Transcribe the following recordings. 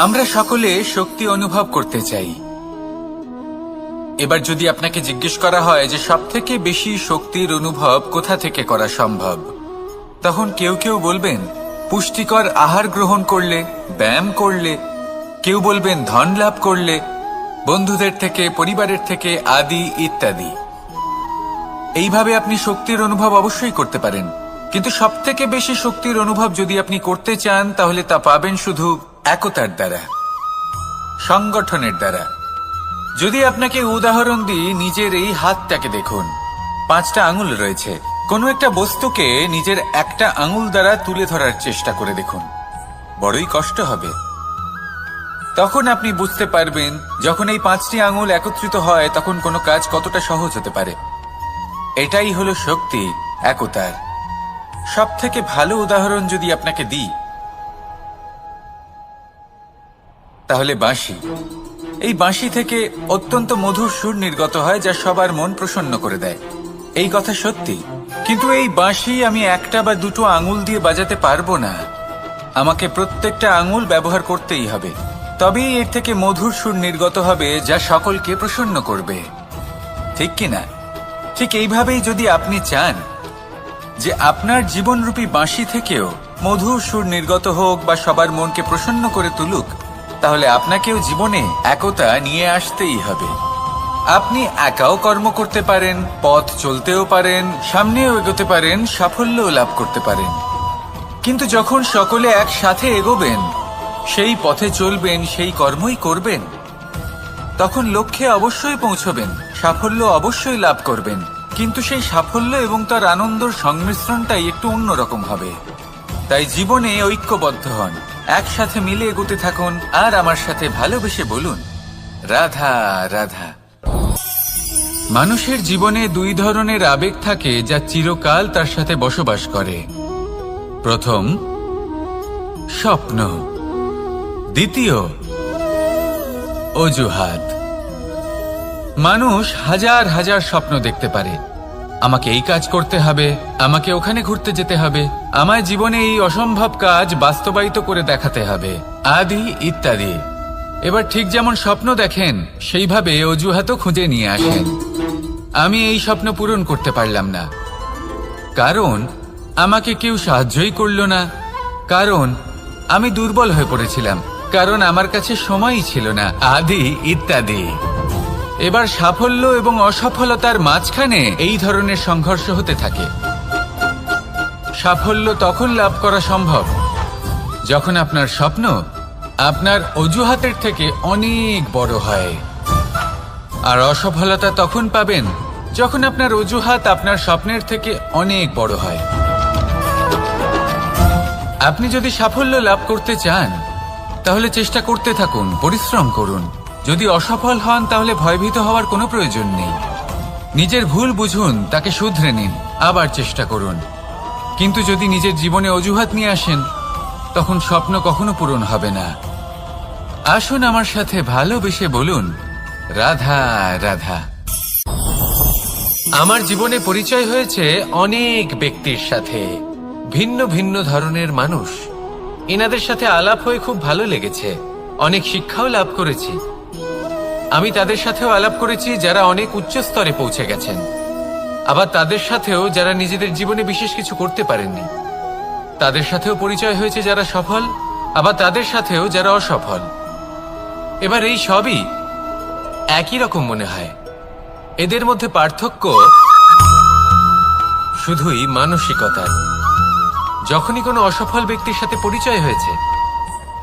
আমরা সকলে শক্তি অনুভব করতে চাই। এবার যদি আপনাকে জিজ্ঞেস করা হয় যে সবথেকে বেশি শক্তির অনুভব কোথা থেকে করা সম্ভব, তখন কেউ কেউ বলবেন পুষ্টিকর আহার গ্রহণ করলে, ব্যায়াম করলে, কেউ বলবেন ধন লাভ করলে, বন্ধুদের থেকে, পরিবারের থেকে, আদি ইত্যাদি। এইভাবে আপনি শক্তির অনুভব অবশ্যই করতে পারেন, কিন্তু সবথেকে বেশি শক্তির অনুভব যদি আপনি করতে চান তাহলে তা পাবেন শুধু একতার দ্বারা, সংগঠনের দ্বারা। যদি আপনাকে উদাহরণ দিই, নিজের এই হাতটাকে দেখুন, 5টা আঙুল রয়েছে। কোনো একটা বস্তুকে নিজের একটা আঙুল দ্বারা তুলে ধরার চেষ্টা করে দেখুন, বড়ই কষ্ট হবে। তখন আপনি বুঝতে পারবেন যখন এই 5টি আঙুল একত্রিত হয় তখন কোনো কাজ কতটা সহজ হতে পারে। এটাই হলো শক্তি, একতার। সবথেকে ভালো উদাহরণ যদি আপনাকে দিই তাহলে বাঁশি। এই বাঁশি থেকে অত্যন্ত মধুর সুর নির্গত হয় যা সবার মন প্রসন্ন করে দেয়। এই কথা সত্যি, কিন্তু এই বাঁশি আমি একটা বা দুটো আঙুল দিয়ে বাজাতে পারবো না। আমাকে প্রত্যেকটা আঙুল ব্যবহার করতেই হবে, তবেই এর থেকে মধুর সুর নির্গত হবে যা সকলকে প্রসন্ন করবে, ঠিক কিনা? ঠিক এইভাবেই যদি আপনি চান যে আপনার জীবনরূপী বাঁশি থেকেও মধুর সুর নির্গত হোক বা সবার মনকে প্রসন্ন করে তুলুক, তাহলে আপনাকেও জীবনে একতা নিয়ে আসতেই হবে। আপনি একাও কর্ম করতে পারেন, পথ চলতেও পারেন, সামনেও এগোতে পারেন, সাফল্যও লাভ করতে পারেন। কিন্তু যখন সকলে একসাথে এগোবেন, সেই পথে চলবেন, সেই কর্মই করবেন, তখন লক্ষ্যে অবশ্যই পৌঁছবেন, সাফল্য অবশ্যই লাভ করবেন। কিন্তু সেই সাফল্য এবং তার আনন্দর সংমিশ্রণটাই একটু অন্যরকম হবে। তাই জীবনে ঐক্যবদ্ধ হন, একসাথে মিলে এগোতে থাকুন, আর আমার সাথে ভালোবেসে বলুন রাধা রাধা। মানুষের জীবনে 2 ধরনের আবেগ থাকে যা চিরকাল তার সাথে বসবাস করে। প্রথম, স্বপ্ন। দ্বিতীয়, অজুহাত। মানুষ হাজার হাজার স্বপ্ন দেখতে পারে। আমাকে এই কাজ করতে হবে, আমাকে ওখানে ঘুরতে যেতে হবে, আমার জীবনে এই অসম্ভব কাজ বাস্তবায়িত করে দেখাতে হবে, আদি ইত্যাদি। এবার ঠিক যেমন স্বপ্ন দেখেন সেইভাবে অজুহাতও খুঁজে নিয়ে আসেন। আমি এই স্বপ্ন পূরণ করতে পারলাম না, কারণ আমাকে কেউ সাহায্যই করল না, কারণ আমি দুর্বল হয়ে পড়েছিলাম, কারণ আমার কাছে সময়ই ছিল না, আদি ইত্যাদি। এবার সাফল্য এবং অসফলতার মাঝখানে এই ধরনের সংঘর্ষ হতে থাকে। সাফল্য তখন লাভ করা সম্ভব যখন আপনার স্বপ্ন আপনার অজুহাতের থেকে অনেক বড় হয়, আর অসফলতা তখন পাবেন যখন আপনার অজুহাত আপনার স্বপ্নের থেকে অনেক বড় হয়। আপনি যদি সাফল্য লাভ করতে চান তাহলে চেষ্টা করতে থাকুন, পরিশ্রম করুন। যদি অসফল হন তাহলে ভয়ভীত হওয়ার কোনো প্রয়োজন নেই। নিজের ভুল বুঝুন, তাকে শুধরে নিন, আবার চেষ্টা করুন। কিন্তু যদি নিজের জীবনে অজুহাত নিয়ে আসেন তখন স্বপ্ন কখনো পূরণ হবে না। আসুন আমার সাথে ভালোবেসে বলুন রাধা রাধা। আমার জীবনে পরিচয় হয়েছে অনেক ব্যক্তির সাথে, ভিন্ন ভিন্ন ধরনের মানুষ। এনাদের সাথে আলাপ হয়ে খুব ভালো লেগেছে, অনেক শিক্ষাও লাভ করেছি। আমি তাদের সাথেও আলাপ করেছি যারা অনেক উচ্চ স্তরে পৌঁছে গেছেন, আবার তাদের সাথেও যারা নিজেদের জীবনে বিশেষ কিছু করতে পারেননি। তাদের সাথেও পরিচয় হয়েছে যারা সফল, আবার তাদের সাথেও যারা অসফল। এবার এই সবই একই রকম মনে হয়। এদের মধ্যে পার্থক্য শুধুই মানসিকতার। যখনই কোনো অসফল ব্যক্তির সাথে পরিচয় হয়েছে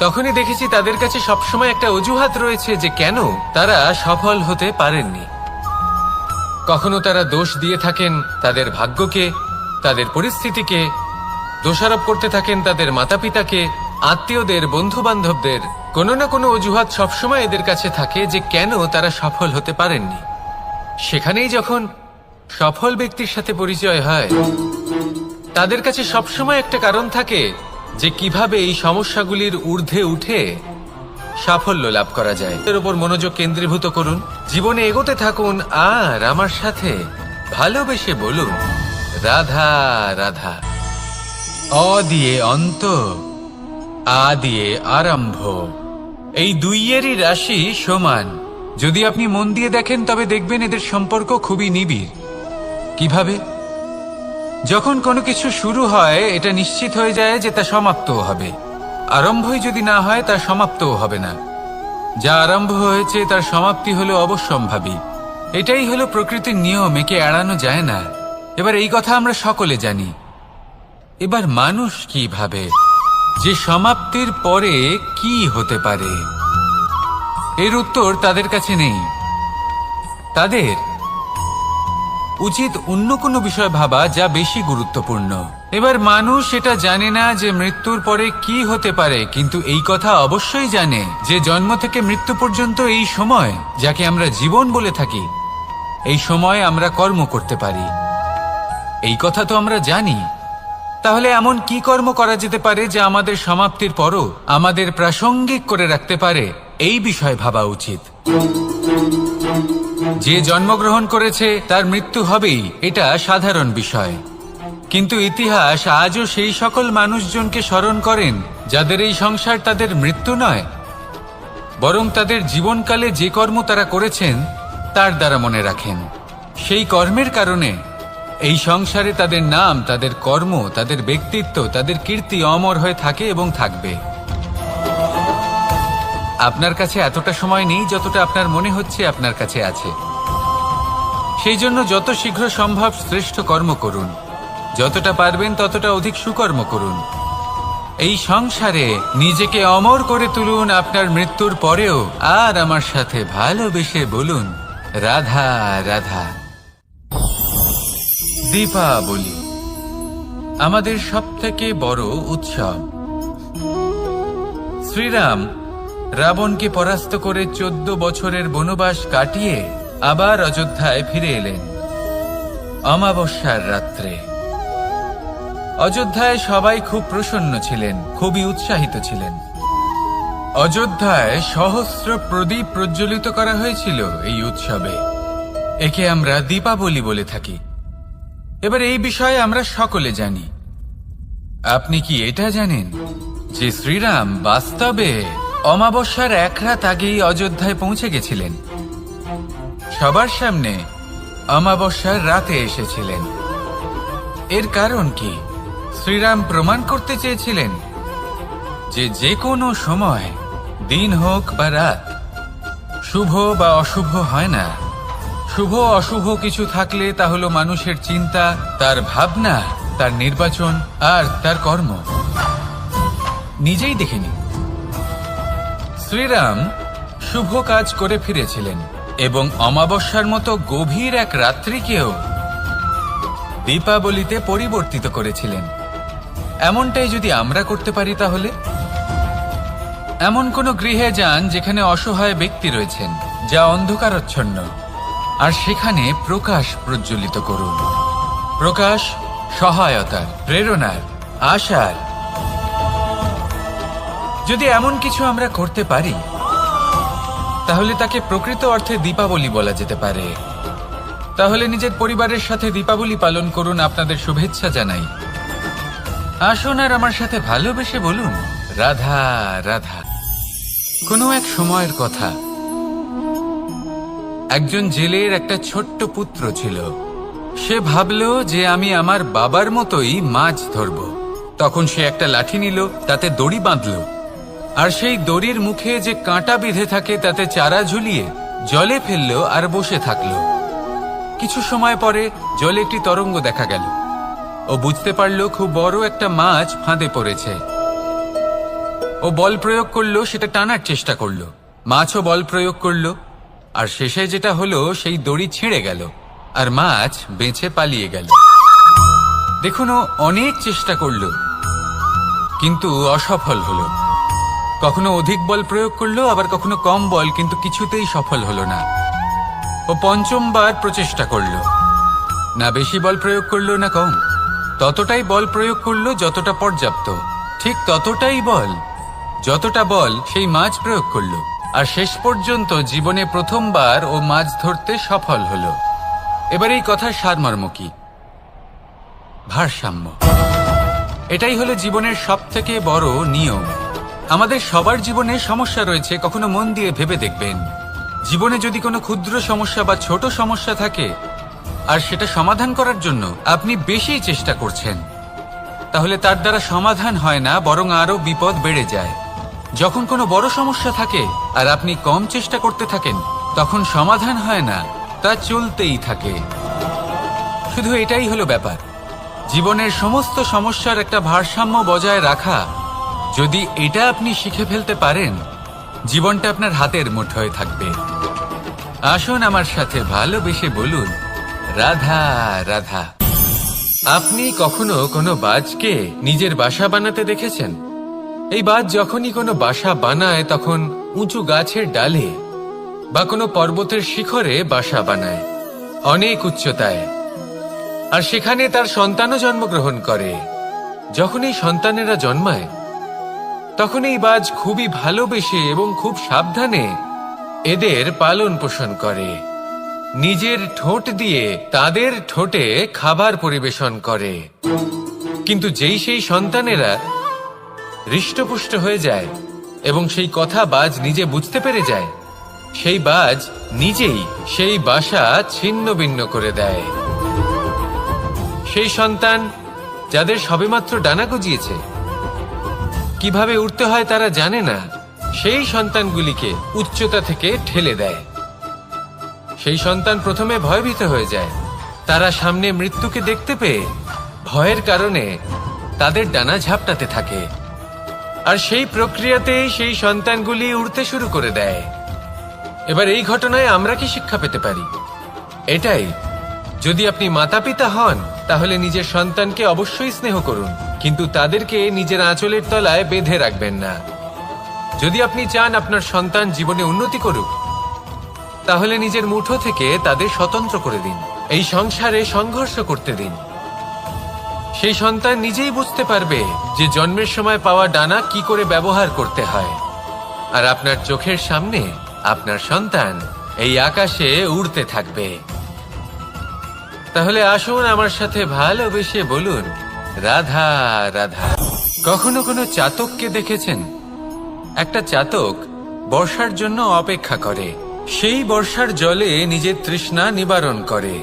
তখনই দেখেছি তাদের কাছে সবসময় একটা অজুহাত রয়েছে যে কেন তারা সফল হতে পারেননি। কখনো তারা দোষ দিয়ে থাকেন তাদের ভাগ্যকে, তাদের পরিস্থিতিকে, দোষারোপ করতে থাকেন তাদের মাতা পিতাকে, আত্মীয়দের, বন্ধু বান্ধবদের। কোনো না কোনো অজুহাত সবসময় এদের কাছে থাকে যে কেন তারা সফল হতে পারেননি। সেখানেই যখন সফল ব্যক্তির সাথে পরিচয় হয় তাদের কাছে সবসময় একটা কারণ থাকে যে কিভাবে এই সমস্যাগুলির ঊর্ধ্বে উঠে সাফল্য লাভ করা যায়। এর উপর মনোযোগ কেন্দ্রীভূত করুন, জীবনে এগোতে থাকুন, আর আমার সাথে ভালোবেসে বলুন রাধা রাধা। অ দিয়ে অন্ত, আ দিয়ে আরম্ভ, এই দুইয়েরই রাশি সমান। যদি আপনি মন দিয়ে দেখেন তবে দেখবেন এদের সম্পর্ক খুবই নিবিড়। কিভাবে? যখন কোনো কিছু শুরু হয় এটা নিশ্চিত হয়ে যায় যে তা সমাপ্তও হবে। আরম্ভই যদি না হয় তা সমাপ্তও হবে না। যা আরম্ভ হয়েছে তার সমাপ্তি হলো অবশ্যম্ভাবী। এটাই হলো প্রকৃতির নিয়ম, একে এড়ানো যায় না। এবার এই কথা আমরা সকলে জানি। এবার মানুষ কি ভাবে যে সমাপ্তির পরে কি হতে পারে, এর উত্তর তাদের কাছে নেই। তাদের উচিত অন্য কোনো বিষয় ভাবা যা বেশি গুরুত্বপূর্ণ। এবার মানুষ এটা জানে না যে মৃত্যুর পরে কি হতে পারে, কিন্তু এই কথা অবশ্যই জানে যে জন্ম থেকে মৃত্যু পর্যন্ত এই সময়, যাকে আমরা জীবন বলে থাকি, এই সময় আমরা কর্ম করতে পারি। এই কথা তো আমরা জানি। তাহলে এমন কি কর্ম করা যেতে পারে যা আমাদের সমাপ্তির পরও আমাদের প্রাসঙ্গিক করে রাখতে পারে, এই বিষয়ে ভাবা উচিত। যে জন্মগ্রহণ করেছে তার মৃত্যু হবেই, এটা সাধারণ বিষয়। কিন্তু ইতিহাস আজও সেই সকল মানুষজনকে স্মরণ করেন যাদের এই সংসার তাদের মৃত্যু নয়, বরং তাদের জীবনকালে যে কর্ম তারা করেছেন তার দ্বারা মনে রাখেন। সেই কর্মের কারণে এই সংসারে তাদের নাম, তাদের কর্ম, তাদের ব্যক্তিত্ব, তাদের কীর্তি অমর হয়ে থাকে এবং থাকবে। আপনার কাছে এতটা সময় নেই যতটা আপনার মনে হচ্ছে আপনার কাছে আছে। সেই জন্য যত শীঘ্র সম্ভব শ্রেষ্ঠ কর্ম করুন, যতটা পারবেন ততটা অধিক সুকর্ম করুন। এই সংসারে নিজেকে অমর করে তুলুন আপনার মৃত্যুর পরেও। আর আমার সাথে ভালোবেসে বলুন, রাধা রাধা। দীপাবলি আমাদের সবথেকে বড় উৎসব। শ্রীরাম রাবণকে পরাস্ত করে 14 বছরের বনবাস কাটিয়ে আবার অযোধ্যায় ফিরে এলেন অমাবস্যার রাত্রে। অযোধ্যায় সবাই খুব প্রসন্ন ছিলেন, খুবই উৎসাহিত ছিলেন। অযোধ্যায় সহস্র প্রদীপ প্রজ্বলিত করা হয়েছিল এই উৎসবে। একে আমরা দীপাবলি বলে থাকি। এবার এই বিষয়ে আমরা সকলে জানি। আপনি কি এটা জানেন যে শ্রীরাম বাস্তবে অমাবস্যার এক রাত আগেই অযোধ্যায় পৌঁছে গেছিলেন? সবার সামনে অমাবস্যার রাতে এসেছিলেন। এর কারণ কি? শ্রীরাম প্রমাণ করতে চেয়েছিলেন যে যে কোনো সময়, দিন হোক বা রাত, শুভ বা অশুভ হয় না। শুভ অশুভ কিছু থাকলে তা হলো মানুষের চিন্তা, তার ভাবনা, তার নির্বাচন আর তার কর্ম। নিজেই দেখে নিন। শ্রীরাম শুভ কাজ করে ফিরেছিলেন এবং অমাবস্যার মতো গভীর এক রাত্রিকেও দীপাবলিতে পরিবর্তিত করেছিলেন। এমনটাই যদি আমরা করতে পারি, তাহলে এমন কোন গৃহে যান যেখানে অসহায় ব্যক্তি রয়েছেন, যা অন্ধকারাচ্ছন্ন, আর সেখানে প্রকাশ প্রজ্বলিত করুন। প্রকাশ সহায়তার, প্রেরণার, আশার। যদি এমন কিছু আমরা করতে পারি তাহলে তাকে প্রকৃত অর্থে দীপাবলি বলা যেতে পারে। তাহলে নিজের পরিবারের সাথে দীপাবলি পালন করুন। আপনাদের শুভেচ্ছা জানাই। আসুন আর আমার সাথে ভালোবেসে বলুন, রাধা রাধা। কোনো এক সময়ের কথা, একজন জেলের একটা ছোট্ট পুত্র ছিল। সে ভাবল যে আমি আমার বাবার মতোই মাছ ধরব। তখন সে একটা লাঠি নিল, তাতে দড়ি বাঁধল, আর সেই দড়ির মুখে যে কাঁটা বিঁধে থাকে তাতে চারা ঝুলিয়ে জলে ফেলল আর বসে থাকল। কিছু সময় পরে জলে একটি তরঙ্গ দেখা গেল। ও বুঝতে পারল খুব বড় একটা মাছ ফাঁদে পড়েছে। ও বল প্রয়োগ করলো, সেটা টানার চেষ্টা করলো। মাছও বল প্রয়োগ করলো, আর শেষে যেটা হলো সেই দড়ি ছিঁড়ে গেল আর মাছ বেঁচে পালিয়ে গেল। দেখুন, ও অনেক চেষ্টা করলো কিন্তু অসফল হলো। কখনো অধিক বল প্রয়োগ করলো, আবার কখনো কম বল, কিন্তু কিছুতেই সফল হলো না। ও পঞ্চমবার প্রচেষ্টা করলো। না বেশি বল প্রয়োগ করলো না কম, ততটাই বল প্রয়োগ করলো যতটা পর্যাপ্ত। ঠিক ততটাই বল, যতটা বল সেই মাছ প্রয়োগ করলো। আর শেষ পর্যন্ত জীবনে প্রথমবার ও মাছ ধরতে সফল হলো। এবার এই কথার সারমর্ম কি? ভারসাম্য। এটাই হলো জীবনের সবথেকে বড় নিয়ম। আমাদের সবার জীবনে সমস্যা রয়েছে, কখনো মন দিয়ে ভেবে দেখবেন। জীবনে যদি কোনো ক্ষুদ্র সমস্যা বা ছোট সমস্যা থাকে আর সেটা সমাধান করার জন্য আপনি বেশি চেষ্টা করছেন, তাহলে তার দ্বারা সমাধান হয় না, বরং আরো বিপদ বেড়ে যায়। যখন কোনো বড় সমস্যা থাকে আর আপনি কম চেষ্টা করতে থাকেন, তখন সমাধান হয় না, তা চলতেই থাকে। শুধু এটাই হলো ব্যাপার। জীবনের সমস্ত সমস্যার একটা ভারসাম্য বজায় রাখা, যদি এটা আপনি শিখে ফেলতে পারেন, জীবনটা আপনার হাতের মুঠোয় থাকবে। আসুন আমার সাথে ভালোবেসে বলুন, রাধা রাধা। আপনি কখনো কোনো বাজকে নিজের বাসা বানাতে দেখেছেন? এই বাজ যখনই কোনো বাসা বানায় তখন উঁচু গাছের ডালে বা কোনো পর্বতের শিখরে বাসা বানায়, অনেক উচ্চতায়। আর সেখানে তার সন্তানও জন্মগ্রহণ করে। যখন এই সন্তানেরা জন্মায় তখন এই বাজ খুবই ভালোবেসে এবং খুব সাবধানে এদের পালন পোষণ করে। নিজের ঠোঁট দিয়ে তাদের ঠোঁটে খাবার পরিবেশন করে। কিন্তু যেই সেই সন্তানেরা হৃষ্টপুষ্ট হয়ে যায় এবং সেই কথা বাজ নিজে বুঝতে পেরে যায়, সেই বাজ নিজেই সেই বাসা ছিন্ন ভিন্ন করে দেয়। সেই সন্তান যাদের সবেমাত্র ডানা গজিয়েছে, কিভাবে উঠতে হয় তারা জানে না, সেই সন্তানগুলিকে উচ্চতা থেকে ঠেলে দেয়। সেই সন্তান প্রথমে ভয়ভীত হয়ে যায়। তারা সামনে মৃত্যুকে দেখতে পেয়ে ভয়ের কারণে তাদের ডানা ঝাপটাতে থাকে। আর সেই প্রক্রিয়াতেই সেই সন্তানগুলি উড়তে শুরু করে দেয়। এবার এই ঘটনায় আমরা কি শিক্ষা পেতে পারি? এটাই, যদি আপনি মাতা পিতা হন তাহলে নিজের সন্তানকে অবশ্যই স্নেহ করুন, কিন্তু তাদেরকে নিজের আঁচলের তলায় বেঁধে রাখবেন না। যদি আপনি চান আপনার সন্তান জীবনে উন্নতি করুক, তাহলে নিজের মুঠো থেকে তাদের স্বতন্ত্র করে দিন। এই সংসারে সংঘর্ষ করতে দিন। সেই সন্তান নিজেই বুঝতে পারবে যে জন্মের সময় পাওয়া ডানা কি করে ব্যবহার করতে হয়। আর আপনার চোখের সামনে আপনার সন্তান এই আকাশে উড়তে থাকবে। তাহলে আসুন আমার সাথে ভালোবেসে বলুন, রাধা রাধা। কখনো কোনো চাতককে দেখেছেন? একটা চাতক বর্ষার জন্য অপেক্ষা করে। সেই বর্ষার জলে নিজের তৃষ্ণা নিবারণ করে,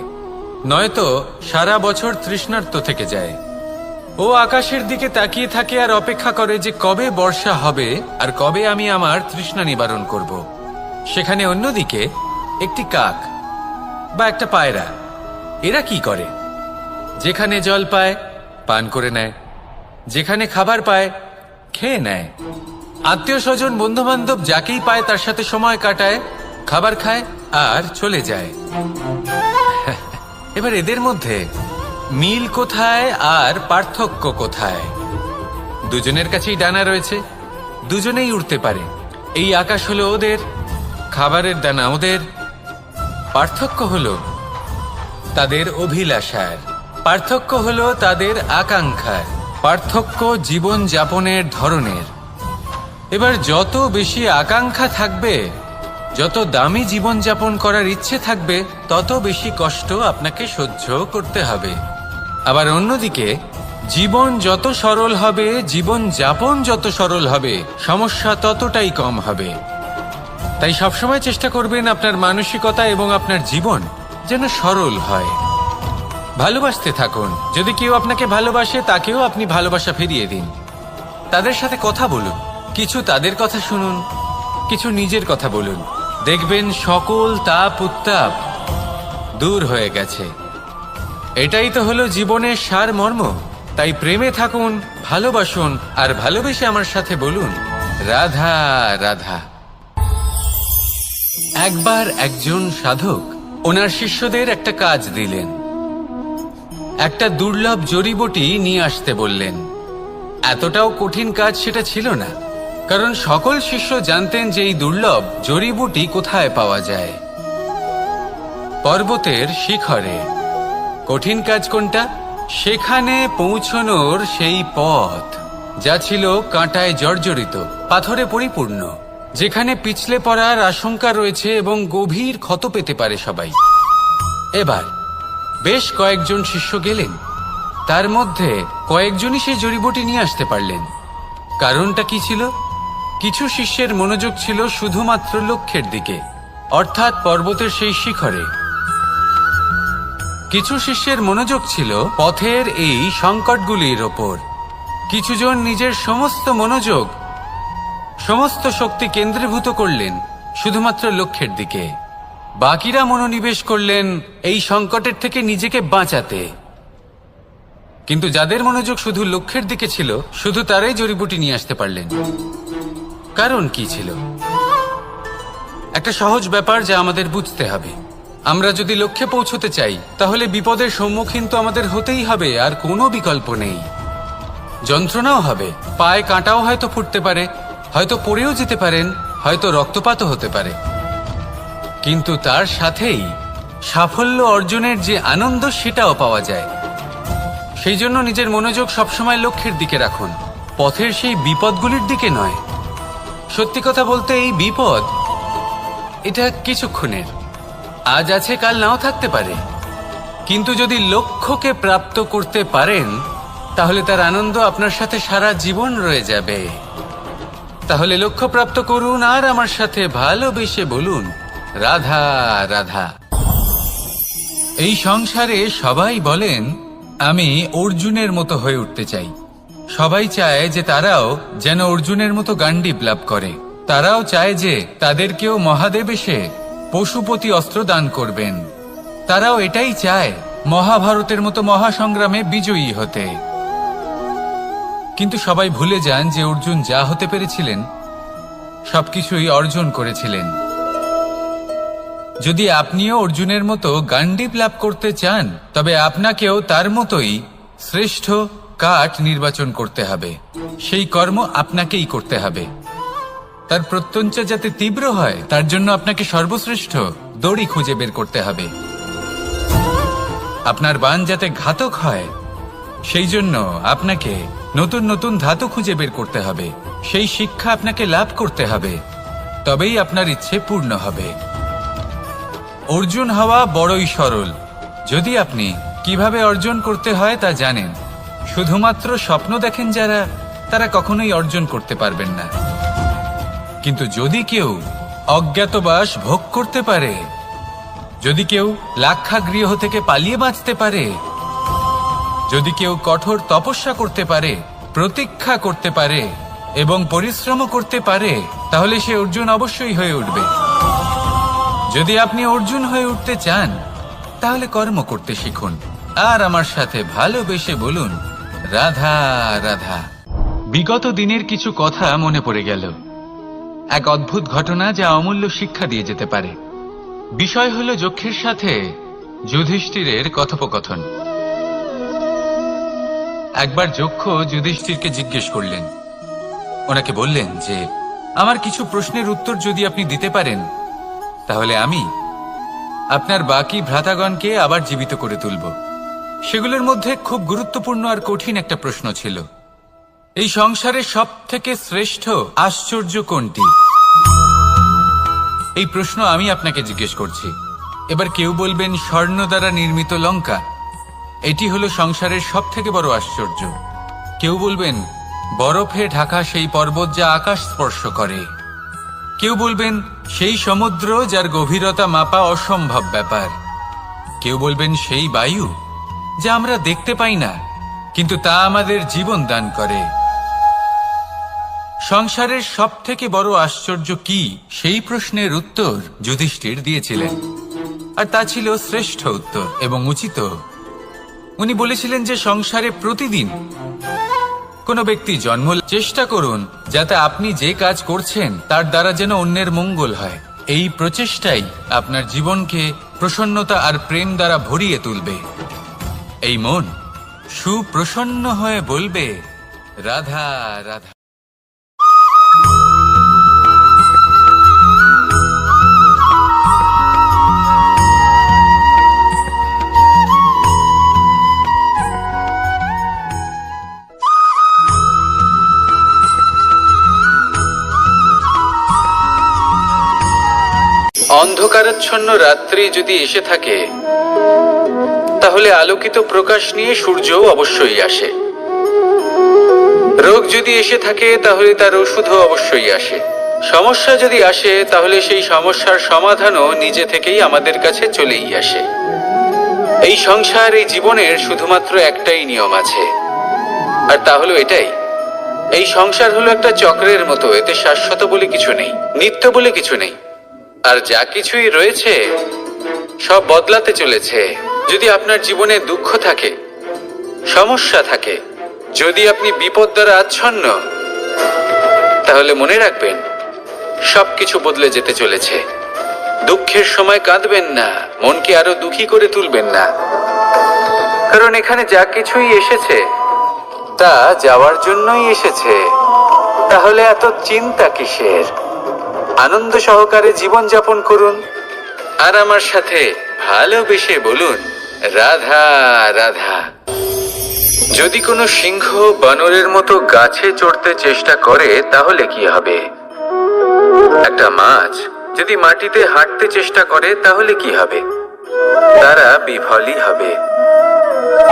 নয়তো সারা বছর তৃষ্ণার্ত থেকে যায়। ও আকাশের দিকে তাকিয়ে থাকে আর অপেক্ষা করে যে কবে বর্ষা হবে আর কবে আমি আমার তৃষ্ণা নিবারণ করব। সেখানে অন্যদিকে একটি কাক বা একটা পায়রা, এরা কি করে? যেখানে জল পায় পান করে নেয়, যেখানে খাবার পায় খেয়ে নেয়, আত্মীয় স্বজন বন্ধু বান্ধব যাকেই পায় তার সাথে সময় কাটায়, খাবার খায় আর চলে যায়। এবার এদের মধ্যে মিল কোথায় আর পার্থক্য কোথায়? দুজনের কাছেই ডানা রয়েছে, দুজনেই উড়তে পারে। এই আকাশ হলো ওদের, খাবারের দানা ওদের। পার্থক্য হলো তাদের অভিলাষার, পার্থক্য হলো তাদের আকাঙ্ক্ষার, পার্থক্য জীবন যাপনের ধরনের। এবার যত বেশি আকাঙ্ক্ষা থাকবে, যত দামি জীবন যাপন করার ইচ্ছে থাকবে, তত বেশি কষ্ট আপনাকে সহ্য করতে হবে। আবার অন্যদিকে জীবন যত সরল হবে, জীবন যাপন যত সরল হবে, সমস্যা ততটাই কম হবে। তাই সবসময় চেষ্টা করবেন আপনার মানসিকতা এবং আপনার জীবন যেন সরল হয়। ভালোবাসতে থাকুন। যদি কেউ আপনাকে ভালোবাসে, তাকেও আপনি ভালোবাসা ফিরিয়ে দিন। তাদের সাথে কথা বলুন, কিছু তাদের কথা শুনুন, কিছু নিজের কথা বলুন। দেখবেন সকল তাপ উত্তাপ দূর হয়ে গেছে। এটাই তো হলো জীবনের সারমর্ম। তাই প্রেমে থাকুন, ভালোবাসুন, আর ভালোবেসে আমার সাথে বলুন, রাধা রাধা। একবার একজন সাধক ওনার শিষ্যদের একটা কাজ দিলেন। একটা দুর্লভ জড়িবুটি নিয়ে আসতে বললেন। এতটাও কঠিন কাজ সেটা ছিল না, কারণ সকল শিষ্য জানতেন যে এই দুর্লভ জড়িবুটি কোথায় পাওয়া যায়। পর্বতের শিখরে। কঠিন কাজ কোনটা? সেখানে পৌঁছনোর সেই পথ, যা ছিল কাঁটায় জর্জরিত, পাথরে পরিপূর্ণ, যেখানে পিছলে পড়ার আশঙ্কা রয়েছে এবং গভীর ক্ষত পেতে পারে সবাই। এবার বেশ কয়েকজন শিষ্য গেলেন, তার মধ্যে কয়েকজনই সেই জড়িবুটি নিয়ে আসতে পারলেন। কারণটা কি ছিল? কিছু শিষ্যের মনোযোগ ছিল শুধুমাত্র লক্ষ্যের দিকে, অর্থাৎ পর্বতের সেই শিখরে। কিছু শিষ্যের মনোযোগ ছিল পথের এই সংকটগুলির ওপর। কিছুজন নিজের সমস্ত মনোযোগ, সমস্ত শক্তি কেন্দ্রীভূত করলেন শুধুমাত্র লক্ষ্যের দিকে। বাকিরা মনোনিবেশ করলেন এই সংকটের থেকে নিজেকে বাঁচাতে। কিন্তু যাদের মনোযোগ শুধু লক্ষ্যের দিকে ছিল, শুধু তারাই জড়িবুটি নিয়ে আসতে পারলেন। কারণ কি ছিল? একটা সহজ ব্যাপার যা আমাদের বুঝতে হবে। আমরা যদি লক্ষ্যে পৌঁছতে চাই, তাহলে বিপদের সম্মুখীন তো আমাদের হতেই হবে, আর কোনো বিকল্প নেই। যন্ত্রণাও হবে, পায়ে কাঁটাও হয়তো ফুটতে পারে, হয়তো পড়েও যেতে পারেন, হয়তো রক্তপাতও হতে পারে। কিন্তু তার সাথেই সাফল্য অর্জনের যে আনন্দ, সেটাও পাওয়া যায়। সেই জন্য নিজের মনোযোগ সবসময় লক্ষ্যের দিকে রাখুন, পথের সেই বিপদগুলির দিকে নয়। সত্যি কথা বলতে, এই বিপদ এটা কিছুক্ষণের, আজ আছে কাল নাও থাকতে পারে। কিন্তু যদি লক্ষ্যকে প্রাপ্ত করতে পারেন, তাহলে তার আনন্দ আপনার সাথে সারা জীবন রয়ে যাবে। তাহলে লক্ষ্য প্রাপ্ত করুন আর আমার সাথে ভালোবেসে বলুন, রাধা রাধা। এই সংসারে সবাই বলেন, আমি অর্জুনের মতো হয়ে উঠতে চাই। সবাই চায় যে তারাও যেন অর্জুনের মতো গান্ডীব লাভ করে। তারাও চায় যে তাদেরকেও মহাদেব এসে পশুপতি অস্ত্র দান করবেন। তারাও এটাই চায় মহাভারতের মতো মহাসংগ্রামে বিজয়ী হতে। কিন্তু সবাই ভুলে যান যে অর্জুন যা হতে পেরেছিলেন, সবকিছুই অর্জন করেছিলেন। যদি আপনিও অর্জুনের মতো গান্ডীব লাভ করতে চান, তবে আপনাকেও তার মতোই শ্রেষ্ঠ কাঠ নির্বাচন করতে হবে। সেই কর্ম আপনাকেই করতে হবে। তার প্রত্যঞ্চা যাতে তীব্র হয়, তার জন্য আপনাকে সর্বশ্রেষ্ঠ দড়ি খুঁজে বের করতে হবে। আপনার বাণ যাতে ঘাতক হয়, সেই জন্য আপনাকে নতুন নতুন ধাতু খুঁজে বের করতে হবে। সেই শিক্ষা আপনাকে লাভ করতে হবে, তবেই আপনার ইচ্ছে পূর্ণ হবে। অর্জুন হওয়া বড়ই সরল, যদি আপনি কিভাবে অর্জন করতে হয় তা জানেন। শুধুমাত্র স্বপ্ন দেখেন যারা, তারা কখনোই অর্জন করতে পারবেন না। কিন্তু যদি কেউ অজ্ঞাতবাস ভোগ করতে পারে, যদি কেউ লাক্ষাগৃহ থেকে পালিয়ে বাঁচতে পারে, যদি কেউ কঠোর তপস্যা করতে পারে, প্রতীক্ষা করতে পারে এবং পরিশ্রম করতে পারে, তাহলে সে অর্জুন অবশ্যই হয়ে উঠবে। যদি আপনি অর্জুন হয়ে উঠতে চান, তাহলে কর্ম করতে শিখুন আর আমার সাথে ভালোবেসে বলুন, রাধা রাধা। বিগত দিনের কিছু কথা মনে পড়ে গেল। এক অদ্ভুত ঘটনা যা অমূল্য শিক্ষা দিয়ে যেতে পারে। বিষয় হলো যক্ষের সাথে যুধিষ্ঠিরের কথোপকথন। একবার যক্ষ যুধিষ্ঠিরকে জিজ্ঞেস করলেন, ওনাকে বললেন যে, আমার কিছু প্রশ্নের উত্তর যদি আপনি দিতে পারেন, তাহলে আমি আপনার বাকি ভ্রাতাগণকে আবার জীবিত করে তুলব। সেগুলোর মধ্যে খুব গুরুত্বপূর্ণ আর কঠিন একটা প্রশ্ন ছিল, এই সংসারের সব থেকে শ্রেষ্ঠ আশ্চর্য কোনটি? এই প্রশ্ন আমি আপনাকে জিজ্ঞেস করছি। এবার কেউ বলবেন স্বর্ণ দ্বারা নির্মিত লঙ্কা, এটি হলো সংসারের সব থেকে বড় আশ্চর্য। কেউ বলবেন বরফে ঢাকা সেই পর্বত যা আকাশ স্পর্শ করে। কেউ বলবেন সেই সমুদ্র যার গভীরতা মাপা অসম্ভব ব্যাপার। কেউ বলবেন সেই বায়ু যা আমরা দেখতে পাই না, কিন্তু তা আমাদের জীবন দান করে। সংসারের সব থেকে বড় আশ্চর্য কি, সেই প্রশ্নের উত্তর যুধিষ্ঠির দিয়েছিলেন, আর তা ছিল শ্রেষ্ঠ উত্তর এবং উচিত। উনি বলেছিলেন যে সংসারে প্রতিদিন কোন ব্যক্তি জন্ম, চেষ্টা করুন যাতে আপনি যে কাজ করছেন তার দ্বারা যেন অন্যের মঙ্গল হয়। এই প্রচেষ্টাই আপনার জীবনকে প্রসন্নতা আর প্রেম দ্বারা ভরিয়ে তুলবে। এই মন সুপ্রসন্ন হয়ে বলবে, রাধা রাধা। অন্ধকারাচ্ছন্ন রাত্রি যদি এসে থাকে, তাহলে আলোকিত প্রকাশ নিয়ে সূর্যও অবশ্যই আসে। রোগ যদি এসে থাকে তাহলে তার ওষুধও অবশ্যই আসে। সমস্যা যদি আসে তাহলে সেই সমস্যার সমাধানও নিজে থেকেই আমাদের কাছে চলেই আসে। এই সংসার, এই জীবনের শুধুমাত্র একটাই নিয়ম আছে, আর তা হলো এটাই: এই সংসার হলো একটা চক্রের মতো। এতে শাশ্বত বলে কিছু নেই, নিত্য বলে কিছু নেই। আর যা কিছুই রয়েছে সব বদলাতে চলেছে। যদি আপনার জীবনে দুঃখ থাকে, সমস্যা থাকে, যদি আপনি বিপদ দ্বারা আচ্ছন্ন, তাহলে মনে রাখবেন সবকিছু বদলে যেতে চলেছে। দুঃখের সময় কাঁদবেন না, মনকে আরো দুঃখী করে তুলবেন না, কারণ এখানে যা কিছুই এসেছে তা যাওয়ার জন্যই এসেছে। তাহলে এত চিন্তা কিসের? আনন্দ সহকারে জীবন যাপন করুন, আর আমার সাথে ভালোবেসে বলুন রাধা রাধা। যদি কোনো সিংহ বানরের মতো গাছে চড়তে চেষ্টা করে তাহলে কি হবে? একটা মাছ যদি মাটিতে হাঁটতে চেষ্টা করে তাহলে কি হবে? তারা বিফলই হবে।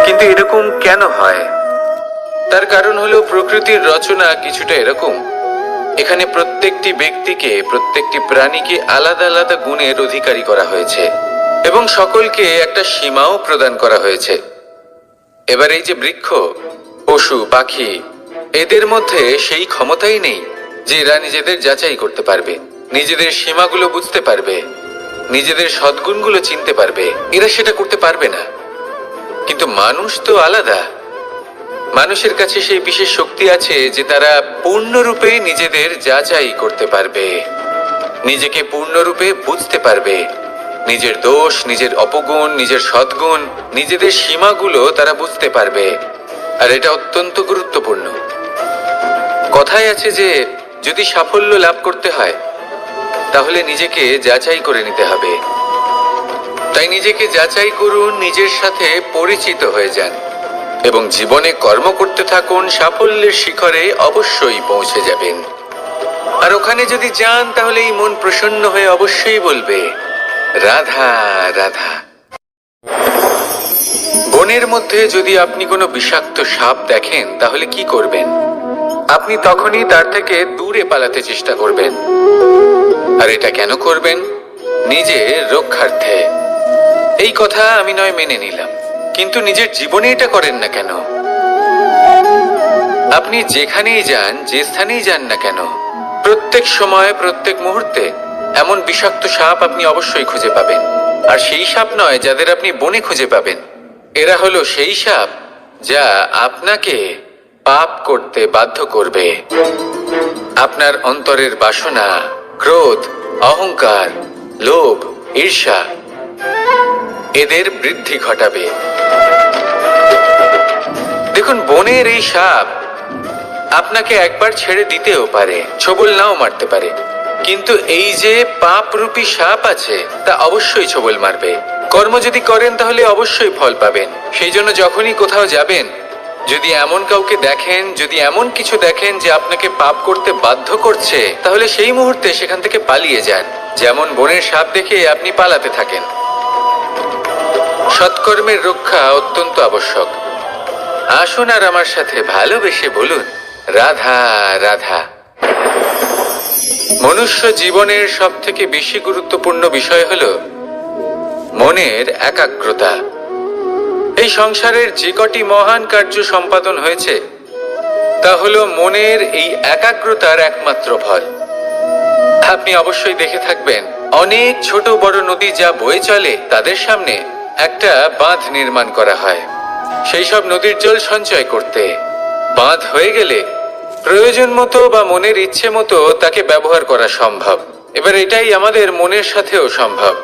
কিন্তু এরকম কেন হয়? তার কারণ হলো প্রকৃতির রচনা কিছুটা এরকম। এখানে প্রত্যেকটি ব্যক্তিকে, প্রত্যেকটি প্রাণীকে আলাদা আলাদা গুণের অধিকারী করা হয়েছে এবং সকলকে একটা সীমাও প্রদান করা হয়েছে। এবার এই যে বৃক্ষ, পশু, পাখি, এদের মধ্যে সেই ক্ষমতাই নেই যে এরা নিজেদের যাচাই করতে পারবে, নিজেদের সীমাগুলো বুঝতে পারবে, নিজেদের সদ্গুণগুলো চিনতে পারবে। এরা সেটা করতে পারবে না। কিন্তু মানুষ তো আলাদা। মানুষের কাছে সেই বিশেষ শক্তি আছে যে তারা পূর্ণরূপে নিজেদের যাচাই করতে পারবে, নিজেকে পূর্ণরূপে বুঝতে পারবে, নিজের দোষ, নিজের অপগুণ, নিজের সদ্গুণ, নিজেদের সীমাগুলো তারা বুঝতে পারবে। আর এটা অত্যন্ত গুরুত্বপূর্ণ। কথায় আছে যে যদি সাফল্য লাভ করতে হয় তাহলে নিজেকে যাচাই করে নিতে হবে। তাই নিজেকে যাচাই করুন, নিজের সাথে পরিচিত হয়ে যান এবং জীবনে কর্ম করতে থাকুন। সাফল্যের শিখরে অবশ্যই পৌঁছে যাবেন। আর ওখানে যদি যান তাহলে এই মন প্রসন্ন হয়ে অবশ্যই বলবে রাধা রাধা। বনের মধ্যে যদি আপনি কোনো বিষাক্ত সাপ দেখেন তাহলে কি করবেন? আপনি তখনই তার থেকে দূরে পালাতে চেষ্টা করবেন। আর এটা কেন করবেন? নিজের রক্ষার্থে। এই কথা আমি নয় মেনে নিলাম, কিন্তু নিজের জীবনে এটা করেন না কেন? আপনি যেখানেই যান, যে স্থানেই যান না কেন, প্রত্যেক সময়, প্রত্যেক মুহূর্তে এমন বিষাক্ত সাপ আপনি অবশ্যই খুঁজে পাবেন। আর সেই সাপ নয় যাদের আপনি বনে খুঁজে পাবেন। এরা হলো সেই সাপ যা আপনাকে পাপ করতে বাধ্য করবে। আপনার অন্তরের বাসনা, ক্রোধ, অহংকার, লোভ, ঈর্ষা, এদের বৃদ্ধি ঘটাবে। দেখুন, বনের এই সাপ আপনাকে একবার ছেড়ে দিতেও পারে, ছোবল নাও মারতে পারে, কিন্তু এই যে পাপরূপী সাপ আছে তা অবশ্যই ছোবল মারবে। কর্ম যদি করেন তাহলে অবশ্যই ফল পাবেন। সেই জন্য যখনই কোথাও যাবেন, যদি এমন কাউকে দেখেন, যদি এমন কিছু দেখেন যে আপনাকে পাপ করতে বাধ্য করছে, তাহলে সেই মুহূর্তে সেখান থেকে পালিয়ে যান। যেমন বনের সাপ দেখে আপনি পালাতে থাকেন। সৎকর্মের রক্ষা অত্যন্ত আবশ্যক। আসুন আর আমার সাথে ভালোবেসে বলুন রাধা রাধা। মনুষ্য জীবনের সব থেকে বেশি গুরুত্বপূর্ণ বিষয় হল মনের একাগ্রতা। এই সংসারের যে কটি মহান কার্য সম্পাদন হয়েছে তা হল মনের এই একাগ্রতার একমাত্র ফল। আপনি অবশ্যই দেখে থাকবেন, অনেক ছোট বড় নদী যা বয়ে চলে তাদের সামনে একটা বাঁধ নির্মাণ করা হয় সেই সব নদীর জল সঞ্চয় করতে। বাঁধ হয়ে গেলে প্রয়োজন মতো বা মনের ইচ্ছে মতো তাকে ব্যবহার করা সম্ভব। এবার এটাই আমাদের মনের সাথেও সম্ভব।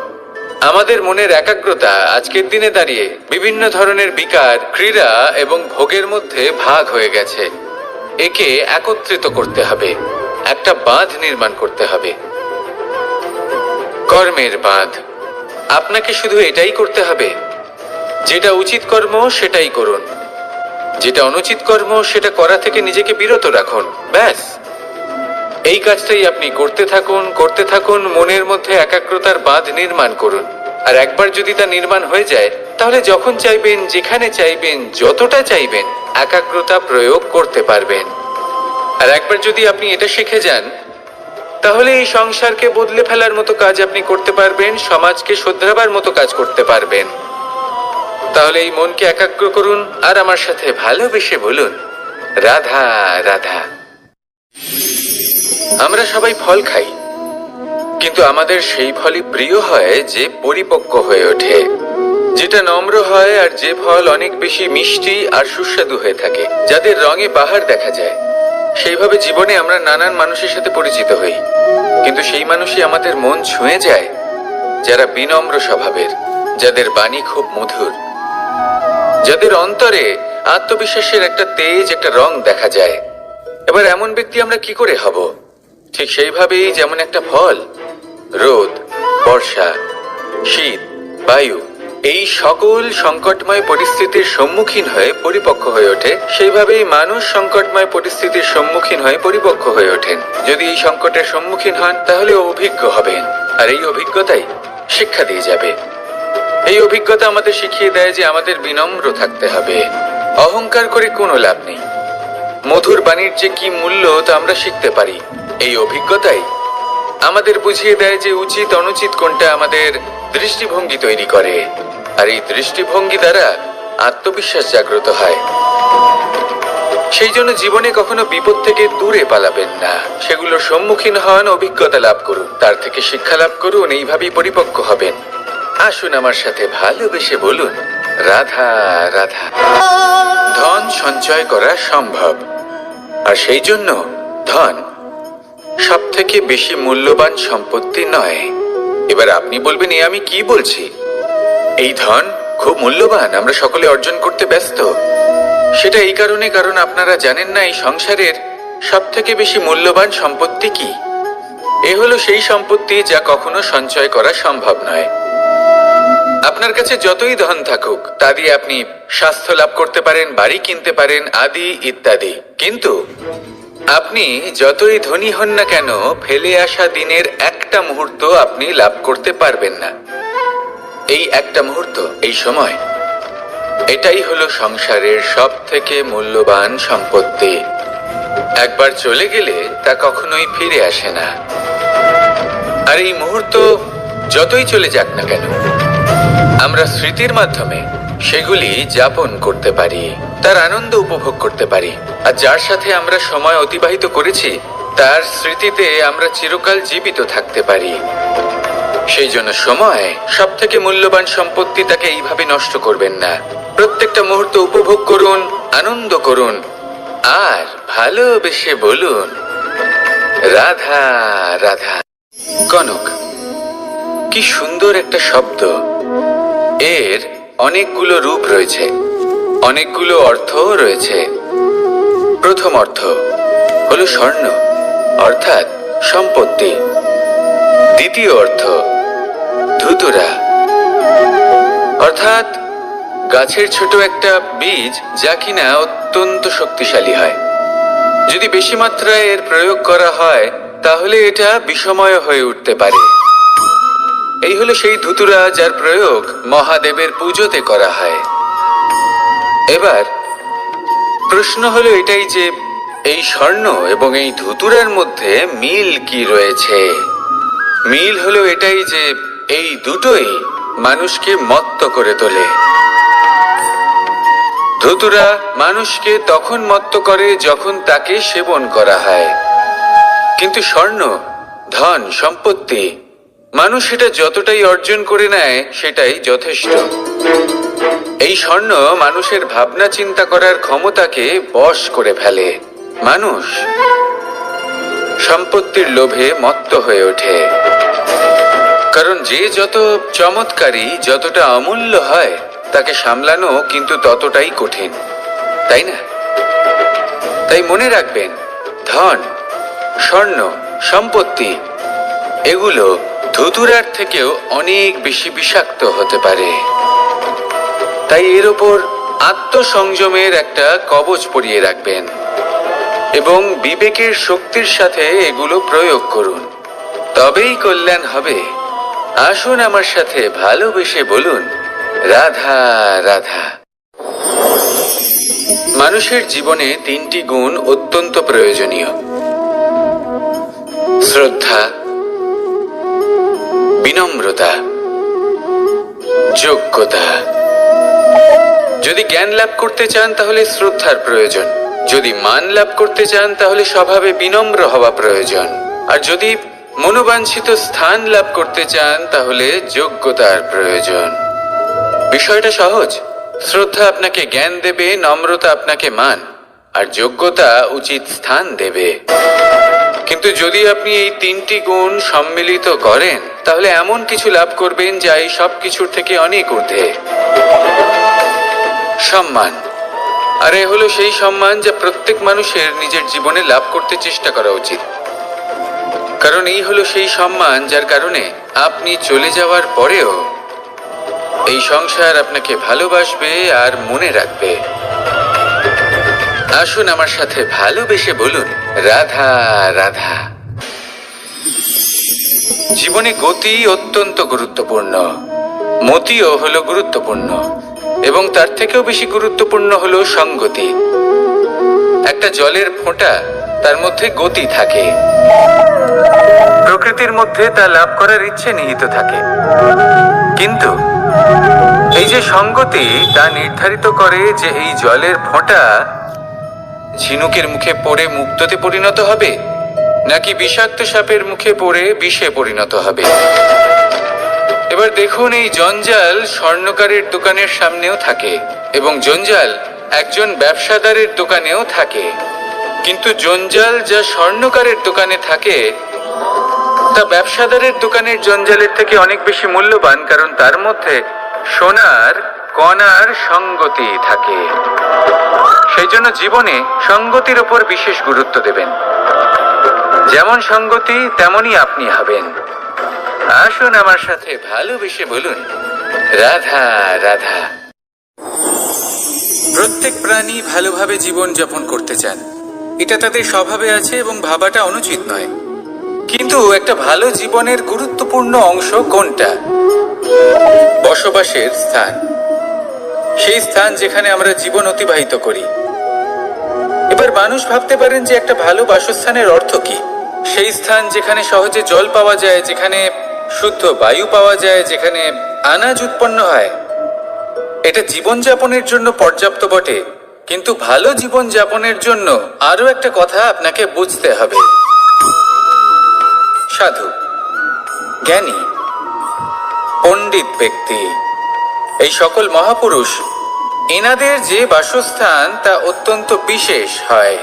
আমাদের মনের একাগ্রতা আজকের দিনে দাঁড়িয়ে বিভিন্ন ধরনের বিকার, ক্রীড়া এবং ভোগের মধ্যে ভাগ হয়ে গেছে। একে একত্রিত করতে হবে, একটা বাঁধ নির্মাণ করতে হবে, কর্মের বাঁধ। আপনাকে শুধু এটাই করতে হবে, যেটা উচিত কর্ম সেটাই করুন, যেটা অনুচিত কর্ম সেটা করা থেকে নিজেকে বিরত রাখুন। ব্যাস, এই কাজটাই আপনি করতে থাকুন, করতে থাকুন। মনের মধ্যে একাগ্রতার বাঁধ নির্মাণ করুন। আর একবার যদি তা নির্মাণ হয়ে যায় তাহলে যখন চাইবেন, যেখানে চাইবেন, যতটা চাইবেন একাগ্রতা প্রয়োগ করতে পারবেন। আর একবার যদি আপনি এটা শিখে যান, তাহলে এই সংসারকে বদলে ফেলার মতো কাজ আপনি করতে পারবেন, সমাজকে শুধরাবার মতো কাজ করতে পারবেন। তাহলে এই মনকে একাগ্র করুন আর আমার সাথে ভালোবেসে বলুন, রাধা রাধা। আমরা সবাই ফল খাই, কিন্তু আমাদের সেই ফলই প্রিয় হয় যে পরিপক্ক হয়ে ওঠে, যেটা নম্র হয়, আর যে ফল অনেক বেশি মিষ্টি আর সুস্বাদু হয়ে থাকে, যাদের রঙে বাহার দেখা যায়। সেইভাবে জীবনে আমরা নানান মানুষের সাথে পরিচিত হই, কিন্তু সেই মানুষই আমাদের মন ছুঁয়ে যায় যারা বিনম্র স্বভাবের, যাদের বাণী খুব মধুর, যাদের অন্তরে আত্মবিশ্বাসের একটা তেজ, একটা রং দেখা যায়। এবার এমন ব্যক্তি আমরা কি করে হব? ঠিক সেইভাবেই যেমন একটা ফল রোদ, বর্ষা, শীত, বায়ু এই সকল সংকটময় পরিস্থিতির সম্মুখীন হয়ে পরিপক্ক হয়ে ওঠে, সেইভাবেই মানুষ সংকটময় পরিস্থিতির সম্মুখীন হয়ে পরিপক্ক হয়ে ওঠেন। যদি এই সংকটের সম্মুখীন হন তাহলে অভিজ্ঞ হবেন, আর এই অভিজ্ঞতাই শিক্ষা দিয়ে যাবে। এই অভিজ্ঞতা আমাদের শিখিয়ে দেয় যে আমাদের বিনম্র থাকতে হবে, অহংকার করে কোনো লাভ নেই। মধুর বাণীর যে কি মূল্য তা আমরা শিখতে পারি। এই অভিজ্ঞতাই আমাদের বুঝিয়ে দেয় যে উচিত অনুচিত কোনটা, আমাদের দৃষ্টিভঙ্গি তৈরি করে, আর এই দৃষ্টিভঙ্গি দ্বারা আত্মবিশ্বাস জাগ্রত হয়। সেই জন্য জীবনে কখনো বিপদ থেকে দূরে পালাবেন না, সেগুলোর সম্মুখীন হন, অভিজ্ঞতা লাভ করুন, তার থেকে শিক্ষা লাভ করুন, এইভাবেই পরিপক্ক হবেন। আসুন আমার সাথে ভালোবেসে বলুন, রাধা রাধা। ধন সঞ্চয় করা সম্ভব, আর সেই জন্য ধন সব থেকে বেশি মূল্যবান সম্পত্তি নয়। এবার আপনি বলবেন, এ আমি কি বলছি? এই ধন খুব মূল্যবান, আমরা সকলে অর্জন করতে ব্যস্ত। সেটা এই কারণে, কারণ আপনারা জানেন না এই সংসারের সব থেকে বেশি মূল্যবান সম্পত্তি কি। এ হলো সেই সম্পত্তি যা কখনো সঞ্চয় করা সম্ভব নয়। আপনার কাছে যতই ধন থাকুক তা দিয়ে আপনি স্বাস্থ্য লাভ করতে পারেন, বাড়ি কিনতে পারেন, আদি ইত্যাদি, কিন্তু আপনি যতই ধনী হন না কেন, ফেলে আসা দিনের একটা মুহূর্ত আপনি লাভ করতে পারবেন না। এই একটা মুহূর্ত, এই সময়, এটাই হলো সংসারের সব থেকে মূল্যবান সম্পত্তি। একবার চলে গেলে তা কখনোই ফিরে আসে না। আর এই মুহূর্ত যতই চলে যাক না কেন, আমরা স্মৃতির মাধ্যমে সেগুলি যাপন করতে পারি, তার আনন্দ উপভোগ করতে পারি, আর যার সাথে আমরা সময় অতিবাহিত করেছি তার স্মৃতিতে আমরা চিরকাল জীবিত থাকতে পারি। সেই জন্য সময় সব থেকে মূল্যবান সম্পত্তি, তাকে এইভাবে নষ্ট করবেন না। প্রত্যেকটা মুহূর্ত উপভোগ করুন, আনন্দ করুন, আর ভালোবেসে বলুন, রাধা রাধা। কনক, কি সুন্দর একটা শব্দ। এর অনেকগুলো রূপ রয়েছে, অনেকগুলো অর্থ রয়েছে। প্রথম অর্থ হলো স্বর্ণ, অর্থাৎ সম্পত্তি। দ্বিতীয় অর্থ ধুতুরা, অর্থাৎ গাছের ছোট একটা বীজ, যা কিনা অত্যন্ত শক্তিশালী হয়। যদি বেশি মাত্রায় এর প্রয়োগ করা হয় তাহলে এটা বিষময় হয়ে উঠতে পারে। এই হলো সেই ধুতুরা যার প্রয়োগ মহাদেবের পুজোতে করা হয়। এবার প্রশ্ন হলো এটাই যে এই স্বর্ণ এবং এই ধুতুরার মধ্যে মিল কি রয়েছে। মিল হলো এটাই যে এই দুটোই মানুষকে মত্ত করে তোলে। ধুতুরা মানুষকে তখন মত্ত করে যখন তাকে সেবন করা হয়, কিন্তু স্বর্ণ, ধন, সম্পত্তি, মানুষ সেটা যতটাই অর্জন করে নেয় সেটাই যথেষ্ট। এই স্বর্ণ মানুষের ভাবনা চিন্তা করার ক্ষমতাকে বশ করে ফেলে। মানুষ সম্পত্তির লোভে মত্ত হয়ে ওঠে, কারণ যে যত চমৎকারী, যতটা অমূল্য হয় তাকে সামলানো কিন্তু ততটাই কঠিন, তাই না? তাই মনে রাখবেন, ধন, স্বর্ণ, সম্পত্তি এগুলো ধুতুরার থেকেও অনেক বেশি বিষাক্ত হতে পারে। তাই এর ওপর আত্মসংযমের একটা কবচ পরিয়ে রাখবেন এবং বিবেকের শক্তির সাথে এগুলো প্রয়োগ করুন, তবেই কল্যাণ হবে। আসুন আমার সাথে ভালোবেসে বলুন, রাধা রাধা। মানুষের জীবনে তিনটি গুণ অত্যন্ত প্রয়োজনীয়: শ্রদ্ধা, বিনম্রতা, যোগ্যতা। যদি জ্ঞান লাভ করতে চান তাহলে শ্রদ্ধার প্রয়োজন, যদি মান লাভ করতে চান তাহলে স্বভাবে বিনম্র হওয়া প্রয়োজন, আর যদি মনোবাঞ্ছিত স্থান লাভ করতে চান তাহলে যোগ্যতার প্রয়োজন। বিষয়টা সহজ। শ্রদ্ধা আপনাকে জ্ঞান দেবে, নম্রতা আপনাকে মান, আর যোগ্যতা উচিত স্থান দেবে। কিন্তু যদি আপনি এই তিনটি গুণ সম্মিলিত করেন তাহলে এমন কিছু লাভ করবেন যা এই সব কিছুর থেকে অনেক ঊর্ধ্বে। সম্মান। আর এ হলো সেই সম্মান যা প্রত্যেক মানুষের নিজের জীবনে লাভ করতে চেষ্টা করা উচিত। কারণ এই হলো সেই সম্মান যার কারণে আপনি চলে যাওয়ার পরেও এই সংসার আপনাকে ভালোবাসবে আর মনে রাখবে। আসুন আমার সাথে ভালোবেসে বলুন, রাধা রাধা। জীবনে গতি অত্যন্ত গুরুত্বপূর্ণ, মতিও হলো গুরুত্বপূর্ণ, এবং তার থেকেও বেশি গুরুত্বপূর্ণ হলো সঙ্গতি। একটা জলের ফোঁটা, তার মধ্যে গতি থাকে। প্রকৃতির মধ্যে তা লাভ করার ইচ্ছে নিহিত থাকে, কিন্তু এই যে সঙ্গতি তা নির্ধারিত করে যে এই জলের ফোঁটা ঝিনুকের মুখে পড়ে মুক্তোতে পরিণত হবে নাকি বিষাক্ত সাপের মুখে পড়ে বিষে পরিণত হবে। এবার দেখুন, এই জঞ্জাল স্বর্ণকারের দোকানের সামনেও থাকে এবং জঞ্জাল একজন ব্যবসাদারের দোকানেও থাকে, কিন্তু জঞ্জাল যা স্বর্ণকারের দোকানে থাকে তা ব্যবসাদারের দোকানের জঞ্জালের থেকে অনেক বেশি মূল্যবান, কারণ তার মধ্যে সোনার কণার সঙ্গতি থাকে। সেই জন্য জীবনে সঙ্গতির উপর বিশেষ গুরুত্ব দেবেন। যেমন সঙ্গতি তেমনই আপনি হবেন। আসুন আমার সাথে ভালোবেসে বলুন, রাধা রাধা। প্রত্যেক প্রাণী ভালোভাবে জীবন যাপন করতে চান, এটা তাদের স্বভাবে আছে এবং ভাবাটা অনুচিত নয়। কিন্তু একটা ভালো জীবনের গুরুত্বপূর্ণ অংশ কোনটা? বসবাসের স্থান। সেই স্থান যেখানে আমরা জীবন অতিবাহিত করি। এবার মানুষ ভাবতে পারেন যে একটা ভালো বাসস্থানের অর্থ কি? সেই স্থান যেখানে সহজে জল পাওয়া যায়, যেখানে শুদ্ধ বায়ু পাওয়া যায়, যেখানে আনাজ উৎপন্ন হয়। এটা জীবনযাপনের জন্য পর্যাপ্ত বটে, কিন্তু ভালো জীবনযাপনের জন্য আরো একটা কথা আপনাকে বুঝতে হবে। সাধু, জ্ঞানী, পণ্ডিত ব্যক্তি, এই সকল মহাপুরুষ, এনাদের যে বাসস্থান তা অত্যন্ত বিশেষ হয়।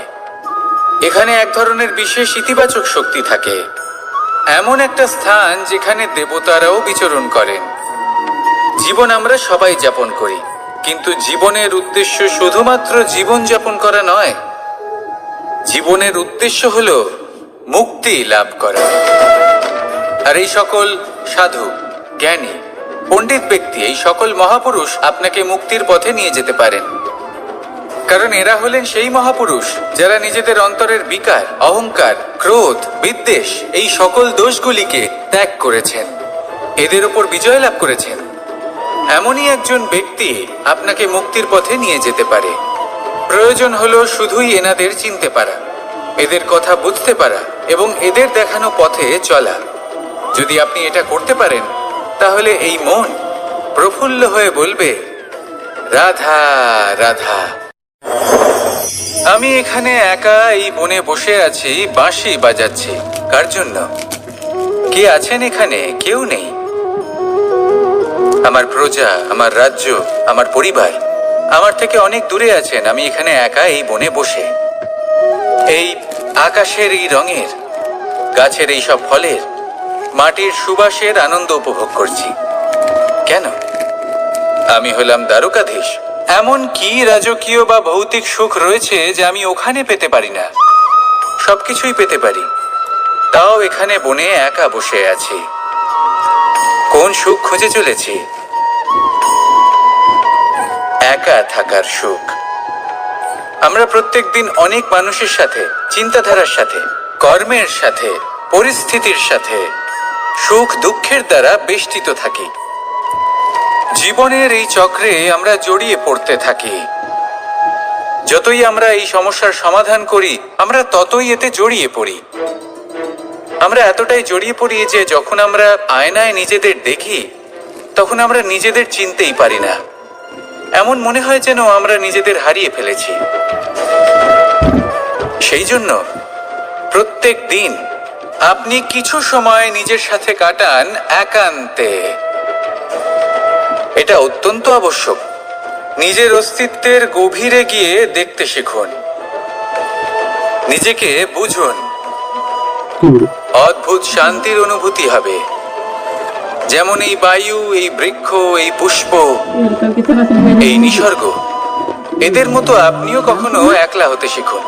এখানে এক ধরনের বিশেষ ইতিবাচক শক্তি থাকে, এমন একটা স্থান যেখানে দেবতারাও বিচরণ করেন। জীবন আমরা সবাই যাপন করি, কিন্তু জীবনের উদ্দেশ্য শুধুমাত্র জীবন যাপন করা নয়। জীবনের উদ্দেশ্য হলো মুক্তি লাভ করা। আর এই সকল সাধু, জ্ঞানী, পণ্ডিত ব্যক্তি, এই সকল মহাপুরুষ আপনাকে মুক্তির পথে নিয়ে যেতে পারেন। কারণ এরা হলেন সেই মহাপুরুষ যারা নিজেদের অন্তরের বিকার, অহংকার, ক্রোধ, বিদ্বেষ এই সকল দোষগুলিকে ত্যাগ করেছেন, এদের উপর বিজয় লাভ করেছেন। এমনই একজন ব্যক্তি আপনাকে মুক্তির পথে নিয়ে যেতে পারে। প্রয়োজন হলো শুধুই এনাদের চিনতে পারা, এদের কথা বুঝতে পারা এবং এদের দেখানো পথে চলা। যদি আপনি এটা করতে পারেন তাহলে এই মন প্রফুল্ল হয়ে বলবে, রাধা রাধা। আমি এখানে একা এই বনে বসে আছি, বাঁশি বাজাচ্ছি। কার জন্য? কে আছেন এখানে? কেউ নেই। আমার প্রজা, আমার রাজ্য, আমার পরিবার আমার থেকে অনেক দূরে আছেন। আমি এখানে একা এই বনে বসে এই আকাশের এই রঙের, গাছের এই সব ফলের, মাটির সুবাসের আনন্দ উপভোগ করছি। কেন? আমি হলাম দ্বারকাধীশ। এমন কি রাজকীয় বা ভৌতিক সুখ রয়েছে যা আমি ওখানে পেতে পারি না? সবকিছুই পেতে পারি, তাও এখানে বনে একা বসে আছি। কোন সুখ খুঁজে চলেছি? একা থাকার সুখ। আমরা প্রত্যেকদিন অনেক মানুষের সাথে, চিন্তাধারার সাথে, কর্মের সাথে, পরিস্থিতির সাথে সুখ দুঃখের দ্বারা বেষ্টিত থাকি। জীবনের এই চক্রে আমরা জড়িয়ে পড়তে থাকি। যতই আমরা এই সমস্যার সমাধান করি, আমরা ততই এতে জড়িয়ে পড়ি। আমরা এতটাই জড়িয়ে পড়ি যে যখন আমরা আয়নায় নিজেদের দেখি, তখন আমরা নিজেদের চিনতেই পারি না। এমন মনে হয় যেন আমরা নিজেদের হারিয়ে ফেলেছি। সেই জন্য প্রত্যেক দিন আপনি কিছু সময় নিজের সাথে কাটান একান্তে। এটা অত্যন্ত আবশ্যক। নিজের অস্তিত্বের গভীরে গিয়ে দেখতে শিখুন, নিজেকে বুঝুন। অদ্ভুত শান্তির অনুভূতি হবে, যেমন এই বায়ু, এই বৃক্ষ, এই পুষ্প, এই নিসর্গ, এদের মতো আপনিও কখনো একলা হতে শিখুন।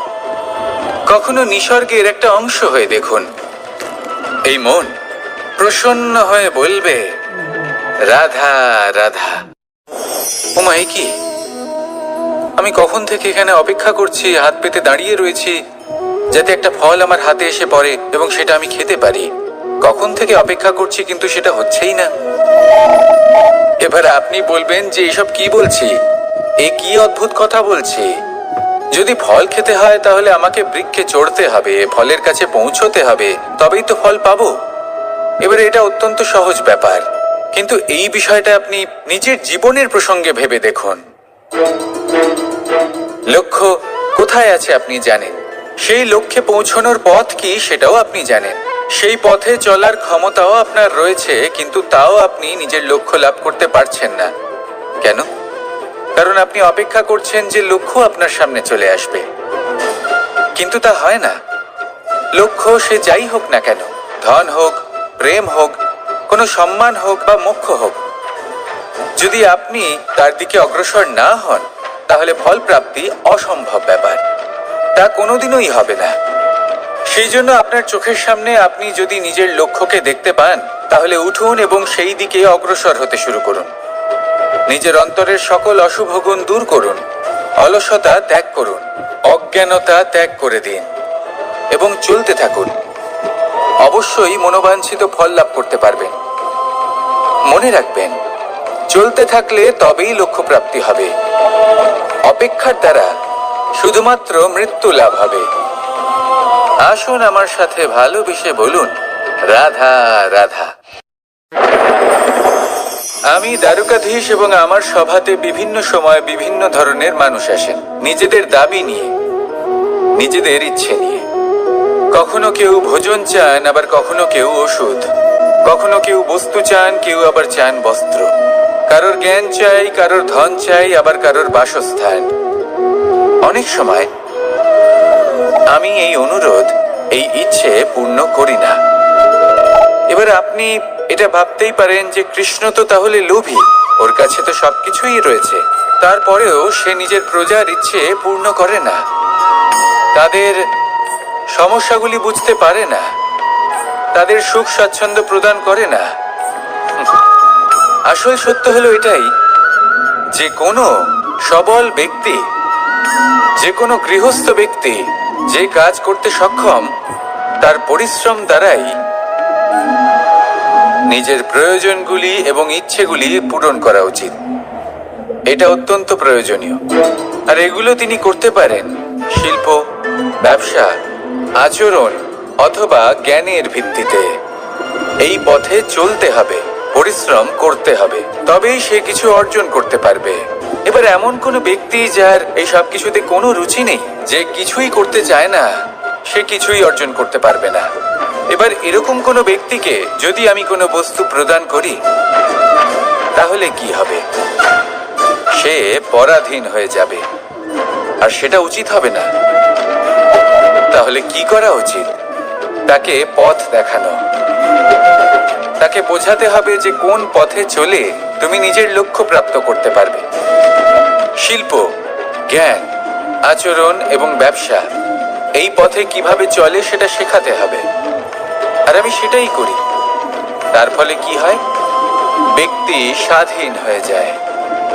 কখনো নিসর্গের একটা অংশ হয়ে দেখুন। এই মন প্রসন্ন হয়ে বলবে, রাধা রাধা। ওমা, এ কি? আমি কখন থেকে এখানে অপেক্ষা করছি, হাত পেতে দাঁড়িয়ে রয়েছি যাতে একটা ফল আমার হাতে এসে পড়ে এবং সেটা আমি খেতে পারি। কখন থেকে অপেক্ষা করছি, কিন্তু সেটা হচ্ছেই না। এবার আপনি বলবেন যে এসব কি বলছি, এ কি অদ্ভুত কথা বলছি। যদি ফল খেতে হয় তাহলে আমাকে বৃক্ষে চড়তে হবে, ফলের কাছে পৌঁছতে হবে, তবেই তো ফল পাবো। এবারে এটা অত্যন্ত সহজ ব্যাপার, কিন্তু এই বিষয়টা আপনি নিজের জীবনের প্রসঙ্গে ভেবে দেখুন। লক্ষ্য কোথায় আছে আপনি জানেন, সেই লক্ষ্যে পৌঁছানোর পথ কি সেটাও আপনি জানেন, সেই পথে চলার ক্ষমতাও আপনার রয়েছে, কিন্তু তাও আপনি নিজের লক্ষ্য লাভ করতে পারছেন না। কেন? কারণ আপনি অপেক্ষা করছেন যে লক্ষ্য আপনার সামনে চলে আসবে, কিন্তু তা হয় না। লক্ষ্য সে যাই হোক না কেন, ধন হোক, প্রেম হোক, কোনো সম্মান হোক বা মোক্ষ হোক, যদি আপনি তার দিকে অগ্রসর না হন তাহলে ফল প্রাপ্তি অসম্ভব ব্যাপার, তা কোনোদিনই হবে না। সেই জন্য আপনার চোখের সামনে আপনি যদি নিজের লক্ষ্যকে দেখতে পান, তাহলে উঠুন এবং সেই দিকে অগ্রসর হতে শুরু করুন। নিজের অন্তরের সকল অশুভ গুণ দূর করুন, অলসতা ত্যাগ করুন, অজ্ঞানতা ত্যাগ করে দিন এবং চলতে থাকুন। অবশ্যই মনোবাঞ্ছিত ফল লাভ করতে পারবেন। মনে রাখবেন, চলতে থাকলে তবেই লক্ষ্য প্রাপ্তি হবে। অপেক্ষার দ্বারা শুধুমাত্র মৃত্যু লাভ হবে। আসুন আমার সাথে ভালোবেসে বলুন, রাধা রাধা। আমি দ্বারকাধীশ এবং আমার সভাতে বিভিন্ন সময় বিভিন্ন ধরনের মানুষ আসেন, নিজেদের দাবি নিয়ে, নিজেদের ইচ্ছে নিয়ে। কখনো কেউ ভোজন চান, আবার কখনো কেউ ওষুধ, কখনো কেউ বস্তু চান, কেউ আবার চান বস্ত্র। কারোর জ্ঞান চাই, কারোর ধন চাই, আবার কারোর বাসস্থান। অনেক সময় আমি এই অনুরোধ, এই ইচ্ছে পূর্ণ করি না। এবার আপনি এটা ভাবতেই পারেন যে কৃষ্ণ তো তাহলে লোভী, ওর কাছে তো সবকিছুই রয়েছে, তারপরেও সে নিজের প্রজার ইচ্ছে পূর্ণ করে না, তাদের সমস্যাগুলি বুঝতে পারে না, তাদের সুখ স্বাচ্ছন্দ্য প্রদান করে না। আসল সত্য হলো এটাই যে কোনো সবল ব্যক্তি, যে কোনো গৃহস্থ ব্যক্তি যে কাজ করতে সক্ষম, তার পরিশ্রম দ্বারাই নিজের প্রয়োজনগুলি এবং ইচ্ছেগুলি পূরণ করা উচিত। এটা অত্যন্ত প্রয়োজনীয়, আর এগুলো তিনি করতে পারেন শিল্প, ব্যবসা, আচরণ অথবা জ্ঞানের ভিত্তিতে। এই পথে চলতে হবে, পরিশ্রম করতে হবে, তবেই সে কিছু অর্জন করতে পারবে। এবার এমন কোনো ব্যক্তি যার এই সব কিছুতে কোনো রুচি নেই, যে কিছুই করতে চায় না, সে কিছুই অর্জন করতে পারবে না। এবার এরকম কোনো ব্যক্তিকে যদি আমি কোনো বস্তু প্রদান করি, তাহলে কি হবে? সে পরাধীন হয়ে যাবে, আর সেটা উচিত হবে না। তাহলে কি করা উচিত? তাকে পথ দেখানো, তাকে বোঝাতে হবে যে কোন পথে চলে তুমি নিজের লক্ষ্য প্রাপ্ত করতে পারবে। শিল্প, জ্ঞান, আচরণ এবং ব্যবসা, এই পথে কিভাবে চলে সেটা শেখাতে হবে, আর আমি সেটাই করি। তার ফলে কি হয়? ব্যক্তি স্বাধীন হয়ে যায়।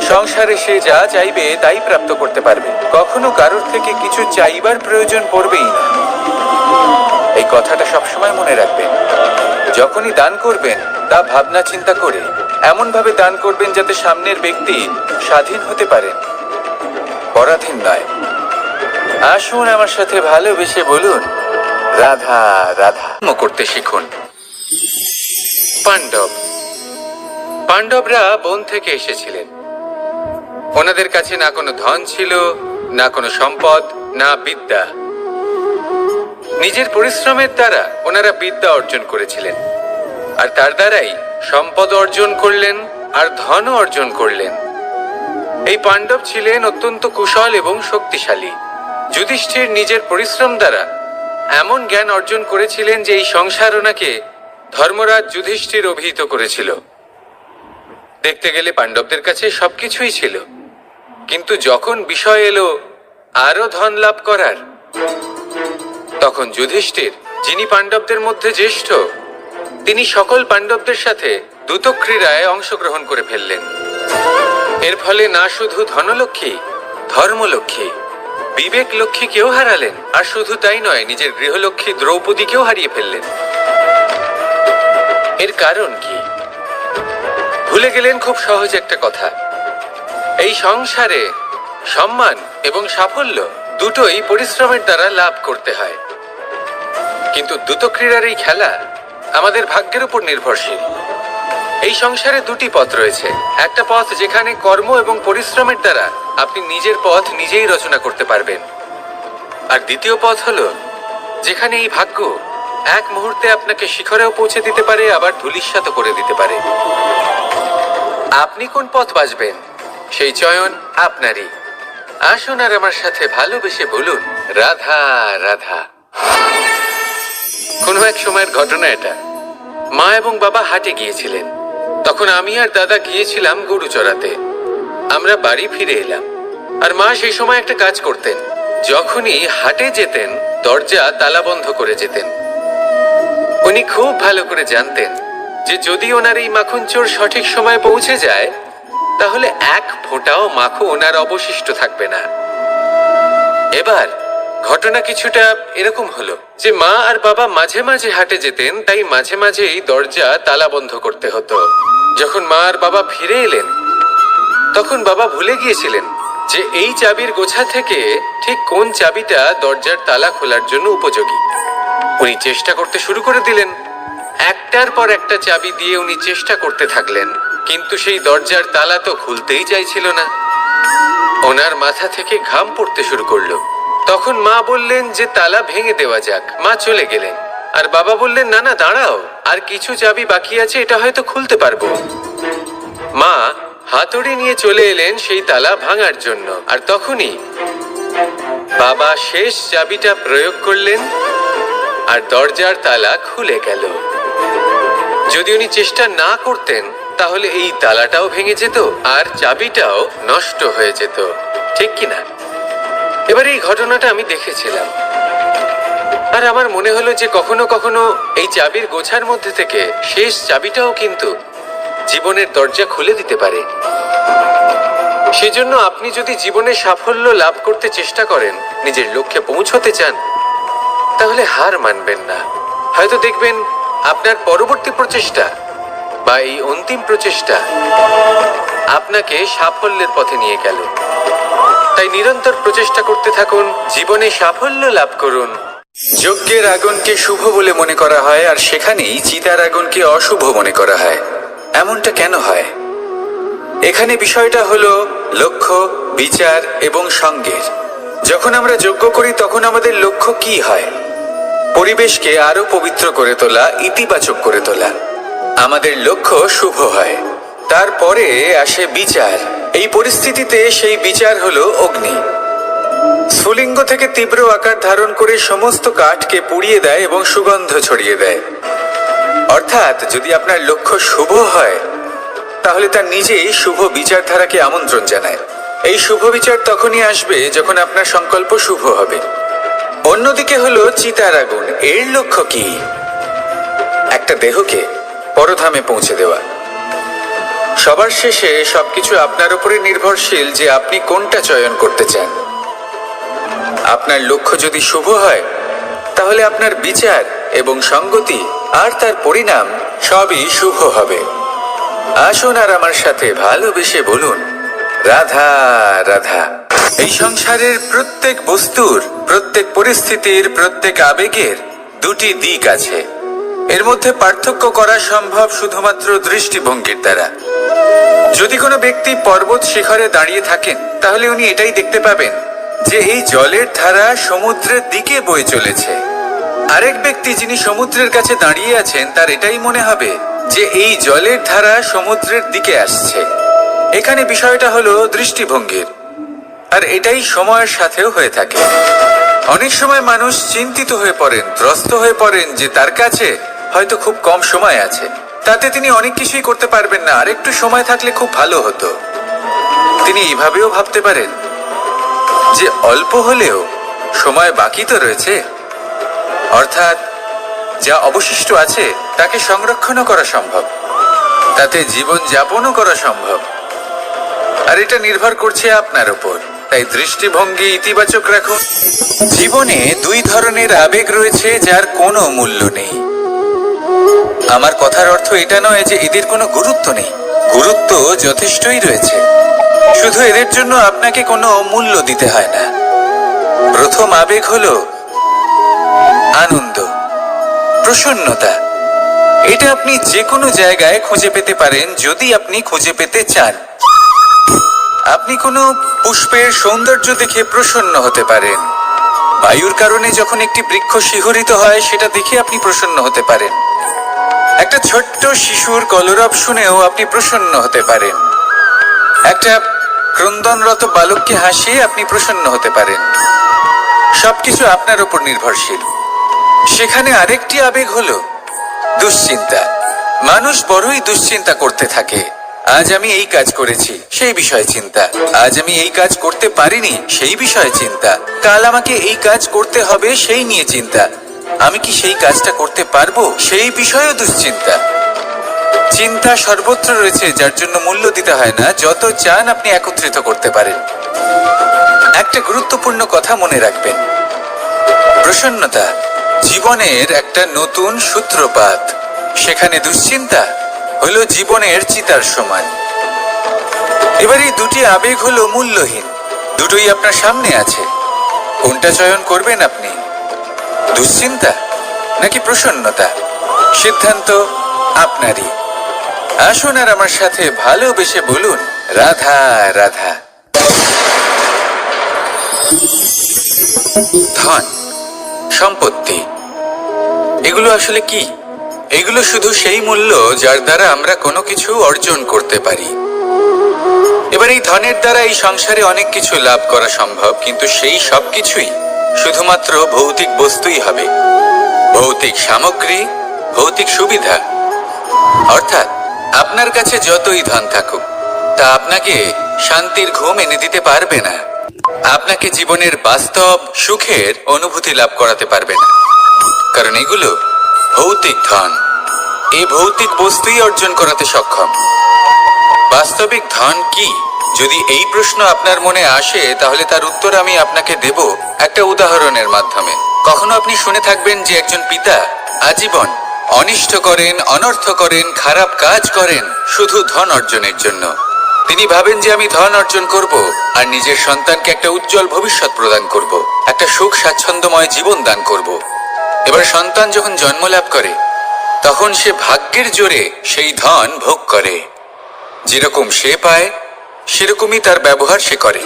সংসারে সে যা চাইবে তাই প্রাপ্ত করতে পারবে, কখনো কারোর থেকে কিছু চাইবার প্রয়োজন পড়বেই না। এই কথাটা সবসময় মনে রাখবেন। যখনই দান করবেন, তা ভাবনা চিন্তা করে এমন ভাবে দান করবেন যাতে সামনের ব্যক্তি স্বাধীন হতে পারেন, পরাধীন নয়। আসুন আমার সাথে ভালোবেসে বলুন রাধা রাধা করতে শিখুন। পাণ্ডবরা বন থেকে এসেছিলেন। ওনাদের কাছে না কোনো ধন ছিল, না কোনো সম্পদ, না বিদ্যা। নিজের পরিশ্রমের দ্বারা ওনারা বিদ্যা অর্জন করেছিলেন, আর তার দ্বারাই সম্পদ অর্জন করলেন আর ধনও অর্জন করলেন। এই পাণ্ডব ছিলেন অত্যন্ত কুশল এবং শক্তিশালী। যুধিষ্ঠির নিজের পরিশ্রম দ্বারা এমন জ্ঞান অর্জন করেছিলেন যে এই সংসার ওনাকে ধর্মরাজ যুধিষ্ঠির অভিহিত করেছিল। দেখতে গেলে পাণ্ডবদের কাছে সবকিছুই ছিল, কিন্তু যখন বিষয় এলো আরো ধন লাভ করার, তখন যুধিষ্ঠির, যিনি পাণ্ডবদের মধ্যে জ্যেষ্ঠ, তিনি সকল পাণ্ডবদের সাথে দ্যুতক্রীড়ায় অংশগ্রহণ করে ফেললেন। এর ফলে না শুধু ধনলক্ষ্মী, ধর্মলক্ষ্মী, বিবেক লক্ষ্মীকেও হারালেন, আর শুধু তাই নয়, নিজের গৃহলক্ষ্মী দ্রৌপদীকেও হারিয়ে ফেললেন। এর কারণ কি? ভুলে গেলেন খুব সহজ একটা কথা, এই সংসারে সম্মান এবং সাফল্য দুটোই পরিশ্রমের দ্বারা লাভ করতে হয়। কিন্তু দ্যুতক্রীড়ার এই খেলা আমাদের ভাগ্যের উপর নির্ভরশীল। এই সংসারে দুটি পথ রয়েছে। একটা পথ যেখানে কর্ম এবং পরিশ্রমের দ্বারা আপনি নিজের পথ নিজেই রচনা করতে পারবেন, আর দ্বিতীয় পথ হলো যেখানে এই ভাগ্য এক মুহূর্তে আপনাকে শিখরেও পৌঁছে দিতে পারে, আবার ধূলিসাৎ করে দিতে পারে। আপনি কোন পথ বাছবেন সেই চয়ন আপনারই। আসুন আর আমার সাথে ভালোবেসে বলুন রাধা রাধা। কোনো এক সময়ের ঘটনা এটা। মা এবং বাবা হাটে গিয়েছিলেন, তখন আমি আর দাদা গিয়েছিলাম গরু চড়াতে। আমরা বাড়ি ফিরে এলাম, আর মা সেই সময় একটা কাজ করতেন। যখনই হাটে যেতেন দরজা তালা বন্ধ করে যেতেন। উনি খুব ভালো করে জানতেন যে যদি ওনার এই মাখন চোর সঠিক সময়ে পৌঁছে যায়, তাহলে এক ফোঁটাও মাখন ওনার অবশিষ্ট থাকবে না। এবার ঘটনা কিছুটা এরকম হলো যে মা আর বাবা মাঝে মাঝে হাটে যেতেন, তাই মাঝে মাঝেই দরজা তালা বন্ধ করতে হতো। যখন মা আর বাবা ফিরে এলেন, তখন বাবা ভুলে গিয়েছিলেন যে এই চাবির গোছা থেকে ঠিক কোন চাবিটা দরজার তালা খোলার জন্য উপযোগী। উনি চেষ্টা করতে শুরু করে দিলেন। একটার পর একটা চাবি দিয়ে উনি চেষ্টা করতে থাকলেন, কিন্তু সেই দরজার তালা তো খুলতেই চাইছিল না। ওনার মাথা থেকে ঘাম পড়তে শুরু করলো। তখন মা বললেন যে তালা ভেঙে দেওয়া যাক। মা চলে গেলেন, আর বাবা বললেন না না দাঁড়াও, আর কিছু চাবি বাকি আছে, এটা হয়তো খুলতে পারবো। মা হাতুড়ি নিয়ে চলে এলেন সেই তালা ভাঙার জন্য, আর তখনই বাবা শেষ চাবিটা প্রয়োগ করলেন আর দরজার তালা খুলে গেল। যদি উনি চেষ্টা না করতেন তাহলে এই তালাটাও ভেঙে যেত আর চাবিটাও নষ্ট হয়ে যেত, ঠিক কিনা? এবার এই ঘটনাটা আমি দেখেছিলাম, আর আমার মনে হলো যে কখনো কখনো এই চাবির গোছার মধ্যে থেকে শেষ চাবিটাও কিন্তু জীবনের দরজা খুলে দিতে পারে। সেজন্য আপনি যদি জীবনে সাফল্য লাভ করতে চেষ্টা করেন, নিজের লক্ষ্যে পৌঁছতে চান, তাহলে হার মানবেন না। হয়তো দেখবেন আপনার পরবর্তী প্রচেষ্টা বা এই অন্তিম প্রচেষ্টা আপনাকে সাফল্যের পথে নিয়ে গেল। তাই নিরন্তর প্রচেষ্টা করতে থাকুন, জীবনে সাফল্য লাভ করুন। যজ্ঞের আগুনকে শুভ বলে মনে করা হয়, আর সেখানেই চিতার আগুনকে অশুভ মনে করা হয়। এমনটা কেন হয়? এখানে বিষয়টা হলো লক্ষ্য, বিচার এবং সঙ্গের। যখন আমরা যজ্ঞ করি তখন আমাদের লক্ষ্য কি হয়? পরিবেশকে আরো পবিত্র করে তোলা, ইতিবাচক করে তোলা। আমাদের লক্ষ্য শুভ হয়। তারপরে আসে বিচার। এই পরিস্থিতিতে সেই বিচার হলো অগ্নি। স্ফুলিঙ্গ থেকে তীব্র আকার ধারণ করে সমস্ত কাঠকে পুড়িয়ে দেয় এবং সুগন্ধ ছড়িয়ে দেয়। অর্থাৎ যদি আপনার লক্ষ্য শুভ হয়, তাহলে তার নিজেই শুভ বিচারধারাকে আমন্ত্রণ জানায়। এই শুভ বিচার তখনই আসবে যখন আপনার সংকল্প শুভ হবে। অন্যদিকে হলো চিতার আগুন। এর লক্ষ্য কি? একটা দেহকে পরধামে পৌঁছে দেওয়া। সবার শেষে সবকিছু আপনার উপরে নির্ভরশীল যে আপনি কোনটা চয়ন করতে চান। আপনার লক্ষ্য যদি শুভ হয়, তাহলে আপনার বিচার এবং সঙ্গতি আর তার পরিণাম সবই শুভ হবে। আসুন আর আমার সাথে ভালোবেসে বলুন রাধা রাধা। এই সংসারের প্রত্যেক বস্তুর, প্রত্যেক পরিস্থিতির, প্রত্যেক আবেগের দুটি দিক আছে। এর মধ্যে পার্থক্য করা সম্ভব শুধুমাত্র দৃষ্টিভঙ্গির দ্বারা। যদি কোনো ব্যক্তি পর্বত শিখরে দাঁড়িয়ে থাকেন, তাহলে উনি এটাই দেখতে পাবেন যে এই জলের ধারা সমুদ্রের দিকে বয়ে চলেছে। আরেক ব্যক্তি যিনি সমুদ্রের কাছে দাঁড়িয়ে আছেন, তার এটাই মনে হবে যে এই জলের ধারা সমুদ্রের দিকে আসছে। এখানে বিষয়টা হলো দৃষ্টিভঙ্গির, আর এটাই সময়ের সাথেও হয়ে থাকে। অনেক সময় মানুষ চিন্তিত হয়ে পড়েন, ত্রস্ত হয়ে পড়েন যে তার কাছে হয়তো খুব কম সময় আছে, তাতে তিনি অনেক কিছুই করতে পারবেন না, আর একটু সময় থাকলে খুব ভালো হতো। তিনি এইভাবেও ভাবতে পারেন যে অল্প হলেও সময় বাকি তো রয়েছে, অর্থাৎ যা অবশিষ্ট আছে তাকে সংরক্ষণও করা সম্ভব, তাতে জীবন যাপনও করা সম্ভব। আর এটা নির্ভর করছে আপনার উপর। তাই দৃষ্টিভঙ্গি ইতিবাচক রাখুন। জীবনে দুই ধরনের আবেগ রয়েছে যার কোনো মূল্য নেই। আমার কথার অর্থ এটা নয় যে এদের কোনো গুরুত্ব নেই, গুরুত্ব যথেষ্টই রয়েছে, শুধু এদের জন্য আপনাকে কোনো মূল্য দিতে হয় না। প্রথম আবেগ হলো আনন্দ, প্রসন্নতা। এটা আপনি যে কোনো জায়গায় খুঁজে পেতে পারেন যদি আপনি খুঁজে পেতে চান। আপনি কোনো পুষ্পের সৌন্দর্য দেখে প্রসন্ন হতে পারেন। বায়ুর কারণে যখন একটি বৃক্ষ শিহরিত হয়, সেটা দেখে আপনি প্রসন্ন হতে পারেন। একটা ছোট্ট শিশুর কলরব শুনেও আপনি প্রসন্ন হতে পারেন। একটা ক্রন্দনরত বালককে হাসিয়ে আপনি প্রসন্ন হতে পারেন। সবকিছু আপনার উপর নির্ভরশীল। সেখানে আরেকটি আবেগ হলো দুশ্চিন্তা। মানুষ বড়ই দুশ্চিন্তা করতে থাকে। আজ আমি এই কাজ করেছি, সেই বিষয়ে চিন্তা। আজ আমি এই কাজ করতে পারিনি, সেই বিষয়ে চিন্তা। কাল আমাকে এই কাজ করতে হবে, সেই নিয়ে চিন্তা। আমি কি সেই কাজটা করতে পারবো, সেই বিষয়েও দুশ্চিন্তা। চিন্তা সর্বত্র রয়েছে, যার জন্য মূল্য দিতে হয় না। যত চান আপনি একত্রিত করতে পারেন। একটা গুরুত্বপূর্ণ কথা মনে রাখবেন, প্রসন্নতা জীবনের একটা নতুন সূত্রপাত। সেখানে দুশ্চিন্তা হলো জীবনের চিতার সমান। এবার এই দুটি আবেগ হলো মূল্যহীন, দুটোই আপনার সামনে আছে। কোনটা চয়ন করবেন আপনি, দুশ্চিন্তা নাকি প্রসন্নতা? সিদ্ধান্ত আপনারই। আসুন আর আমার সাথে ভালোবেসে বলুন, রাধা রাধা। ধন, সম্পত্তি, এগুলো আসলে কি? এগুলো শুধু সেই মূল্য যার দ্বারা আমরা কোনো কিছু অর্জন করতে পারি। এবার এই ধনের দ্বারা এই সংসারে অনেক কিছু লাভ করা সম্ভব, কিন্তু সেই সব কিছুই শুধুমাত্র ভৌতিক বস্তুই হবে, ভৌতিক সামগ্রী, ভৌতিক সুবিধা। অর্থাৎ আপনার কাছে যতই ধন থাকুক, তা আপনাকে শান্তির ঘুম এনে দিতে পারবে না, আপনাকে জীবনের বাস্তব সুখের অনুভূতি লাভ করাতে পারবে না, কারণ এগুলো ভৌতিক ধন। এই ভৌতিক বস্তুই অর্জন করাতে সক্ষম। বাস্তবিক ধন কি? যদি এই প্রশ্ন আপনার মনে আসে, তাহলে তার উত্তর আমি আপনাকে দেব একটা উদাহরণের মাধ্যমে। কখনো আপনি শুনে থাকবেন যে একজন পিতা আজীবন অনিষ্ট করেন, অনর্থ করেন, খারাপ কাজ করেন শুধু ধন অর্জনের জন্য। তিনি ভাবেন যে আমি ধন অর্জন করব আর নিজের সন্তানকে একটা উজ্জ্বল ভবিষ্যৎ প্রদান করব, একটা সুখ স্বাচ্ছন্দ্যময় জীবন দান করব। এবার সন্তান যখন জন্ম লাভ করে, তখন সে ভাগ্যের জোরে সেই ধন ভোগ করে। যেরকম সে পায়, সেরকমই তার ব্যবহার সে করে।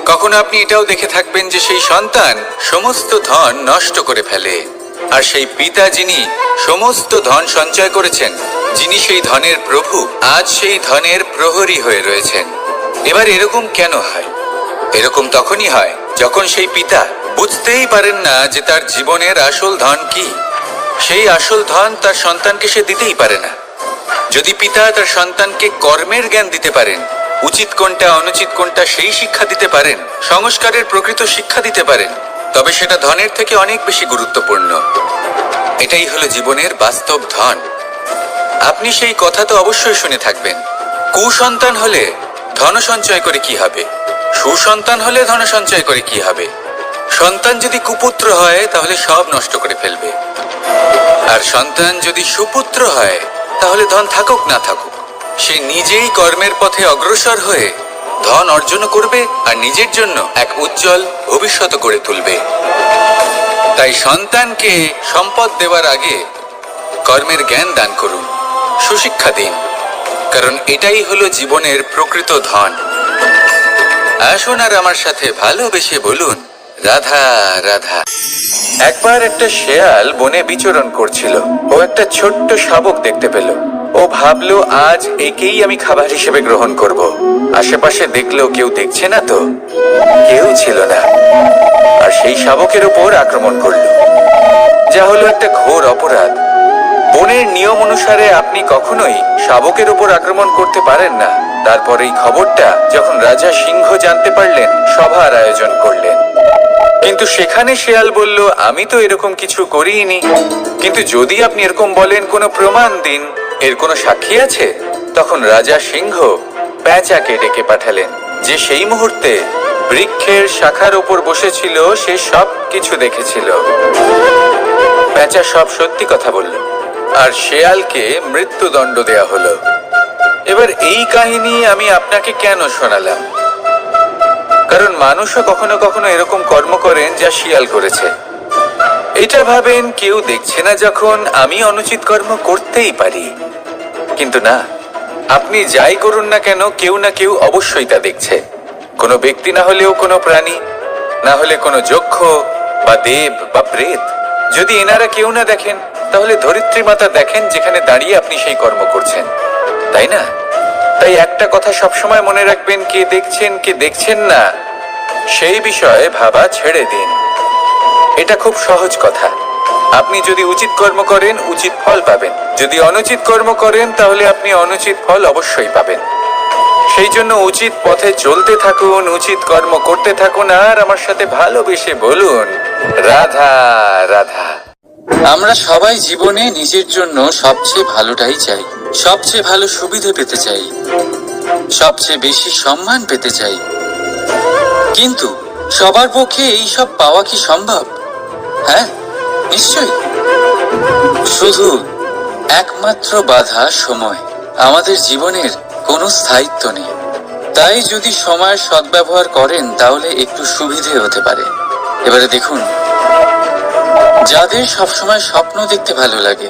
কখনো আপনি এটাও দেখে থাকবেন যে সেই সন্তান সমস্ত ধন নষ্ট করে ফেলে, আর সেই পিতা যিনি সমস্ত ধন সঞ্চয় করেছেন, যিনি সেই ধনের প্রভু, আজ সেই ধনের প্রহরী হয়ে রয়েছেন। এবার এরকম কেন হয়? এরকম তখনই হয় যখন সেই পিতা বুঝতেই পারেন না যে তার জীবনের আসল ধন কি। সেই আসল ধন তার সন্তানকে সে দিতেই পারে না। যদি পিতা তার সন্তানকে কর্মের জ্ঞান দিতে পারেন, উচিত কোনটা অনুচিত কোনটা সেই শিক্ষা দিতে পারেন, সংস্কারের প্রকৃত শিক্ষা দিতে পারেন, তবে সেটা ধনের থেকে অনেক বেশি গুরুত্বপূর্ণ। এটাই হলো জীবনের বাস্তব ধন। আপনি সেই কথা তো অবশ্যই শুনে থাকবেন, কুসন্তান হলে ধন সঞ্চয় করে কি হবে, সুসন্তান হলে ধন সঞ্চয় করে কি হবে। সন্তান যদি কুপুত্র হয়, তাহলে সব নষ্ট করে ফেলবে, আর সন্তান যদি সুপুত্র হয়, তাহলে ধন থাকুক না থাকুক, সে নিজেই কর্মের পথে অগ্রসর হয়ে ধন অর্জন করবে আর নিজের জন্য এক উজ্জ্বল ভবিষ্যৎ গড়ে তুলবে। তাই সন্তানকে সম্পদ দেওয়ার আগে কর্মের জ্ঞান দান করুন, সুশিক্ষা দিন, কারণ এটাই হলো জীবনের প্রকৃত ধন। আসুন আর আমার সাথে ভালোবেসে বলুন, রাধা রাধা। একবার একটা শেয়াল বনে বিচরণ করছিল। ও একটা ছোট্ট শাবক দেখতে পেল। ও ভাবলো, আজ একেই আমি খাবার হিসেবে গ্রহণ করব। আশেপাশে দেখলো কেউ দেখছে না তো, কেউ ছিল না, আর সেই শাবকের উপর আক্রমণ করলো, যা হলো একটা ঘোর অপরাধ। বনের নিয়ম অনুসারে আপনি কখনোই শাবকের উপর আক্রমণ করতে পারেন না। তারপর এই খবরটা যখন রাজা সিংহ জানতে পারলেন, সভার আয়োজন করলেন। কিন্তু সেখানে শেয়াল বলল, আমি তো এরকম কিছু করিনি। কিন্তু যদি আপনি এরকম বলেন, কোনো প্রমাণ দিন, এর কোনো সাক্ষী আছে? তখন রাজা সিংহ পেঁচাকে ডেকে পাঠালেন, যে সেই মুহূর্তে বৃক্ষের শাখার উপর বসেছিল। সে সব কিছু দেখেছিল। পেঁচা সব সত্যি কথা বলল, আর শেয়ালকে মৃত্যুদণ্ড দেয়া হলো। এবার এই কাহিনী আমি আপনাকে কেন শোনালাম? কারণ মানুষও কখনো কখনো এরকম কর্ম করেন যা শিয়াল করেছে। এটা ভাবেন কেউ দেখছে না, যখন আমি অনুচিত কর্ম করতেই পারি। কিন্তু না, আপনি যাই করুন না কেন, কেউ না কেউ অবশ্যই তা দেখছে। কোনো ব্যক্তি না হলেও কোনো প্রাণী, না হলে কোনো যক্ষ বা দেব বা প্রেত। যদি এনারা কেউ না দেখেন, তাহলে ধরিত্রী মাতা দেখেন, যেখানে দাঁড়িয়ে আপনি সেই কর্ম করছেন, তাই না? তাই একটা কথা সবসময় মনে রাখবেন, কে দেখছেন কে দেখছেন না সেই বিষয়ে ভাবা ছেড়ে দিন। এটা খুব সহজ কথা। আপনি যদি উচিত কর্ম করেন, উচিত ফল পাবেন। যদি অনুচিত কর্ম করেন, তাহলে আপনি অনুচিত ফল অবশ্যই পাবেন। সেই জন্য উচিত পথে চলতে থাকুন, উচিত কর্ম করতে থাকুন, আর আমার সাথে ভালোবেসে বলুন, রাধা রাধা। আমরা সবাই জীবনে নিজের জন্য সবচেয়ে ভালোটাই চাই, সবচেয়ে ভালো সুবিধে পেতে চাই, সবচেয়ে বেশি সম্মান পেতে চাই। কিন্তু সবার পক্ষে এই সব পাওয়া কি সম্ভব? হ্যাঁ, নিশ্চয়ই। শুধু একমাত্র বাধা সময়। আমাদের জীবনের কোনো স্থায়িত্ব নেই। তাই যদি সময়ের সদ্ব্যবহার করেন, তাহলে একটু সুবিধে হতে পারে। এবারে দেখুন, যাদের সবসময় স্বপ্ন দেখতে ভালো লাগে,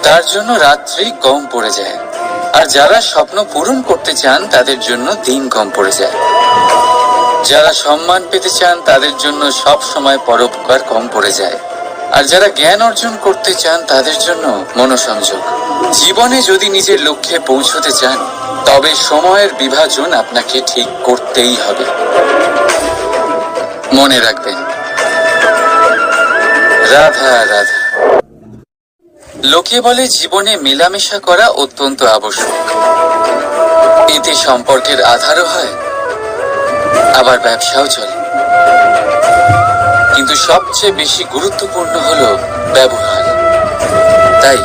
তার জন্য রাত্রি কম পড়ে যায়। আর যারা স্বপ্ন পূরণ করতে চান, তাদের জন্য দিন কম পড়ে যায়। যারা সম্মান পেতে চান, তাদের জন্য সব সময় পরোপকার কম পড়ে যায়। আর যারা জ্ঞান অর্জন করতে চান, তাদের জন্য মনোসংযোগ। জীবনে যদি নিজের লক্ষ্যে পৌঁছতে চান, তবে সময়ের বিভাজন আপনাকে ঠিক করতেই হবে। মনে রাখবেন, রাধা রাধা। লোকে বলে জীবনে মেলামেশা করা অত্যন্ত আবশ্যক। এতে সম্পর্কের আধারও হয়, আবার ব্যবসাও চলে। কিন্তু সবচেয়ে বেশি গুরুত্বপূর্ণ হলো ব্যবহার। তাই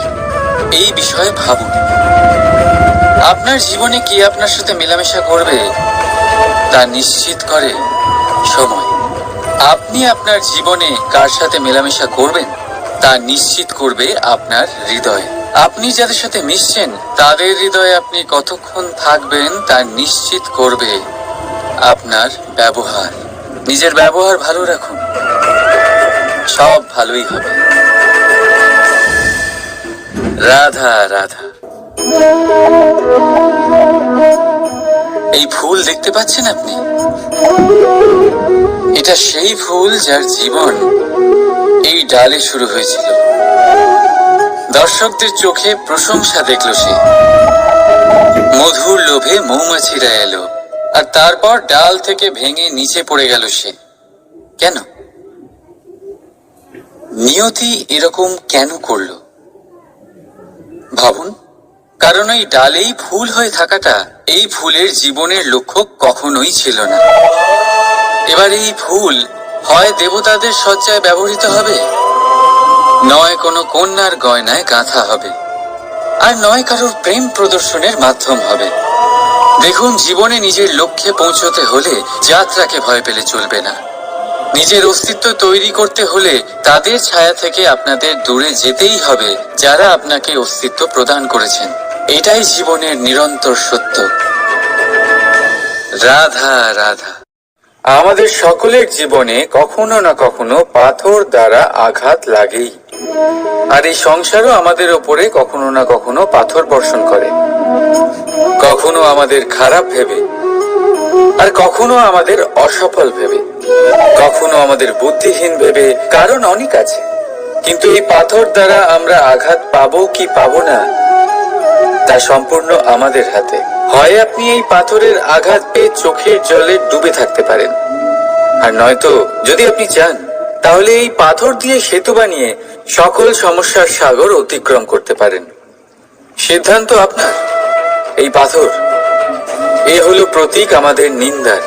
এই বিষয়ে ভাবুন, আপনার জীবনে কে আপনার সাথে মেলামেশা করবে তা নিশ্চিত করে সময়। আপনি আপনার জীবনে কার সাথে মেলামেশা করবেন তা নিশ্চিত করবে আপনার হৃদয়। আপনি যাদের সাথে মিশছেন, তাদের হৃদয়ে আপনি কতক্ষণ থাকবেন তা নিশ্চিত করবে আপনার ব্যবহার। নিজের ব্যবহার ভালো রাখুন, সব ভালোই হবে। রাধা রাধা। এই ফুল দেখতে পাচ্ছেন আপনি? এটা সেই ফুল যার জীবন এই ডালে শুরু হয়েছিল। দর্শকদের চোখে প্রশংসা দেখল সে। মধুর লোভে মৌমাছিরা এলো, আর তারপর ডাল থেকে ভেঙে নিচে পড়ে গেল সে। কেন? নিয়তি এরকম কেন করলো? ভাবুন। কারণ এই ডালেই ফুল হয়ে থাকাটা এই ফুলের জীবনের লক্ষ্য কখনোই ছিল না। এবার এই ফুল হয় দেবতাদের সজ্জায় ব্যবহৃত হবে, নয় কোনো কন্যার গয়নায় গাঁথা হবে, আর নয় কারোর প্রেম প্রদর্শনের মাধ্যম হবে। দেখুন, জীবনে নিজের লক্ষ্যে পৌঁছতে হলে যাত্রাকে ভয় পেলে চলবে না। নিজের অস্তিত্ব তৈরি করতে হলে তাদের ছায়া থেকে আপনাদের দূরে যেতেই হবে, যারা আপনাকে অস্তিত্ব প্রদান করেছেন। এটাই জীবনের নিরন্তর সত্য। রাধা রাধা। আমাদের সকলের জীবনে কখনো না কখনো পাথর দ্বারা আঘাত লাগেই, আর এই সংসারও আমাদের ওপরে কখনো না কখনো পাথর বর্ষণ করে, কখনো আমাদের খারাপ ভেবে, আর কখনো আমাদের অসফল ভেবে, কখনো আমাদের বুদ্ধিহীন ভেবে। কারণ অনেক আছে, কিন্তু এই পাথর দ্বারা আমরা আঘাত পাবো কি পাবো না তা সম্পূর্ণ আমাদের হাতে। হয় আপনি এই পাথরের আঘাত পেয়ে চোখের জলে ডুবে থাকতে পারেন, আর নয়তো যদি আপনি চান তাহলে এই পাথর দিয়ে সেতু বানিয়ে সকল সমস্যার সাগর অতিক্রম করতে পারেন। সিদ্ধান্ত আপনার। এই পাথর এ হলো প্রতীক আমাদের নিন্দার,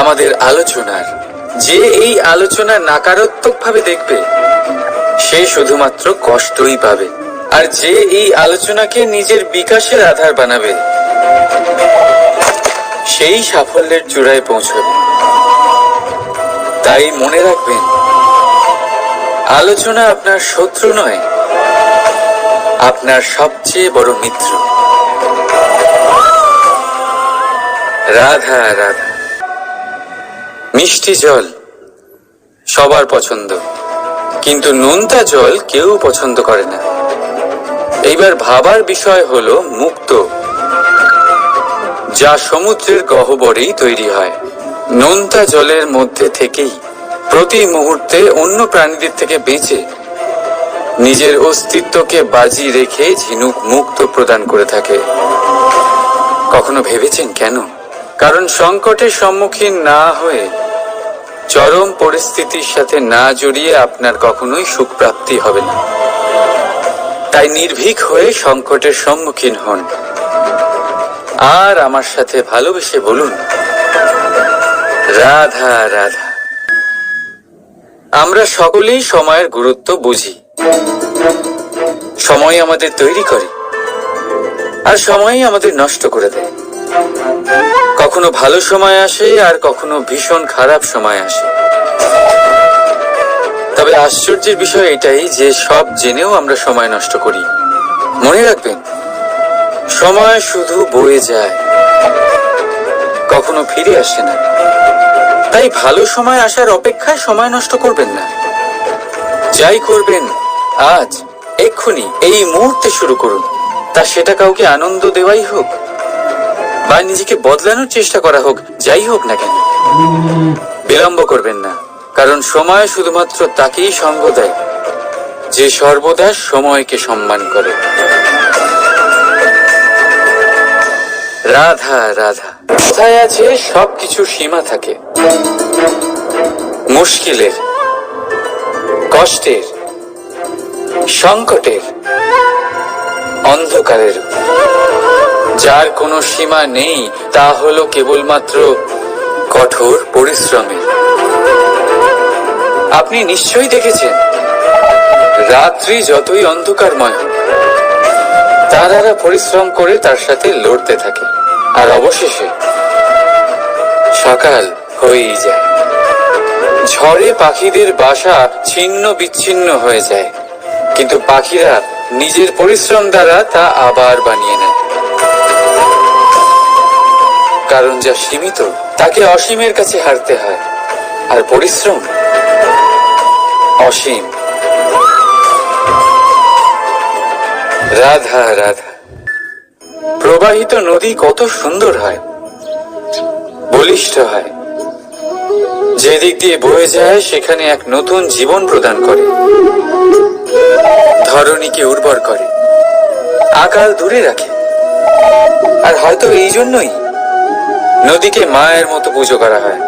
আমাদের আলোচনার। যে এই আলোচনা নাকারাত্মক ভাবে দেখবে সে শুধুমাত্র কষ্টই পাবে, আর যে এই আলোচনাকে নিজের বিকাশের আধার বানাবে সেই সাফল্যের চূড়ায় পৌঁছবে। তাই মনে রাখবেন, আলোচনা আপনার শত্রু নয়, আপনার সবচেয়ে বড় মিত্র। রাধা রাধা। মিষ্টি জল সবার পছন্দ, কিন্তু নোনতা জল কেউ পছন্দ করে না। এইবার ভাবার বিষয় হলো মুক্ত, যা সমুদ্রের গহ্বরেই তৈরি হয়। নোনতা জলের মধ্যে থেকেই প্রতি মুহূর্তে অন্য প্রাণীদের থেকে বেঁচে নিজের অস্তিত্বকে বাজি রেখে ঝিনুক মুক্ত প্রদান করে থাকে। কখনো ভেবেছেন কেন? কারণ সংকটের সম্মুখীন না হয়ে, চরম পরিস্থিতির সাথে না জড়িয়ে আপনার কখনোই সুখ প্রাপ্তি হবে না। তাই নির্ভীক হয়ে সংকটের সম্মুখীন হন, আর আমার সাথে ভালোবেসে বলুন রাধা রাধা। আমরা সকলেই সময়ের গুরুত্ব বুঝি। সময় আমাদের তৈরি করে, আর সময়ই আমাদের নষ্ট করে দেয়। কখনো ভালো সময় আসে, আর কখনো ভীষণ খারাপ সময় আসে। তবে আশ্চর্যের বিষয় এটাই যে সব জেনেও আমরা সময় নষ্ট করি। মনে রাখবেন, সময় শুধু বয়ে যায়, কখনো ফিরে আসে না। তাই ভালো সময় আসার অপেক্ষায় সময় নষ্ট করবেন না। যাই করবেন আজ, এক্ষুনি, এই মুহূর্তে শুরু করুন। তা সেটা কাউকে আনন্দ দেওয়াই হোক, বা নিজেকে বদলানোর চেষ্টা করা হোক, যাই হোক না কেন, বিলম্ব করবেন না। কারণ সময় শুধুমাত্র তাকেই সঙ্গ দেয় যে সর্বদা সময়কে সম্মান করে। রাধা রাধা। কোথায় আছে সবকিছু সীমা থাকে, মুশকিলের, কষ্টের, সংকটের, অন্ধকারের। যার কোনো সীমা নেই তা হলো কেবলমাত্র কঠোর পরিশ্রমের। আপনি নিশ্চয়ই দেখেছেন, রাত্রি যতই অন্ধকারময় হোক, তারারা পরিশ্রম করে তার সাথে লড়তে থাকে, আর অবশেষে সকাল হয়েই যায়। ঝড়ে পাখিদের বাসা ছিন্ন বিচ্ছিন্ন হয়ে যায়, কিন্তু পাখিরা নিজের পরিশ্রম দ্বারা তা আবার বানিয়ে নেয়। কারণ যা সীমিত তাকে অসীমের কাছে হারতে হয়, আর পরিশ্রম অসীম। রাধা রাধা। প্রবাহিত নদী কত সুন্দর হয়, বলিষ্ঠ হয়। যেদিক দিয়ে বয়ে যায় সেখানে এক নতুন জীবন প্রদান করে, ধরণীকে উর্বর করে, আকাল দূরে রাখে। আর হয়তো এই জন্যই নদীকে মায়ের মতো পুজো করা হয়।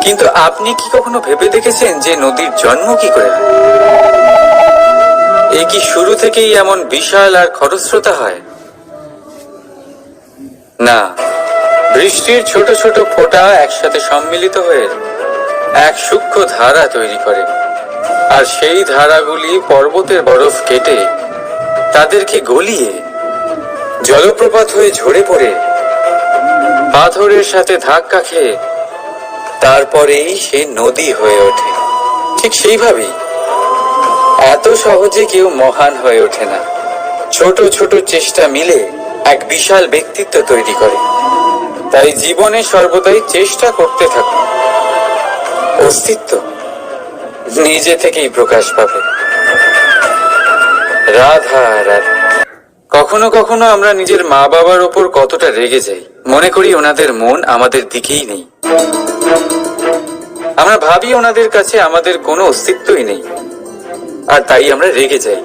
কিন্তু আপনি কি কখনো ভেবে দেখেছেন যে নদীর জন্ম কি করে হয়? এ কি শুরু থেকেই এমন বিশাল আর খরস্রোতা হয়? না, বৃষ্টির ছোট ছোট ফোঁটা একসাথে সম্মিলিত হয়ে এক সূক্ষ্ম ধারা তৈরি করে, আর সেই ধারাগুলি পর্বতের বরফ কেটে তাদেরকে গলিয়ে জলপ্রপাত হয়ে ঝরে পড়ে পাথরের সাথে ধাক্কা খেয়ে তারপরেই সে নদী হয়ে ওঠে। ঠিক সেইভাবেই এত সহজে কেউ মহান হয়ে ওঠে না। ছোট ছোট চেষ্টা মিলে এক বিশাল ব্যক্তিত্ব তৈরি করে। তাই জীবনে সর্বদাই চেষ্টা করতে থাকুন। অস্তিত্ব নিজে থেকেই প্রকাশ পাবে। রাধা রাধা। কখনো কখনো আমরা নিজের মা বাবার ওপর কতটা রেগে যাই, মনে করি ওনাদের মন আমাদের দিকেই নেই। আমরা ভাবি ওনাদের কাছে আমাদের কোনো অস্তিত্বই নেই, আর তাই আমরা রেগে যাই।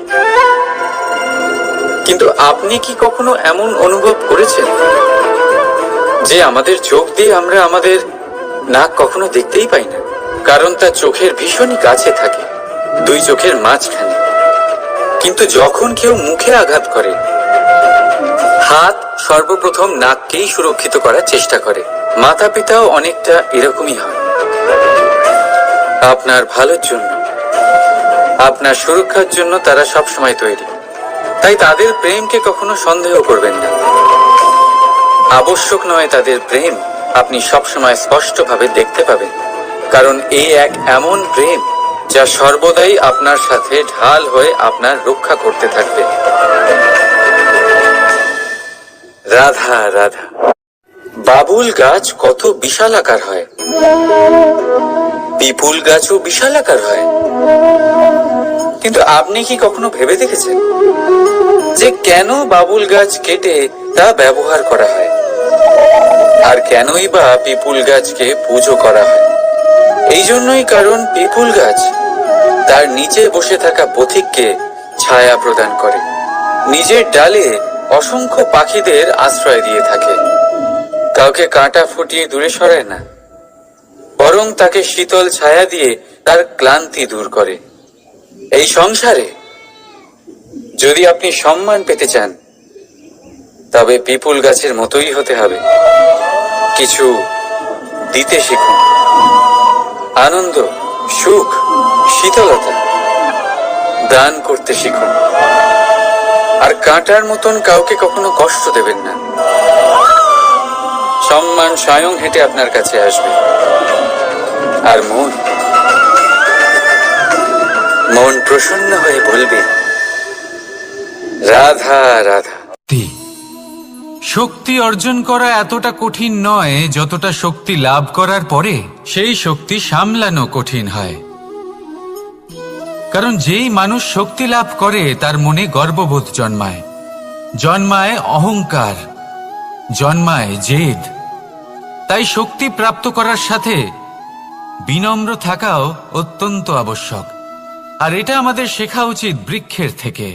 কিন্তু আপনি কি কখনো এমন অনুভব করেছেন যে আমাদের চোখ দিয়ে আমরা আমাদের নাক কখনো দেখতেই পাই না, কারণ তা চোখের ভীষণই কাছে থাকে, দুই চোখের মাঝখানে। কিন্তু যখন কেউ মুখে আঘাত করে, হাত সর্বপ্রথম নাককেই সুরক্ষিত করার চেষ্টা করে। মাতা পিতাও অনেকটা এরকমই হয়। আপনার ভালোর জন্য, আপনার সুরক্ষার জন্য তারা সবসময় তৈরি। তাই তাদের প্রেমকে কখনো সন্দেহ করবেন না। আবশ্যক নয় তাদের প্রেম আপনি সবসময় স্পষ্টভাবে দেখতে পাবেন, কারণ এই এক এমন প্রেম যা সর্বদাই আপনার সাথে ঢাল হয়ে আপনার রক্ষা করতে থাকবে। রাধা রাধা। বাবুল গাছ কত বিশাল আকার হয়, পিপুল গাছও বিশাল আকার হয়। কিন্তু আপনি কি কখনো ভেবে দেখেছেন যে কেন বাবুল গাছ কেটে তা ব্যবহার করা হয়, আর কেনই বা পিপুল গাছকে পুজো করা হয়? এই জন্যই, কারণ পিপুল গাছ তার নিচে বসে থাকা পথিককে ছায়া প্রদান করে, নিজের ডালে অসংখ্য পাখিদের আশ্রয় দিয়ে থাকে, কাউকে কাঁটা ফুটিয়ে দূরে সরায় না, বরং তাকে শীতল ছায়া দিয়ে তার ক্লান্তি দূর করে। এই সংসারে যদি আপনি সম্মান পেতে চান, তবে পিপুল গাছের মতোই হতে হবে। কিছু দিতে শিখুন, আনন্দ, সুখ, শীতলতা দান করতে শিখুন, আর কাঁটার মতন কাউকে কখনো কষ্ট দেবেন না। সম্মান স্বয়ং হেঁটে আপনার কাছে আসবে। আর মন প্রসন্ন হয়ে বলবে রাধা রাধা। শক্তি অর্জন করা এতটা কঠিন নয় যতটা শক্তি লাভ করার পরে সেই শক্তি সামলানো কঠিন হয়। কারণ যেই মানুষ শক্তি লাভ করে তার মনে গর্ববোধ জন্মায়, জন্মায় অহংকার, জন্মায় জেদ। তাই শক্তি প্রাপ্ত করার সাথে বিনম্র থাকাও অত্যন্ত আবশ্যক। আর এটা আমাদের শেখা উচিত বৃক্ষের থেকে।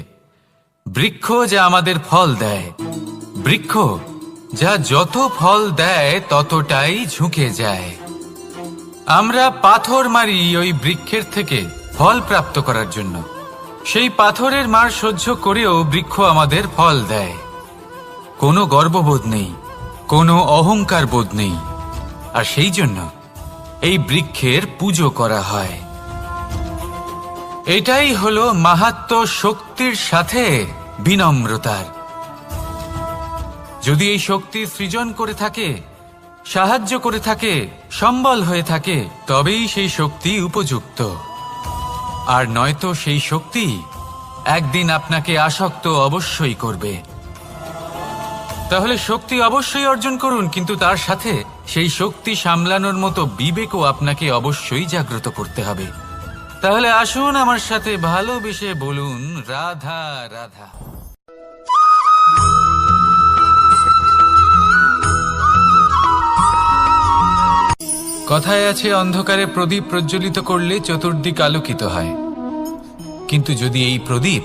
বৃক্ষ যা আমাদের ফল দেয়, বৃক্ষ যা যত ফল দেয় ততটাই ঝুঁকে যায়। আমরা পাথর মারি ওই বৃক্ষের থেকে ফল প্রাপ্ত করার জন্য। সেই পাথরের মার সহ্য করেও বৃক্ষ আমাদের ফল দেয়। কোনো গর্ববোধ নেই, কোনো অহংকার বোধ নেই, আর সেই জন্য এই বৃক্ষের পুজো করা হয়। এটাই হলো মাহাত্ম্য শক্তির সাথে বিনম্রতার। যদি এই শক্তি সৃজন করে থাকে, সাহায্য করে থাকে, সম্বল হয়ে থাকে, তবেই সেই শক্তি উপযুক্ত। আর নয়তো সেই শক্তি একদিন আপনাকে আসক্ত অবশ্যই করবে। তাহলে শক্তি অবশ্যই অর্জন করুন, কিন্তু তার সাথে সেই শক্তি সামলানোর মতো বিবেকও আপনাকে অবশ্যই জাগ্রত করতে হবে। তাহলে আসুন আমার সাথে ভালোবেসে বলুন রাধা রাধা। কথায় আছে, অন্ধকারে প্রদীপ প্রজ্বলিত করলে চতুর্দিক আলোকিত হয়। কিন্তু যদি এই প্রদীপ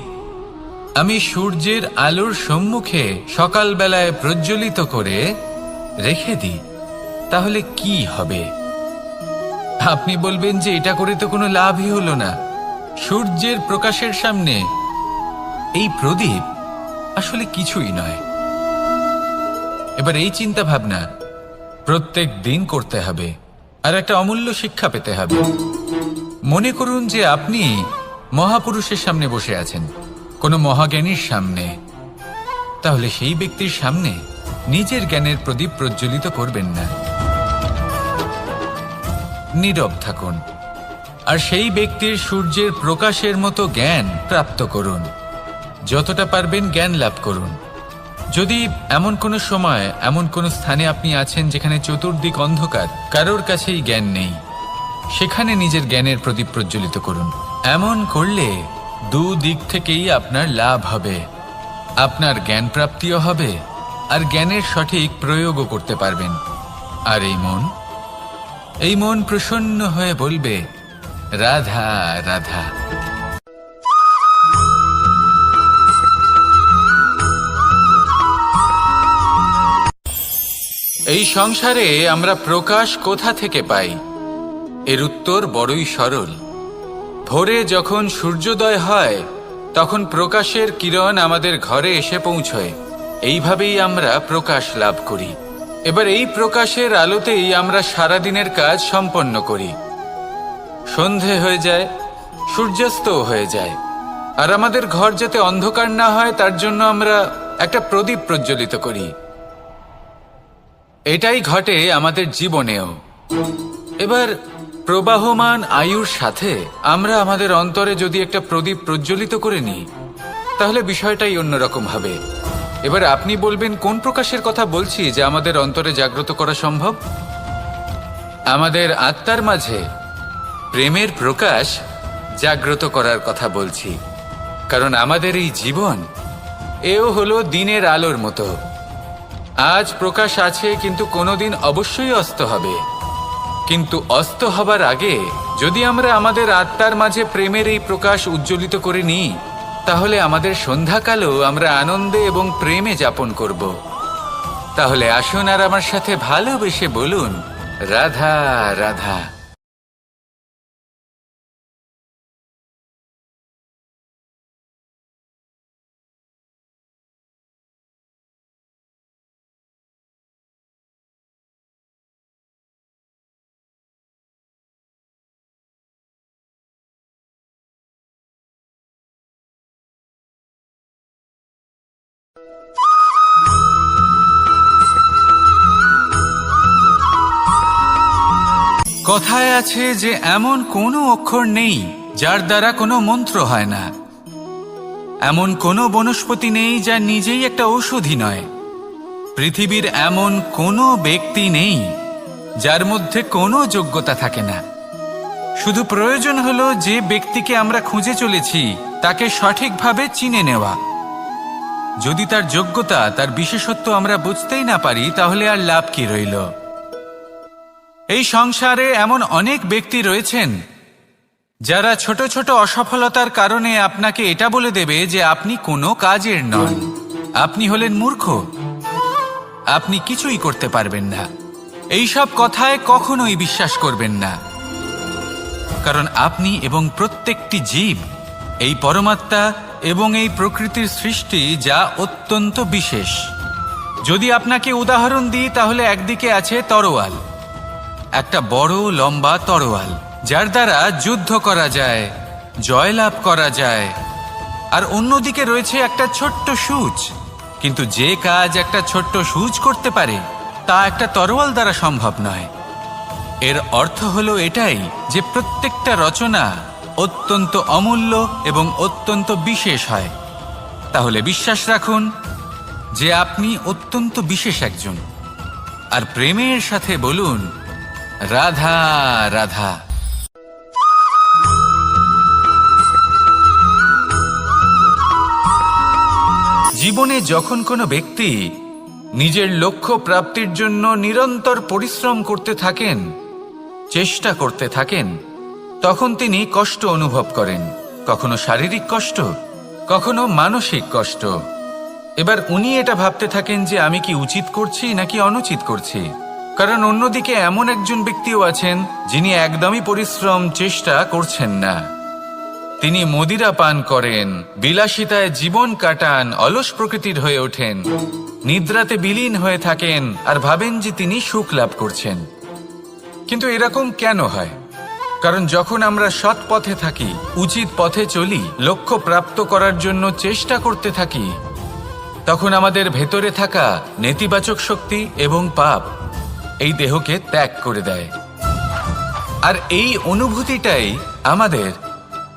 আমি সূর্যের আলোর সম্মুখে সকালবেলায় প্রজ্বলিত করে রেখে দিই, তাহলে কি হবে? আপনি বলবেন যে এটা করে তো কোনো লাভই হলো না। সূর্যের প্রকাশের সামনে এই প্রদীপ আসলে কিছুই নয়। এবার এই চিন্তা ভাবনা প্রত্যেক দিন করতে হবে, আর একটা অমূল্য শিক্ষা পেতে হবে। মনে করুন যে আপনি মহাপুরুষের সামনে বসে আছেন, কোনো মহাজ্ঞানীর সামনে। তাহলে সেই ব্যক্তির সামনে নিজের জ্ঞানের প্রদীপ প্রজ্বলিত করবেন না, নীরব থাকুন, আর সেই ব্যক্তির সূর্যের প্রকাশের মতো জ্ঞান প্রাপ্ত করুন। যতটা পারবেন জ্ঞান লাভ করুন, যদি এমন কোনো সময় এমন কোনো স্থানে আপনি আছেন যেখানে চতুর্দিক অন্ধকার, কারোর কাছেই জ্ঞান নেই, সেখানে নিজের জ্ঞানের প্রদীপ প্রজ্বলিত করুন। এমন করলে দুদিক থেকেই আপনার লাভ হবে। আপনার জ্ঞান প্রাপ্তিও হবে আর জ্ঞানের সঠিক প্রয়োগও করতে পারবেন। আর এই মন প্রসন্ন হয়ে বলবে, রাধা রাধা। এই সংসারে আমরা প্রকাশ কোথা থেকে পাই? এর উত্তর বড়ই সরল। ভোরে যখন সূর্যোদয় হয় তখন প্রকাশের কিরণ আমাদের ঘরে এসে পৌঁছয়। এইভাবেই আমরা প্রকাশ লাভ করি। এবার এই প্রকাশের আলোতেই আমরা সারাদিনের কাজ সম্পন্ন করি। সন্ধে হয়ে যায়, সূর্যাস্তও হয়ে যায়, আর আমাদের ঘর যাতে অন্ধকার না হয় তার জন্য আমরা একটা প্রদীপ প্রজ্বলিত করি। এটাই ঘটে আমাদের জীবনেও। এবার প্রবাহমান আয়ুর সাথে আমরা আমাদের অন্তরে যদি একটা প্রদীপ প্রজ্বলিত করে নিই তাহলে বিষয়টাই অন্যরকম হবে। এবার আপনি বলবেন কোন প্রকাশের কথা বলছি যা আমাদের অন্তরে জাগ্রত করা সম্ভব? আমাদের আত্মার মাঝে প্রেমের প্রকাশ জাগ্রত করার কথা বলছি। কারণ আমাদের এই জীবন এও হলো দিনের আলোর মতো। আজ প্রকাশ আছে, কিন্তু কোনোদিন অবশ্যই অস্ত হবে। কিন্তু অস্ত হবার আগে যদি আমরা আমাদের আত্মার মাঝে প্রেমের এই প্রকাশ উজ্জ্বলিত করে নিই তাহলে আমাদের সন্ধ্যাকালও আমরা আনন্দে এবং প্রেমে যাপন করব। তাহলে আসুন আর আমার সাথে ভালোবেসে বলুন, রাধা রাধা। কথায় আছে যে এমন কোনো অক্ষর নেই যার দ্বারা কোনো মন্ত্র হয় না। এমন কোনো বনস্পতি নেই যা নিজেই একটা ঔষধি নয়। পৃথিবীর এমন কোনো ব্যক্তি নেই যার মধ্যে কোনো যোগ্যতা থাকে না। শুধু প্রয়োজন হলো যে ব্যক্তিকে আমরা খুঁজে চলেছি তাকে সঠিকভাবে চিনে নেওয়া। যদি তার যোগ্যতা, তার বিশেষত্ব আমরা বুঝতেই না পারি তাহলে আর লাভ কি রইল? এই সংসারে এমন অনেক ব্যক্তি রয়েছেন যারা ছোট ছোট অসফলতার কারণে আপনাকে এটা বলে দেবে যে আপনি কোনো কাজের নন, আপনি হলেন মূর্খ, আপনি কিছুই করতে পারবেন না। এইসব কথায় কখনোই বিশ্বাস করবেন না। কারণ আপনি এবং প্রত্যেকটি জীব এই পরমাত্মা এবং এই প্রকৃতির সৃষ্টি, যা অত্যন্ত বিশেষ। যদি আপনাকে উদাহরণ দিই তাহলে একদিকে আছে তরোয়াল, একটা বড় লম্বা তরোয়াল যার দ্বারা যুদ্ধ করা যায়, জয়লাভ করা যায়। আর অন্যদিকে রয়েছে একটা ছোট্ট সূচ, কিন্তু যে কাজ একটা ছোট্ট সূচ করতে পারে তা একটা তরোয়াল দ্বারা সম্ভব নয়। এর অর্থ হলো এটাই যে প্রত্যেকটা রচনা অত্যন্ত অমূল্য এবং অত্যন্ত বিশেষ হয়। তাহলে বিশ্বাস রাখুন যে আপনি অত্যন্ত বিশেষ একজন, আর প্রেমের সাথে বলুন, রাধা রাধা। জীবনে যখন কোনো ব্যক্তি নিজের লক্ষ্য প্রাপ্তির জন্য নিরন্তর পরিশ্রম করতে থাকেন, চেষ্টা করতে থাকেন, তখন তিনি কষ্ট অনুভব করেন। কখনো শারীরিক কষ্ট, কখনো মানসিক কষ্ট। এবার উনি এটা ভাবতে থাকেন যে আমি কি উচিত করছি নাকি অনুচিত করছি। কারণ অন্যদিকে এমন একজন ব্যক্তিও আছেন যিনি একদমই পরিশ্রম, চেষ্টা করছেন না। তিনি মদিরা পান করেন, বিলাসিতায় জীবন কাটান, অলস প্রকৃতির হয়ে ওঠেন, নিদ্রাতে বিলীন হয়ে থাকেন আর ভাবেন যে তিনি সুখ লাভ করছেন। কিন্তু এরকম কেন হয়? কারণ যখন আমরা সৎ পথে থাকি, উচিত পথে চলি, লক্ষ্য প্রাপ্ত করার জন্য চেষ্টা করতে থাকি, তখন আমাদের ভেতরে থাকা নেতিবাচক শক্তি এবং পাপ এই দেহকে ত্যাগ করে দেয়। আর এই অনুভূতিটাই আমাদের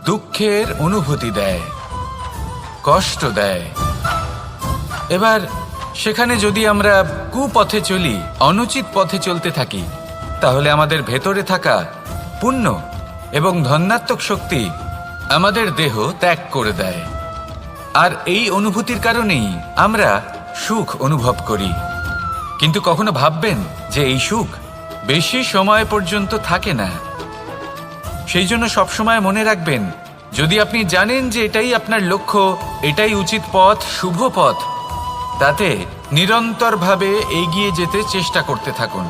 দুঃখের অনুভূতি দেয়, কষ্ট দেয়। এবার সেখানে যদি আমরা কুপথে চলি, অনুচিত পথে চলতে থাকি, তাহলে আমাদের ভেতরে থাকা পুণ্য এবং ধনাত্মক শক্তি আমাদের দেহ ত্যাগ করে দেয়। আর এই অনুভূতির কারণেই আমরা সুখ অনুভব করি। কিন্তু কখনো ভাববেন যে এই সুখ বেশি সময় পর্যন্ত থাকে না। সেই জন্য সবসময় মনে রাখবেন, যদি আপনি জানেন যে এটাই আপনার লক্ষ্য, এটাই উচিত পথ, শুভ পথ, তাতে নিরন্তরভাবে এগিয়ে যেতে চেষ্টা করতে থাকুন।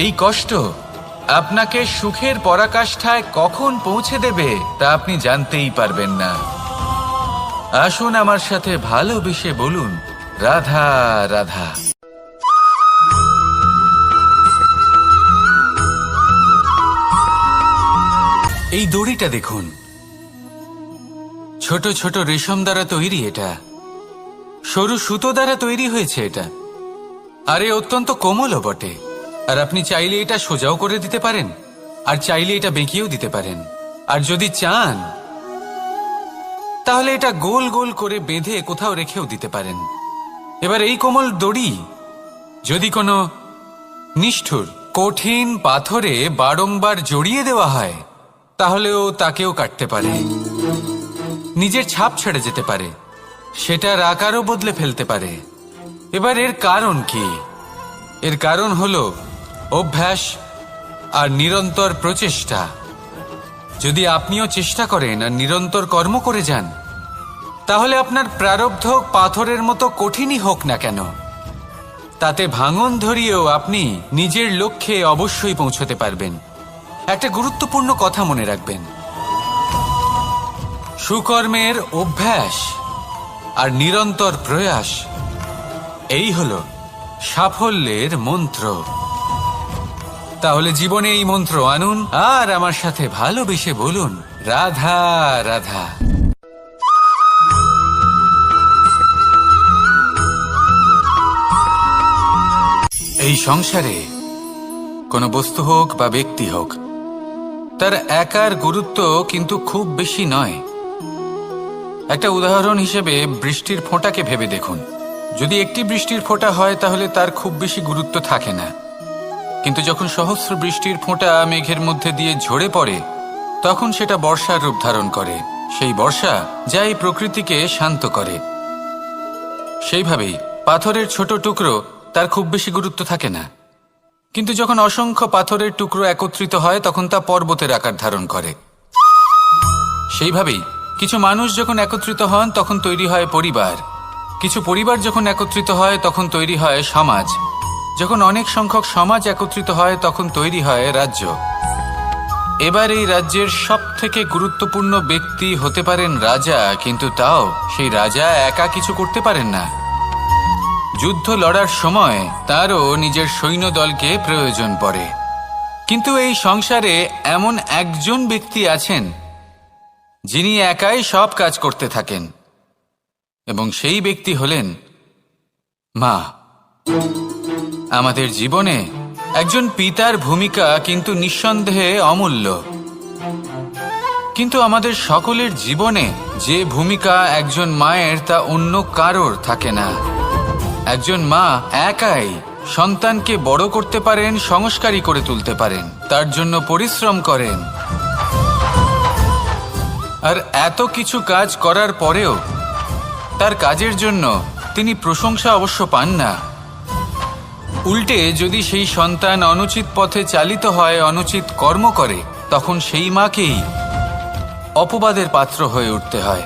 এই কষ্ট আপনাকে সুখের পরাকাষ্ঠায় কখন পৌঁছে দেবে তা আপনি জানতেই পারবেন না। আসুন আমার সাথে ভালোবেসে বলুন, রাধা রাধা। এই দড়িটা দেখুন, ছোট ছোট রেশম দ্বারা তৈরি, এটা সরু সুতো দ্বারা তৈরি হয়েছে এটা, আর এ অত্যন্ত কোমলও বটে। আর আপনি চাইলে এটা সোজাও করে দিতে পারেন, আর চাইলে এটা বেঁকিয়েও দিতে পারেন, আর যদি চান তাহলে এটা গোল গোল করে বেঁধে কোথাও রেখেও দিতে পারেন। এবার এই কোমল দড়ি যদি কোনো নিষ্ঠুর কঠিন পাথরে বারংবার জড়িয়ে দেওয়া হয়, তাহলেও তাকেও কাটতে পারে, নিজের ছাপ ছেড়ে যেতে পারে, সেটার আকারও বদলে ফেলতে পারে। এবার এর কারণ কি? এর কারণ হলো অভ্যাস আর নিরন্তর প্রচেষ্টা। যদি আপনিও চেষ্টা করেন আর নিরন্তর কর্ম করে যান, তাহলে আপনার প্রারব্ধ পাথরের মতো কঠিনই হোক না কেন, তাতে ভাঙন ধরিয়েও আপনি নিজের লক্ষ্যে অবশ্যই পৌঁছতে পারবেন। একটা গুরুত্বপূর্ণ কথা মনে রাখবেন, সুকর্মের অভ্যাস আর নিরন্তর প্রয়াস, এই হলো সাফল্যের মন্ত্র। তাহলে জীবনে এই মন্ত্র আনুন আর আমার সাথে ভালোবেসে বলুন, রাধা রাধা। এই সংসারে কোনো বস্তু হোক বা ব্যক্তি হোক, তার একার গুরুত্ব কিন্তু খুব বেশি নয়। একটা উদাহরণ হিসেবে বৃষ্টির ফোঁটাকে ভেবে দেখুন। যদি একটি বৃষ্টির ফোঁটা হয় তাহলে তার খুব বেশি গুরুত্ব থাকে না, কিন্তু যখন সহস্র বৃষ্টির ফোঁটা মেঘের মধ্যে দিয়ে ঝরে পড়ে, তখন সেটা বর্ষার রূপ ধারণ করে। সেই বর্ষা যা এই প্রকৃতিকে শান্ত করে। সেইভাবেই পাথরের ছোট টুকরো, তার খুব বেশি গুরুত্ব থাকে না, কিন্তু যখন অসংখ্য পাথরের টুকরো একত্রিত হয় তখন তা পর্বতের আকার ধারণ করে। সেইভাবেই কিছু মানুষ যখন একত্রিত হন তখন তৈরি হয় পরিবার, কিছু পরিবার যখন একত্রিত হয় তখন তৈরি হয় সমাজ, যখন অনেক সংখ্যক সমাজ একত্রিত হয় তখন তৈরি হয় রাজ্য। এবার এই রাজ্যের সবথেকে গুরুত্বপূর্ণ ব্যক্তি হতে পারেন রাজা, কিন্তু তাও সেই রাজা একা কিছু করতে পারেন না। যুদ্ধ লড়ার সময় তারও নিজের সৈন্যদলকে প্রয়োজন পড়ে। কিন্তু এই সংসারে এমন একজন ব্যক্তি আছেন যিনি একাই সব কাজ করতে থাকেন, এবং সেই ব্যক্তি হলেন মা। আমাদের জীবনে একজন পিতার ভূমিকা কিন্তু নিঃসন্দেহে অমূল্য, কিন্তু আমাদের সকলের জীবনে যে ভূমিকা একজন মায়ের তা অন্য কারোর থাকে না। একজন মা একাই সন্তানকে বড় করতে পারেন, সংস্কারী করে তুলতে পারেন, তার জন্য পরিশ্রম করেন। আর এত কিছু কাজ করার পরেও তার কাজের জন্য তিনি প্রশংসা অবশ্য পান না। উল্টে যদি সেই সন্তান অনুচিত পথে চালিত হয়, অনুচিত কর্ম করে, তখন সেই মাকেই অপবাদের পাত্র হয়ে উঠতে হয়।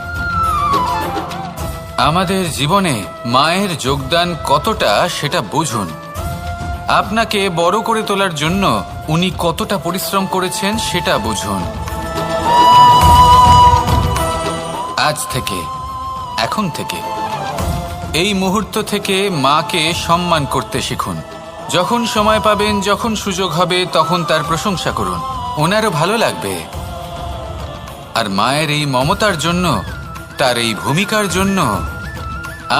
আমাদের জীবনে মায়ের যোগদান কতটা সেটা বুঝুন। আপনাকে বড় করে তোলার জন্য উনি কতটা পরিশ্রম করেছেন সেটা বুঝুন। আজ থেকে, এখন থেকে, এই মুহূর্ত থেকে মাকে সম্মান করতে শিখুন। যখন সময় পাবেন, যখন সুযোগ হবে, তখন তার প্রশংসা করুন, ওনারও ভালো লাগবে। আর মায়ের এই মমতার জন্য, তার এই ভূমিকার জন্য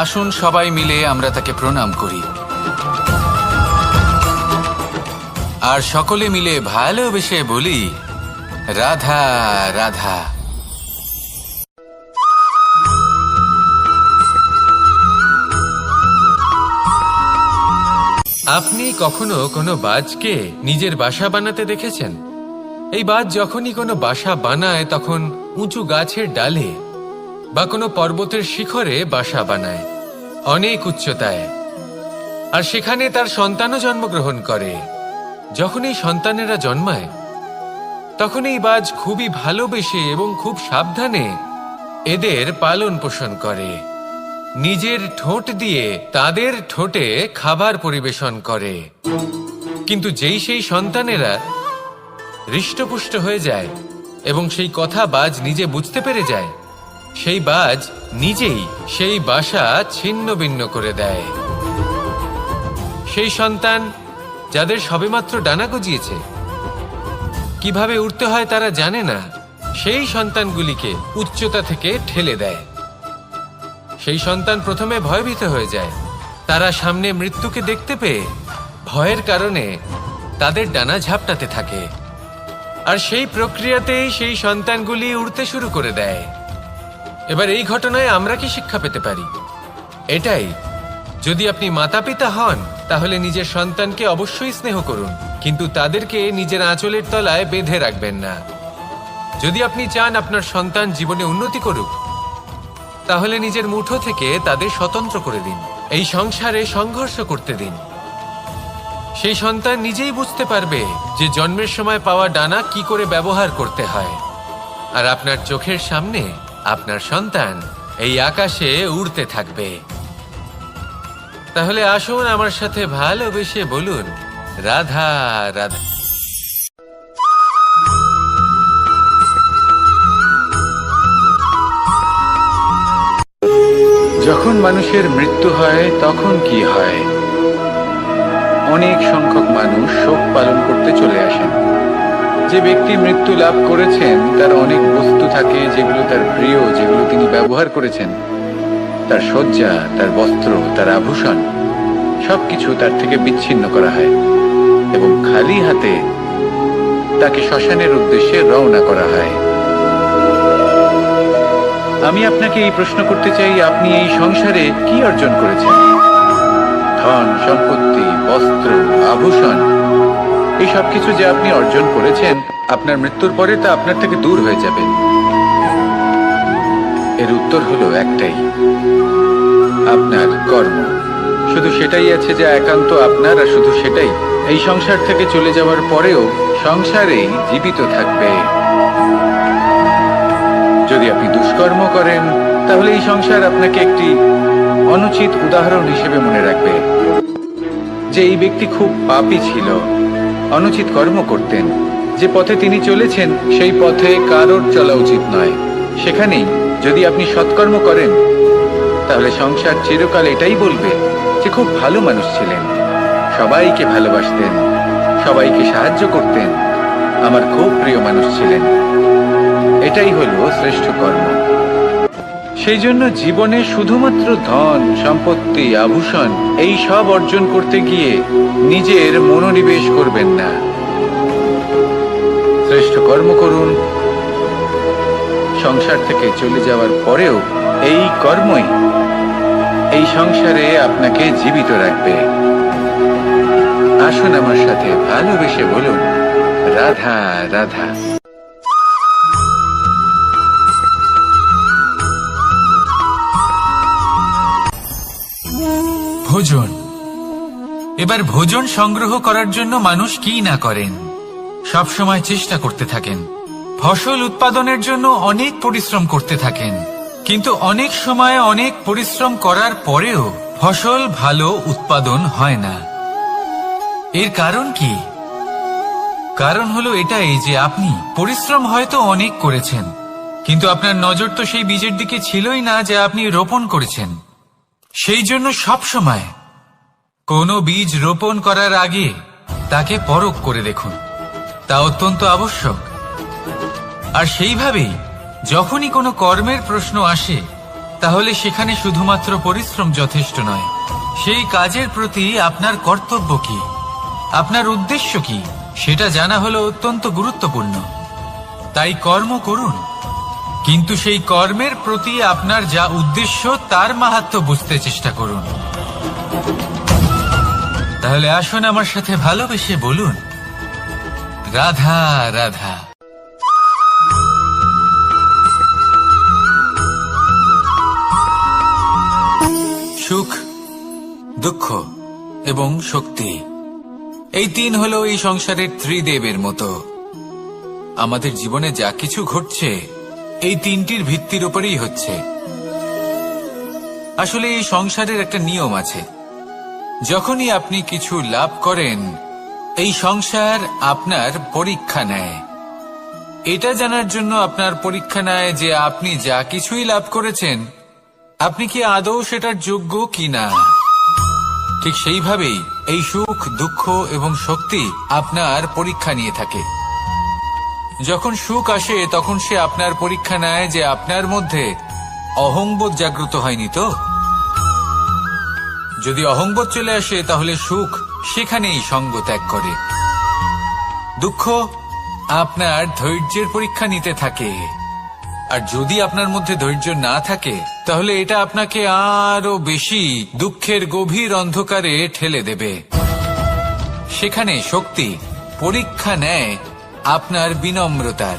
আসুন সবাই মিলে আমরা তাকে প্রণাম করি, আর সকলে মিলে ভালোবেসে বলি, রাধা রাধা। আপনি কখনো কোনো বাজকে নিজের বাসা বানাতে দেখেছেন? এই বাজ যখনই কোনো বাসা বানায় তখন উঁচু গাছের ডালে বা কোনো পর্বতের শিখরে বাসা বানায়, অনেক উচ্চতায়। আর সেখানে তার সন্তানও জন্মগ্রহণ করে। যখন এই সন্তানেরা জন্মায় তখন এই বাজ খুবই ভালোবেসে এবং খুব সাবধানে এদের পালন পোষণ করে। নিজের ঠোঁট দিয়ে তাদের ঠোঁটে খাবার পরিবেশন করে। কিন্তু যেই সেই সন্তানেরা হৃষ্টপুষ্ট হয়ে যায় এবং সেই কথা বাজ নিজে বুঝতে পেরে যায়, সেই বাজ নিজেই সেই বাসা ছিন্ন ভিন্ন করে দেয়। সেই সন্তান যাদের সবেমাত্র ডানা গজিয়েছে, কিভাবে উড়তে হয় তারা জানে না, সেই সন্তানগুলিকে উচ্চতা থেকে ঠেলে দেয়। সেই সন্তান প্রথমে ভয়ভীত হয়ে যায়। তারা সামনে মৃত্যুকে দেখতে পেয়ে ভয়ের কারণে তাদের ডানা ঝাপটাতে থাকে। আর সেই প্রক্রিয়াতেই সেই সন্তানগুলি উড়তে শুরু করে দেয়। এবার এই ঘটনায় আমরা কি শিক্ষা পেতে পারি? এটাই, যদি আপনি মাতা পিতা হন তাহলে নিজের সন্তানকে অবশ্যই স্নেহ করুন, কিন্তু তাদেরকে নিজের আঁচলের তলায় বেঁধে রাখবেন না। যদি আপনি চান আপনার সন্তান জীবনে উন্নতি করুক, তাহলে নিজের মুঠো থেকে তাদের স্বতন্ত্র করে দিন। এই সংসারে সংঘর্ষ করতে দিন। সেই সন্তান নিজেই বুঝতে পারবে যে জন্মের সময় পাওয়া ডানা কি করে ব্যবহার করতে হয়। আর আপনার চোখের সামনে আপনার সন্তান এই আকাশে উড়তে থাকবে। তাহলে আসুন আমার সাথে ভালোবেসে বলুন, রাধা রাধা। যখন মানুষের মৃত্যু হয় তখন কি হয়? অনেক সংখ্যক মানুষ শোক পালন করতে চলে আসেন। যে ব্যক্তি মৃত্যু লাভ করেছেন তার অনেক বস্তু থাকে যেগুলো তার প্রিয়, যেগুলো তিনি ব্যবহার করেছেন। তার শয্যা, তার বস্ত্র, তার আভূষণ সবকিছু তার থেকে বিচ্ছিন্ন করা হয় এবং খালি হাতে তাকে শ্মশানের উদ্দেশ্যে রওনা করা হয়। আমি আপনাকে এই প্রশ্ন করতে চাই, আপনি এই সংসারে কি অর্জন করেছেন? ধন সম্পত্তি, বস্ত্র, আভূষণ, এই সব কিছু যে আপনি অর্জন করেছেন, আপনার মৃত্যুর পরে তা আপনার থেকে দূর হয়ে যাবে। এর উত্তর হলো একটাই, আপনার কর্ম। শুধু সেটাই আছে যা একান্ত আপনার, আর শুধু সেটাই এই সংসার থেকে চলে যাওয়ার পরেও সংসারেই জীবিত থাকবে। যদি আপনি দুষ্কর্ম করেন তাহলে এই সংসার আপনাকে একটি অনুচিত উদাহরণ হিসেবে মনে রাখবে যে এই ব্যক্তি খুব পাপী ছিল, অনুচিত কর্ম করতেন। যে পথে তিনি চলেছেন সেই পথে কারোর চলা উচিত নয়। সেখানেই যদি আপনি সৎকর্ম করেন তাহলে সংসার চিরকাল এটাই বলবে যে খুব ভালো মানুষ ছিলেন, সবাইকে ভালোবাসতেন, সবাইকে সাহায্য করতেন, আমার খুব প্রিয় মানুষ ছিলেন। এটাই হলো শ্রেষ্ঠ কর্ম। সেই জন্য জীবনে শুধুমাত্র ধন সম্পত্তি, আভূষণ এই সব অর্জন করতে গিয়ে নিজের মনোনিবেশ করবেন না। শ্রেষ্ঠ কর্ম করুন। সংসার থেকে চলে যাওয়ার পরেও এই কর্মই এই সংসারে আপনাকে জীবিত রাখবে। আসুন আমার সাথে ভালোবেসে বলুন, রাধা রাধা। ভোজন। এবার ভোজন সংগ্রহ করার জন্য মানুষ কি না করেন, সব সময় চেষ্টা করতে থাকেন। ফসল উৎপাদনের জন্য অনেক পরিশ্রম করতে থাকেন, কিন্তু অনেক সময় অনেক পরিশ্রম করার পরেও ফসল ভালো উৎপাদন হয় না। এর কারণ কি? কারণ হলো এটাই যে আপনি পরিশ্রম হয়তো অনেক করেছেন, কিন্তু আপনার নজর তো সেই বীজের দিকে ছিলই না যা আপনি রোপণ করেছেন। সেই জন্য সব সময় কোনো বীজ রোপণ করার আগে তাকে পরখ করে দেখুন, তা অত্যন্ত আবশ্যক। আর সেইভাবেই যখনই কোনো কর্মের প্রশ্ন আসে তাহলে সেখানে শুধুমাত্র পরিশ্রম যথেষ্ট নয়, সেই কাজের প্রতি আপনার কর্তব্য কি, আপনার উদ্দেশ্য কি, সেটা জানা হলো অত্যন্ত গুরুত্বপূর্ণ। তাই কর্ম করুন, কিন্তু সেই কর্মের প্রতি আপনার যা উদ্দেশ্য তার মাহাত্ম্য বুঝতে চেষ্টা করুন। তাহলে আসুন আমার সাথে ভালোবেসে বলুন, রাধা রাধা। সুখ, দুঃখ এবং শক্তি, এই তিন হলো এই সংসারের ত্রিদেবের মতো। আমাদের জীবনে যা কিছু ঘটছে এই তিনটির ভিত্তির উপরেই হচ্ছে। আসলে এই সংসারের একটা নিয়ম আছে, যখনই আপনি কিছু লাভ করেন এই সংসার আপনার পরীক্ষা নেয়। এটা জানার জন্য আপনার পরীক্ষা নেয় যে আপনি যা কিছুই লাভ করেছেন আপনি কি আদৌ সেটার যোগ্য কিনা। ঠিক সেইভাবেই এই সুখ, দুঃখ এবং শক্তি আপনার পরীক্ষা নিয়ে থাকে। যখন সুখ আসে তখন সে আপনার পরীক্ষা নেয় যে আপনার মধ্যে অহংবোধ জাগ্রত হয়নি তো। যদি অহংবোধ চলে আসে তাহলে সুখ সেখানেই সঙ্গ ত্যাগ করে। দুঃখ আপনার ধৈর্যের পরীক্ষা নিতে থাকে, আর যদি আপনার মধ্যে ধৈর্য না থাকে তাহলে এটা আপনাকে আরো বেশি দুঃখের গভীর অন্ধকারে ঠেলে দেবে। সেখানে শক্তি পরীক্ষা নেয় আপনার বিনম্রতার।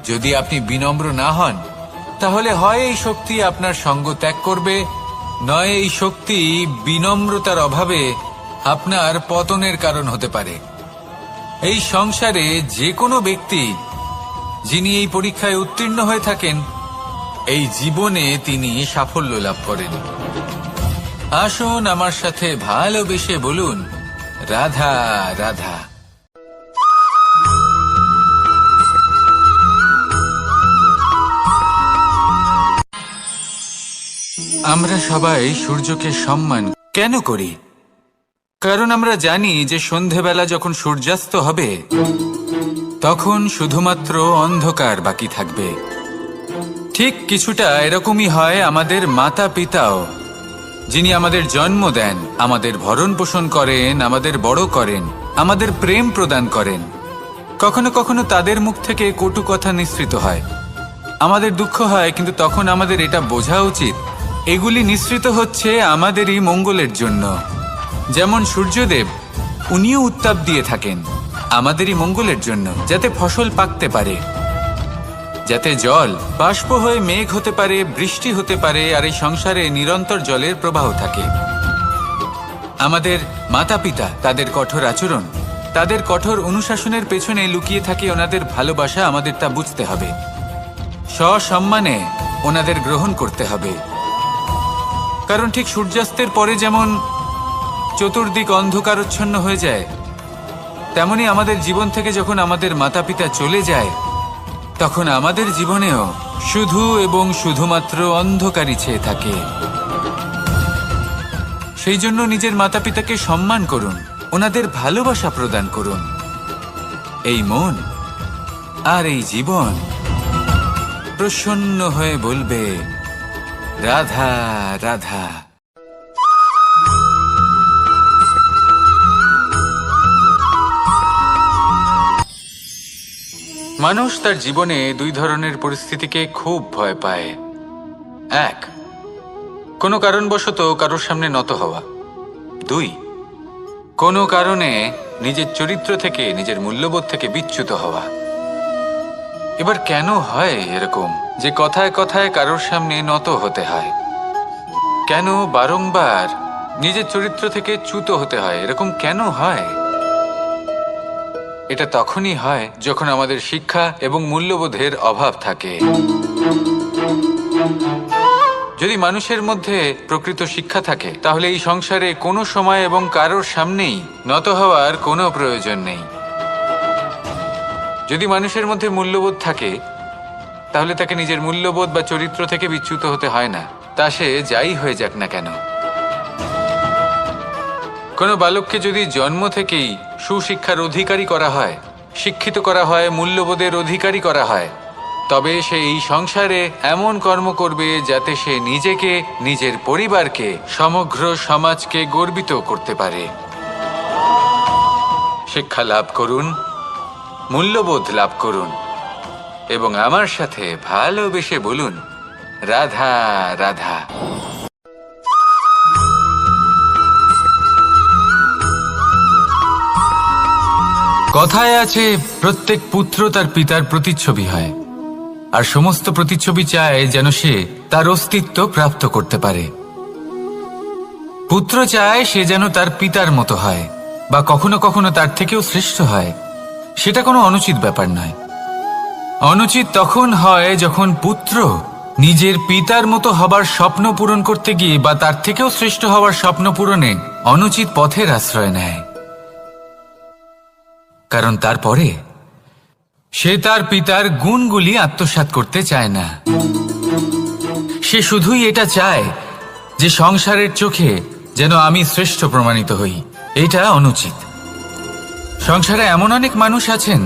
যদি আপনি বিনম্র না হন তাহলে হয় এই শক্তি আপনার সঙ্গ ত্যাগ করবে, নয় এই শক্তি বিনম্রতার অভাবে আপনার পতনের কারণ হতে পারে। এই সংসারে যে কোনো ব্যক্তি যিনি এই পরীক্ষায় উত্তীর্ণ হয়ে থাকেন এই জীবনে তিনি সাফল্য লাভ করেন। আসুন আমার সাথে ভালোবেসে বলুন, রাধা রাধা। আমরা সবাই সূর্যকে সম্মান কেন করি? কারণ আমরা জানি যে সন্ধেবেলা যখন সূর্যাস্ত হবে তখন শুধুমাত্র অন্ধকার বাকি থাকবে। ঠিক কিছুটা এরকমই হয় আমাদের মাতা পিতাও, যিনি আমাদের জন্ম দেন, আমাদের ভরণ পোষণ করেন, আমাদের বড় করেন, আমাদের প্রেম প্রদান করেন। কখনো কখনো তাদের মুখ থেকে কটু কথা নিঃসৃত হয়, আমাদের দুঃখ হয়, কিন্তু তখন আমাদের এটা বোঝা উচিত এগুলি নিঃসৃত হচ্ছে আমাদেরই মঙ্গলের জন্য। যেমন সূর্যদেব, উনিও উত্তাপ দিয়ে থাকেন আমাদেরই মঙ্গলের জন্য, যাতে ফসল পাকতে পারে, যাতে জল বাষ্প হয়ে মেঘ হতে পারে, বৃষ্টি হতে পারে, আর এই সংসারে নিরন্তর জলের প্রবাহ থাকে। আমাদের মাতা পিতা, তাদের কঠোর আচরণ, তাদের কঠোর অনুশাসনের পেছনে লুকিয়ে থাকে ওনাদের ভালোবাসা। আমাদের তা বুঝতে হবে, সসম্মানে ওনাদের গ্রহণ করতে হবে। কারণ ঠিক সূর্যাস্তের পরে যেমন চতুর্দিক অন্ধকারচ্ছন্ন হয়ে যায়, তেমনি আমাদের জীবন থেকে যখন আমাদের মাতা পিতা চলে যায় তখন আমাদের জীবনেও শুধু এবং শুধুমাত্র অন্ধকারই ছেয়ে থাকে। সেই জন্য নিজের মাতা পিতাকে সম্মান করুন, ওনাদের ভালোবাসা প্রদান করুন। এই মন আর এই জীবন প্রসন্ন হয়ে বলবে, রাধা রাধা। মানুষ তার জীবনে দুই ধরনের পরিস্থিতিকে খুব ভয় পায়। এক, কোনো কারণবশত কারোর সামনে নত হওয়া। দুই, কোনো কারণে নিজের চরিত্র থেকে, নিজের মূল্যবোধ থেকে বিচ্যুত হওয়া। এবার কেন হয় এরকম যে কথায় কথায় কারোর সামনে নত হতে হয়? কেন বারংবার নিজের চরিত্র থেকে চ্যুত হতে হয়? এরকম কেন হয়? এটা তখনই হয় যখন আমাদের শিক্ষা এবং মূল্যবোধের অভাব থাকে। যদি মানুষের মধ্যে প্রকৃত শিক্ষা থাকে তাহলে এই সংসারে কোনো সময় এবং কারোর সামনেই নত হওয়ার কোনো প্রয়োজন নেই। যদি মানুষের মধ্যে মূল্যবোধ থাকে তাহলে তাকে নিজের মূল্যবোধ বা চরিত্র থেকে বিচ্যুত হতে হয় না, তা সে যাই হয়ে যাক না কেন। কোনো বালককে যদি জন্ম থেকেই সুশিক্ষার অধিকারী করা হয়, শিক্ষিত করা হয়, মূল্যবোধের অধিকারী করা হয়, তবে সে এই সংসারে এমন কর্ম করবে যাতে সে নিজেকে, নিজের পরিবারকে, সমগ্র সমাজকে গর্বিত করতে পারে। শিক্ষা লাভ করুন, মূল্যবোধ লাভ করুন এবং আমার সাথে ভালোবেসে বলুন, রাধা রাধা। কথায় আছে, প্রত্যেক পুত্র তার পিতার প্রতিচ্ছবি হয়, আর সমস্ত প্রতিচ্ছবি চায় যেন সে তার অস্তিত্ব প্রাপ্ত করতে পারে। পুত্র চায় সে যেন তার পিতার মতো হয়, বা কখনো কখনো তার থেকেও শ্রেষ্ঠ হয়। সেটা কোনো অনুচিত ব্যাপার নয়। অনুচিত তখন হয় যখন পুত্র নিজের পিতার মতো হবার স্বপ্ন পূরণ করতে গিয়ে বা তার থেকেও শ্রেষ্ঠ হওয়ার স্বপ্ন পূরণে অনুচিত পথের আশ্রয় নেয়। কারণ তারপরে সে তার পিতার গুণগুলি আত্মসাৎ করতে চায় না। সে শুধুই এটা চায় যে সংসারের চোখে যেন আমি শ্রেষ্ঠ প্রমাণিত হই। এটা অনুচিত। সংসারে এমন অনেক মানুষ আছেন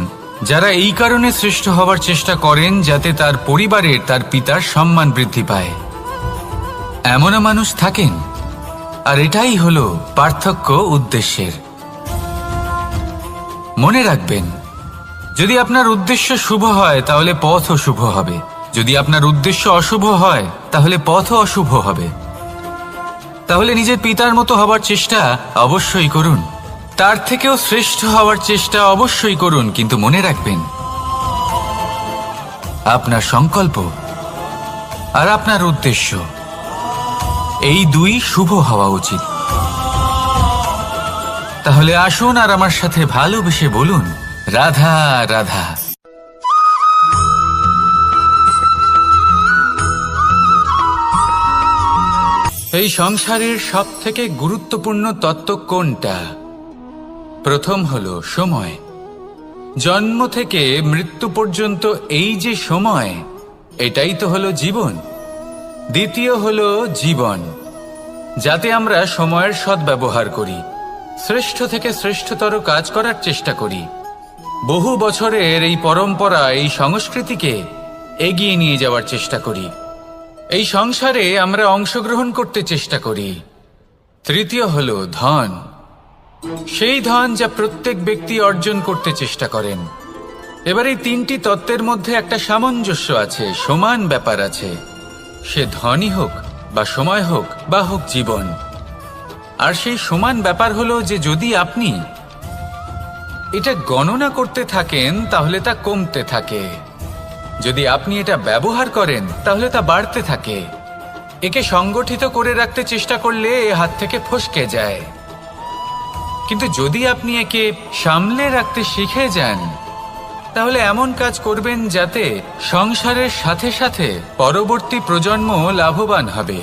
যারা এই কারণে শ্রেষ্ঠ হওয়ার চেষ্টা করেন যাতে তার পরিবারের তার পিতার সম্মান বৃদ্ধি পায়। এমনও মানুষ থাকেন, আর এটাই হলো পার্থক্য উদ্দেশ্যের। মনে রাখবেন, যদি আপনার উদ্দেশ্য শুভ হয় তাহলে পথও শুভ হবে, যদি আপনার উদ্দেশ্য অশুভ হয় তাহলে পথও অশুভ হবে। তাহলে নিজের পিতার মতো হবার চেষ্টা অবশ্যই করুন, তার থেকেও শ্রেষ্ঠ হওয়ার চেষ্টা অবশ্যই করুন, কিন্তু মনে রাখবেন আপনার সংকল্প আর আপনার উদ্দেশ্য এই দুই শুভ হওয়া উচিত। তাহলে আসুন আর আমার সাথে ভালোবেসে বলুন, রাধা রাধা। এই সংসারের সব থেকে গুরুত্বপূর্ণ তত্ত্ব কোনটা? প্রথম হলো সময়। জন্ম থেকে মৃত্যু পর্যন্ত এই যে সময়, এটাই তো হলো জীবন। দ্বিতীয় হলো জীবন, যাতে আমরা সময়ের সদ্ব্যবহার করি, শ্রেষ্ঠ থেকে শ্রেষ্ঠতর কাজ করার চেষ্টা করি। বহু বছরের এই পরম্পরা, এই সংস্কৃতিকে এগিয়ে নিয়ে যাওয়ার চেষ্টা করি। এই সংসারে আমরা অংশগ্রহণ করতে চেষ্টা করি। তৃতীয় হলো ধন, সেই ধন যা প্রত্যেক ব্যক্তি অর্জন করতে চেষ্টা করেন। এবার এই তিনটি তত্ত্বের মধ্যে একটা সামঞ্জস্য আছে, সমান ব্যাপার আছে। সে ধনই হোক বা সময় হোক বা হোক জীবন। আর সেই সমান ব্যাপার হলো যে যদি আপনি এটা গণনা করতে থাকেন তাহলে তা কমতে থাকে, যদি আপনি এটা ব্যবহার করেন তাহলে তা বাড়তে থাকে। একে সংগঠিত করে রাখতে চেষ্টা করলে এ হাত থেকে ফসকে যায়, কিন্তু যদি আপনি একে সামলে রাখতে শিখে যান তাহলে এমন কাজ করবেন যাতে সংসারের সাথে সাথে পরবর্তী প্রজন্ম লাভবান হবে।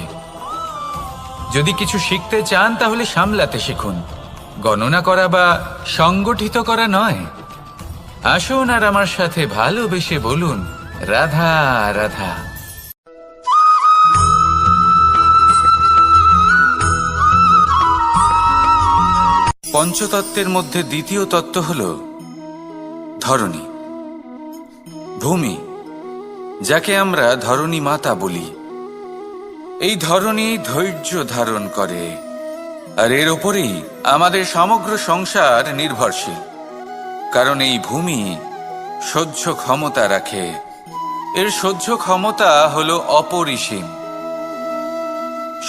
যদি কিছু শিখতে চান তাহলে সামলাতে শিখুন, গণনা করা বা সংগঠিত করা নয়। আসুন আর আমার সাথে ভালোবেসে বলুন, রাধা রাধা। পঞ্চতত্ত্বের মধ্যে দ্বিতীয় তত্ত্ব হল ধরণী, ভূমি, যাকে আমরা ধরণী মাতা বলি। এই ধরণী ধৈর্য ধারণ করে, আর এর ওপরেই আমাদের সমগ্র সংসার নির্ভরশীল। কারণ এই ভূমি সহ্য ক্ষমতা রাখে, এর সহ্য ক্ষমতা হলো অপরিসীম।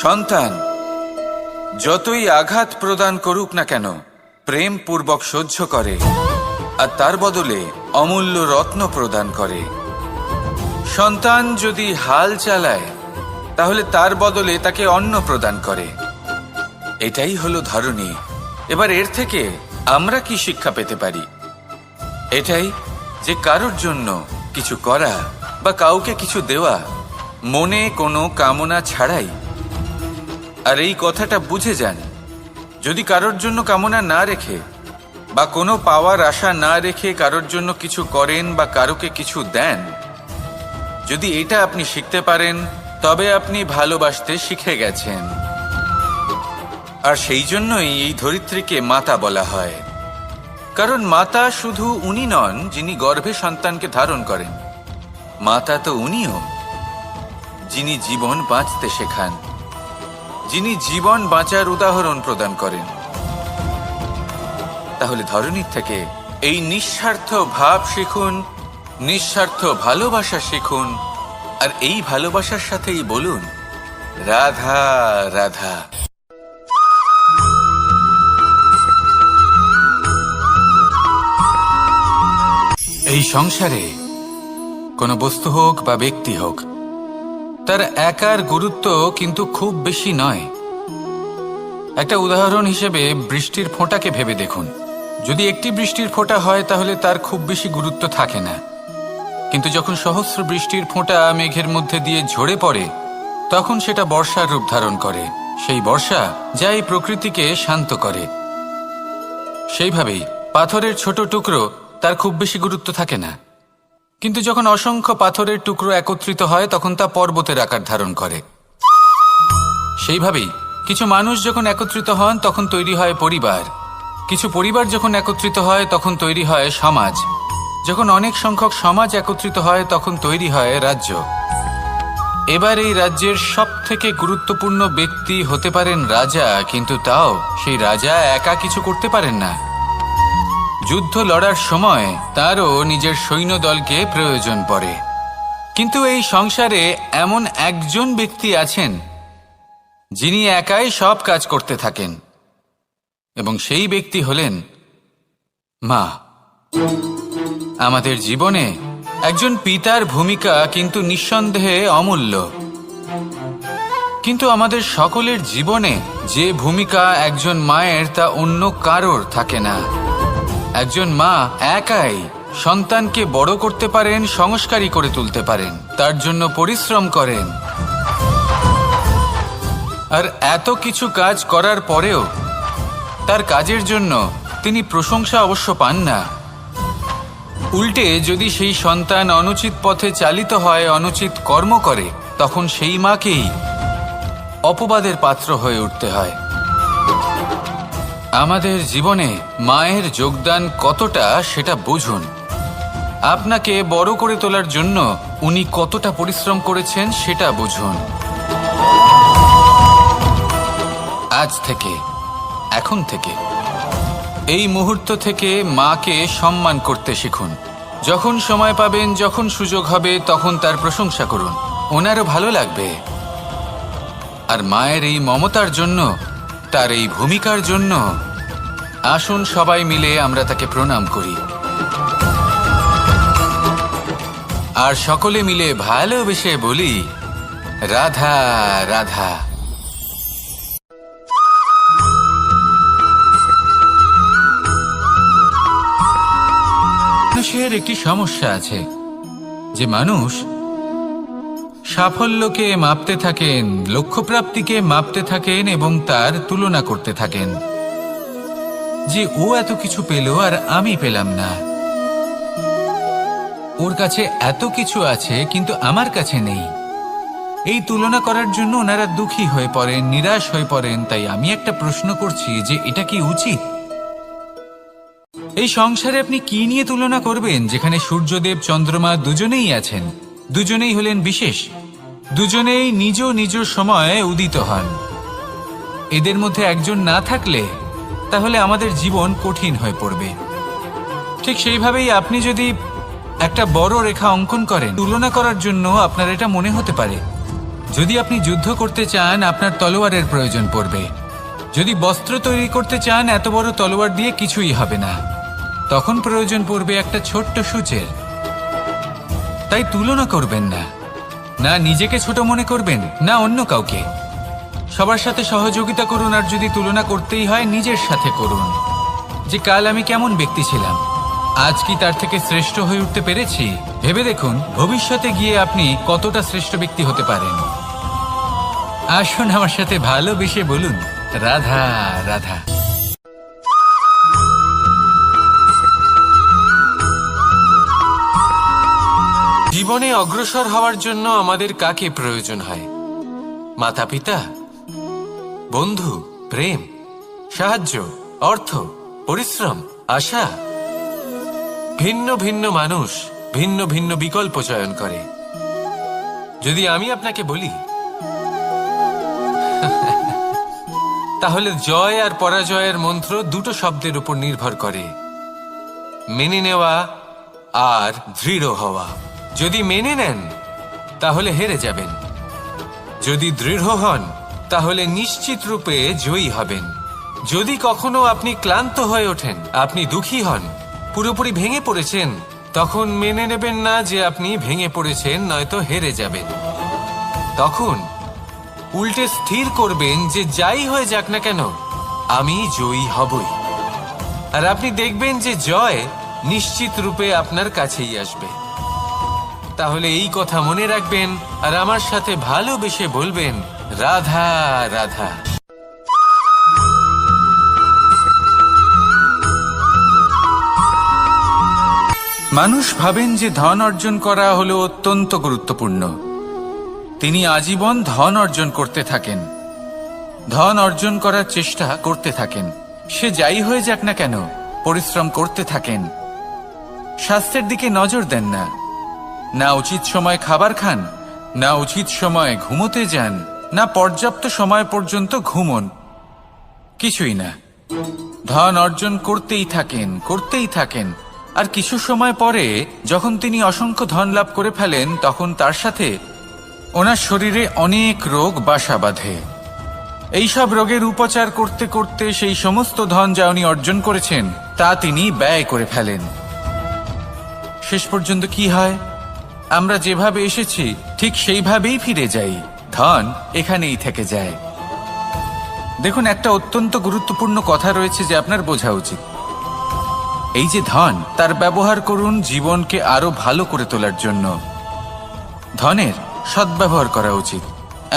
সন্তান যতই আঘাত প্রদান করুক না কেন, প্রেম পূর্বক সহ্য করে, আর তার বদলে অমূল্য রত্ন প্রদান করে। সন্তান যদি হাল চালায় তাহলে তার বদলে তাকে অন্ন প্রদান করে। এটাই হলো ধরণী। এবার এর থেকে আমরা কি শিক্ষা পেতে পারি? এটাই যে কারোর জন্য কিছু করা বা কাউকে কিছু দেওয়া মনে কোনো কামনা ছাড়াই। আর এই কথাটা বুঝে যান, যদি কারোর জন্য কামনা না রেখে বা কোনো পাওয়ার আশা না রেখে কারোর জন্য কিছু করেন বা কারোকে কিছু দেন, যদি এটা আপনি শিখতে পারেন তবে আপনি ভালোবাসতে শিখে গেছেন। আর সেই জন্যই এই ধরিত্রীকে মাতা বলা হয়। কারণ মাতা শুধু উনি নন যিনি গর্ভে সন্তানকে ধারণ করেন, মাতা তো উনিও যিনি জীবন বাঁচতে শেখান, যিনি জীবন বাঁচার উদাহরণ প্রদান করেন। তাহলে ধরণীর থেকে এই নিঃস্বার্থ ভাব শিখুন, নিঃস্বার্থ ভালোবাসা শিখুন, আর এই ভালোবাসার সাথেই বলুন, রাধা রাধা। এই সংসারে কোনো বস্তু হোক বা ব্যক্তি হোক, তার একার গুরুত্ব কিন্তু খুব বেশি নয়। একটা উদাহরণ হিসেবে বৃষ্টির ফোঁটাকে ভেবে দেখুন। যদি একটি বৃষ্টির ফোঁটা হয় তাহলে তার খুব বেশি গুরুত্ব থাকে না, কিন্তু যখন সহস্র বৃষ্টির ফোঁটা মেঘের মধ্যে দিয়ে ঝরে পড়ে তখন সেটা বর্ষার রূপ ধারণ করে। সেই বর্ষা যা এই প্রকৃতিকে শান্ত করে। সেইভাবেই পাথরের ছোট টুকরো, তার খুব বেশি গুরুত্ব থাকে না, কিন্তু যখন অসংখ্য পাথরের টুকরো একত্রিত হয় তখন তা পর্বতের আকার ধারণ করে। সেইভাবেই কিছু মানুষ যখন একত্রিত হন তখন তৈরি হয় পরিবার, কিছু পরিবার যখন একত্রিত হয় তখন তৈরি হয় সমাজ, যখন অনেক সংখ্যক সমাজ একত্রিত হয় তখন তৈরি হয় রাজ্য। এবার এই রাজ্যের সবথেকে গুরুত্বপূর্ণ ব্যক্তি হতে পারেন রাজা, কিন্তু তাও সেই রাজা একা কিছু করতে পারেন না। যুদ্ধ লড়ার সময় তারও নিজের সৈন্যদলকে প্রয়োজন পড়ে। কিন্তু এই সংসারে এমন একজন ব্যক্তি আছেন যিনি একাই সব কাজ করতে থাকেন, এবং সেই ব্যক্তি হলেন মা। আমাদের জীবনে একজন পিতার ভূমিকা কিন্তু নিঃসন্দেহে অমূল্য, কিন্তু আমাদের সকলের জীবনে যে ভূমিকা একজন মায়ের তা অন্য কারোর থাকে না। একজন মা একাই সন্তানকে বড় করতে পারেন, সংস্কারী করে তুলতে পারেন, তার জন্য পরিশ্রম করেন। আর এত কিছু কাজ করার পরেও তার কাজের জন্য তিনি প্রশংসা অবশ্য পান না। উল্টে যদি সেই সন্তান অনুচিত পথে চালিত হয়, অনুচিত কর্ম করে, তখন সেই মাকেই অপবাদের পাত্র হয়ে উঠতে হয়। আমাদের জীবনে মায়ের যোগদান কতটা সেটা বুঝুন। আপনাকে বড় করে তোলার জন্য উনি কতটা পরিশ্রম করেছেন সেটা বুঝুন। আজ থেকে, এখন থেকে, এই মুহূর্ত থেকে মাকে সম্মান করতে শিখুন। যখন সময় পাবেন, যখন সুযোগ হবে, তখন তার প্রশংসা করুন, ওনারও ভালো লাগবে। আর মায়ের এই মমতার জন্য, তার এই ভূমিকার জন্য আসুন সবাই মিলে আমরা তাকে প্রণাম করি, আর সকলে মিলে ভালোবেসে বলি, রাধা রাধা। মানুষের একটি সমস্যা আছে যে মানুষ সাফল্যকে মাপতে থাকেন, লক্ষ্যপ্রাপ্তিকে মাপতে থাকেন এবং তার তুলনা করতে থাকেন যে ও এত কিছু পেল আর আমি পেলাম না, ওর কাছে এত কিছু আছে কিন্তু আমার কাছে নেই। এই তুলনা করার জন্য ওনারা দুঃখী হয়ে পড়েন, নিরাশ হয়ে পড়েন। তাই আমি একটা প্রশ্ন করছি যে এটা কি উচিত? এই সংসারে আপনি কি নিয়ে তুলনা করবেন, যেখানে সূর্যদেব চন্দ্রমা দুজনেই আছেন, দুজনেই হলেন বিশেষ, দুজনেই নিজ নিজ সময়ে উদিত হন। এদের মধ্যে একজন না থাকলে তাহলে আমাদের জীবন কঠিন হয়ে পড়বে। ঠিক সেইভাবেই আপনি যদি একটা বড় রেখা অঙ্কন করেন, তুলনা করার জন্য আপনার এটা মনে হতে পারে যদি আপনি যুদ্ধ করতে চান আপনার তলোয়ারের প্রয়োজন পড়বে, যদি বস্ত্র তৈরি করতে চান এত বড় তলোয়ার দিয়ে কিছুই হবে না, তখন প্রয়োজন পড়বে একটা ছোট্ট সূচের। তাই তুলনা করবেন না, না নিজেকে ছোট মনে করবেন না অন্য কাউকে। সবার সাথে সহযোগিতা করুন, আর যদি তুলনা করতেই হয় নিজের সাথে করুন, যে কাল আমি কেমন ব্যক্তি ছিলাম, আজ কি তার থেকে শ্রেষ্ঠ হয়ে উঠতে পেরেছি। ভেবে দেখুন ভবিষ্যতে গিয়ে আপনি কতটা শ্রেষ্ঠ ব্যক্তি হতে পারেন। আসুন আমার সাথে ভালোবেসে বলুন, রাধা রাধা। জীবনে অগ্রসর হওয়ার জন্য আমাদের কাকে প্রয়োজন হয়? মাতা পিতা, বন্ধু, প্রেম, সাহায্য, অর্থ, পরিশ্রম, আশা। ভিন্ন ভিন্ন মানুষ ভিন্ন ভিন্ন বিকল্প চয়ন করে। যদি আমি আপনাকে বলি তাহলে জয় আর পরাজয়ের মন্ত্র দুটো শব্দের উপর নির্ভর করে, মেনে নেওয়া আর দৃঢ় হওয়া। যদি মেনে নেন তাহলে হেরে যাবেন, যদি দৃঢ় হন তাহলে নিশ্চিত রূপে জয়ী হবেন। যদি কখনো আপনি ক্লান্ত হয়ে ওঠেন, আপনি দুঃখী হন, পুরোপুরি ভেঙে পড়েছেন, তখন মেনে নেবেন না যে আপনি ভেঙে পড়েছেন, নয়তো হেরে যাবেন। তখন উল্টে স্থির করবেন যে যাই হয়ে যাক না কেন, আমি জয়ী হবই। আর আপনি দেখবেন যে জয় নিশ্চিত রূপে আপনার কাছেই আসবে। তাহলে এই কথা মনে রাখবেন আর আমার সাথে ভালোবেসে বলবেন, রাধা রাধা। মানুষ ভাবেন যে ধন অর্জন করা হলো অত্যন্ত গুরুত্বপূর্ণ। তিনি আজীবন ধন অর্জন করতে থাকেন, ধন অর্জন করার চেষ্টা করতে থাকেন। সে যাই হয়ে যাক না কেন, পরিশ্রম করতে থাকেন। স্বাস্থ্যের দিকে নজর দেন না, না উচিত সময় খাবার খান, না উচিত সময় ঘুমোতে যান, না পর্যাপ্ত সময় পর্যন্ত ঘুমন, কিছুই না। ধন অর্জন করতেই থাকেন, করতেই থাকেন। আর কিছু সময় পরে যখন তিনি অসংখ্য ধন লাভ করে ফেলেন, তখন তার সাথে ওনার শরীরে অনেক রোগ বাসা বাঁধে। এইসব রোগের উপচার করতে করতে সেই সমস্ত ধন যা উনি অর্জন করেছেন তা তিনি ব্যয় করে ফেলেন। শেষ পর্যন্ত কি হয়? আমরা যেভাবে এসেছি ঠিক সেইভাবেই ফিরে যাই, ধন এখানেই থেকে যায়। দেখুন, একটা অত্যন্ত গুরুত্বপূর্ণ কথা রয়েছে যে আপনার বোঝা উচিত। এই যে ধন, তার ব্যবহার করুন জীবনকে আরো ভালো করে তোলার জন্য। ধনের সদ্ব্যবহার করা উচিত,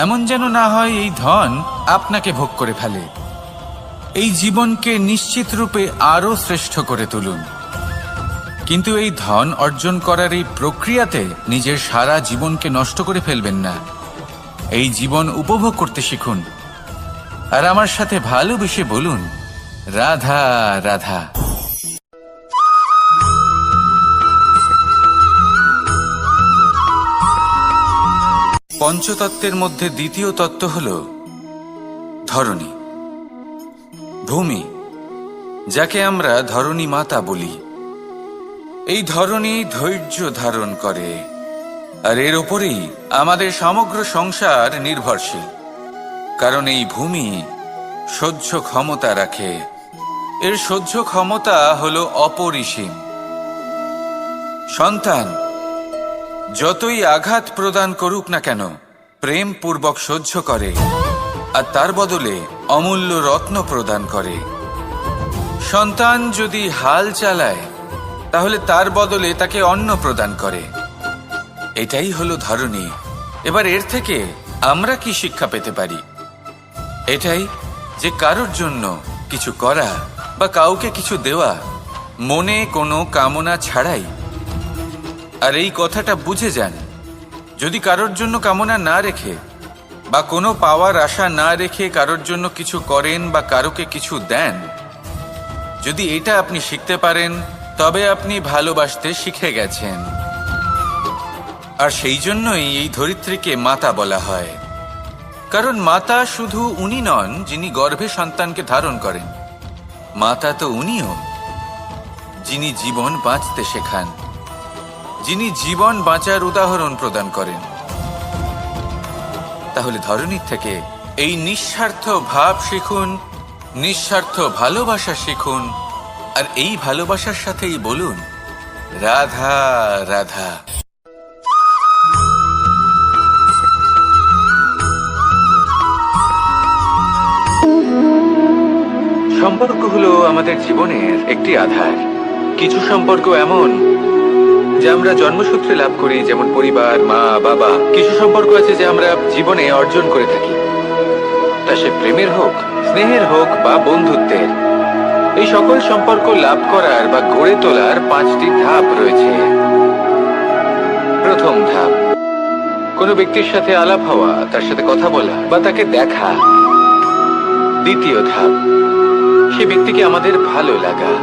এমন যেন না হয় এই ধন আপনাকে ভোগ করে ফেলে। এই জীবনকে নিশ্চিত রূপে আরো শ্রেষ্ঠ করে তুলুন। কিন্তু এই ধন অর্জন করার এই প্রক্রিয়াতে নিজের সারা জীবনকে নষ্ট করে ফেলবেন না। এই জীবন উপভোগ করতে শিখুন আর আমার সাথে ভালোবেসে বলুন, রাধা রাধা। পঞ্চতত্ত্বের মধ্যে দ্বিতীয় তত্ত্ব হল ধরণী, ভূমি, যাকে আমরা ধরণী মাতা বলি। এই ধরণী ধৈর্য ধারণ করে, আর এর ওপরেই আমাদের সমগ্র সংসার নির্ভরশীল। কারণ এই ভূমি সহ্য ক্ষমতা রাখে, এর সহ্য ক্ষমতা হল অপরিসীম। সন্তান যতই আঘাত প্রদান করুক না কেন, প্রেম পূর্বক সহ্য করে আর তার বদলে অমূল্য রত্ন প্রদান করে। সন্তান যদি হাল চালায়, তাহলে তার বদলে তাকে অন্ন প্রদান করে। এটাই হলো ধরণী। এবার এর থেকে আমরা কি শিক্ষা পেতে পারি? এটাই যে কারোর জন্য কিছু করা বা কাউকে কিছু দেওয়া মনে কোনো কামনা ছাড়াই। আর এই কথাটা বুঝে যান, যদি কারোর জন্য কামনা না রেখে বা কোনো পাওয়ার আশা না রেখে কারোর জন্য কিছু করেন বা কারোকে কিছু দেন, যদি এটা আপনি শিখতে পারেন, তবে আপনি ভালোবাসতে শিখে গেছেন। আর সেই জন্যই এই ধরিত্রীকে মাতা বলা হয়। কারণ মাতা শুধু উনি নন যিনি গর্ভে সন্তানকে ধারণ করেন, মাতা তো উনিও যিনি জীবন বাঁচতে শেখান, যিনি জীবন বাঁচার উদাহরণ প্রদান করেন। তাহলে ধরণীর থেকে এই নিঃস্বার্থ ভাব শিখুন, নিঃস্বার্থ ভালোবাসা শিখুন, আর এই ভালোবাসার সাথেই বলুন, রাধা রাধা। সম্পর্ক হলো আমাদের জীবনের একটি আধার। কিছু সম্পর্ক এমন যে আমরা জন্মসূত্রে লাভ করি, যেমন পরিবার, মা, বাবা। কিছু সম্পর্ক আছে যে আমরা জীবনে অর্জন করে থাকি, তা সে প্রেমের হোক, স্নেহের হোক বা বন্ধুত্বের। এই সকল সম্পর্ক লাভ করার বা গড়ে তোলার 5টি ধাপ রয়েছে। প্রথম ধাপ, কোনো ব্যক্তির সাথে আলাপ হওয়া, তার সাথে কথা বলা বা তাকে দেখা। দ্বিতীয় ধাপ, সে ব্যক্তিকে আমাদের ভালো লাগা।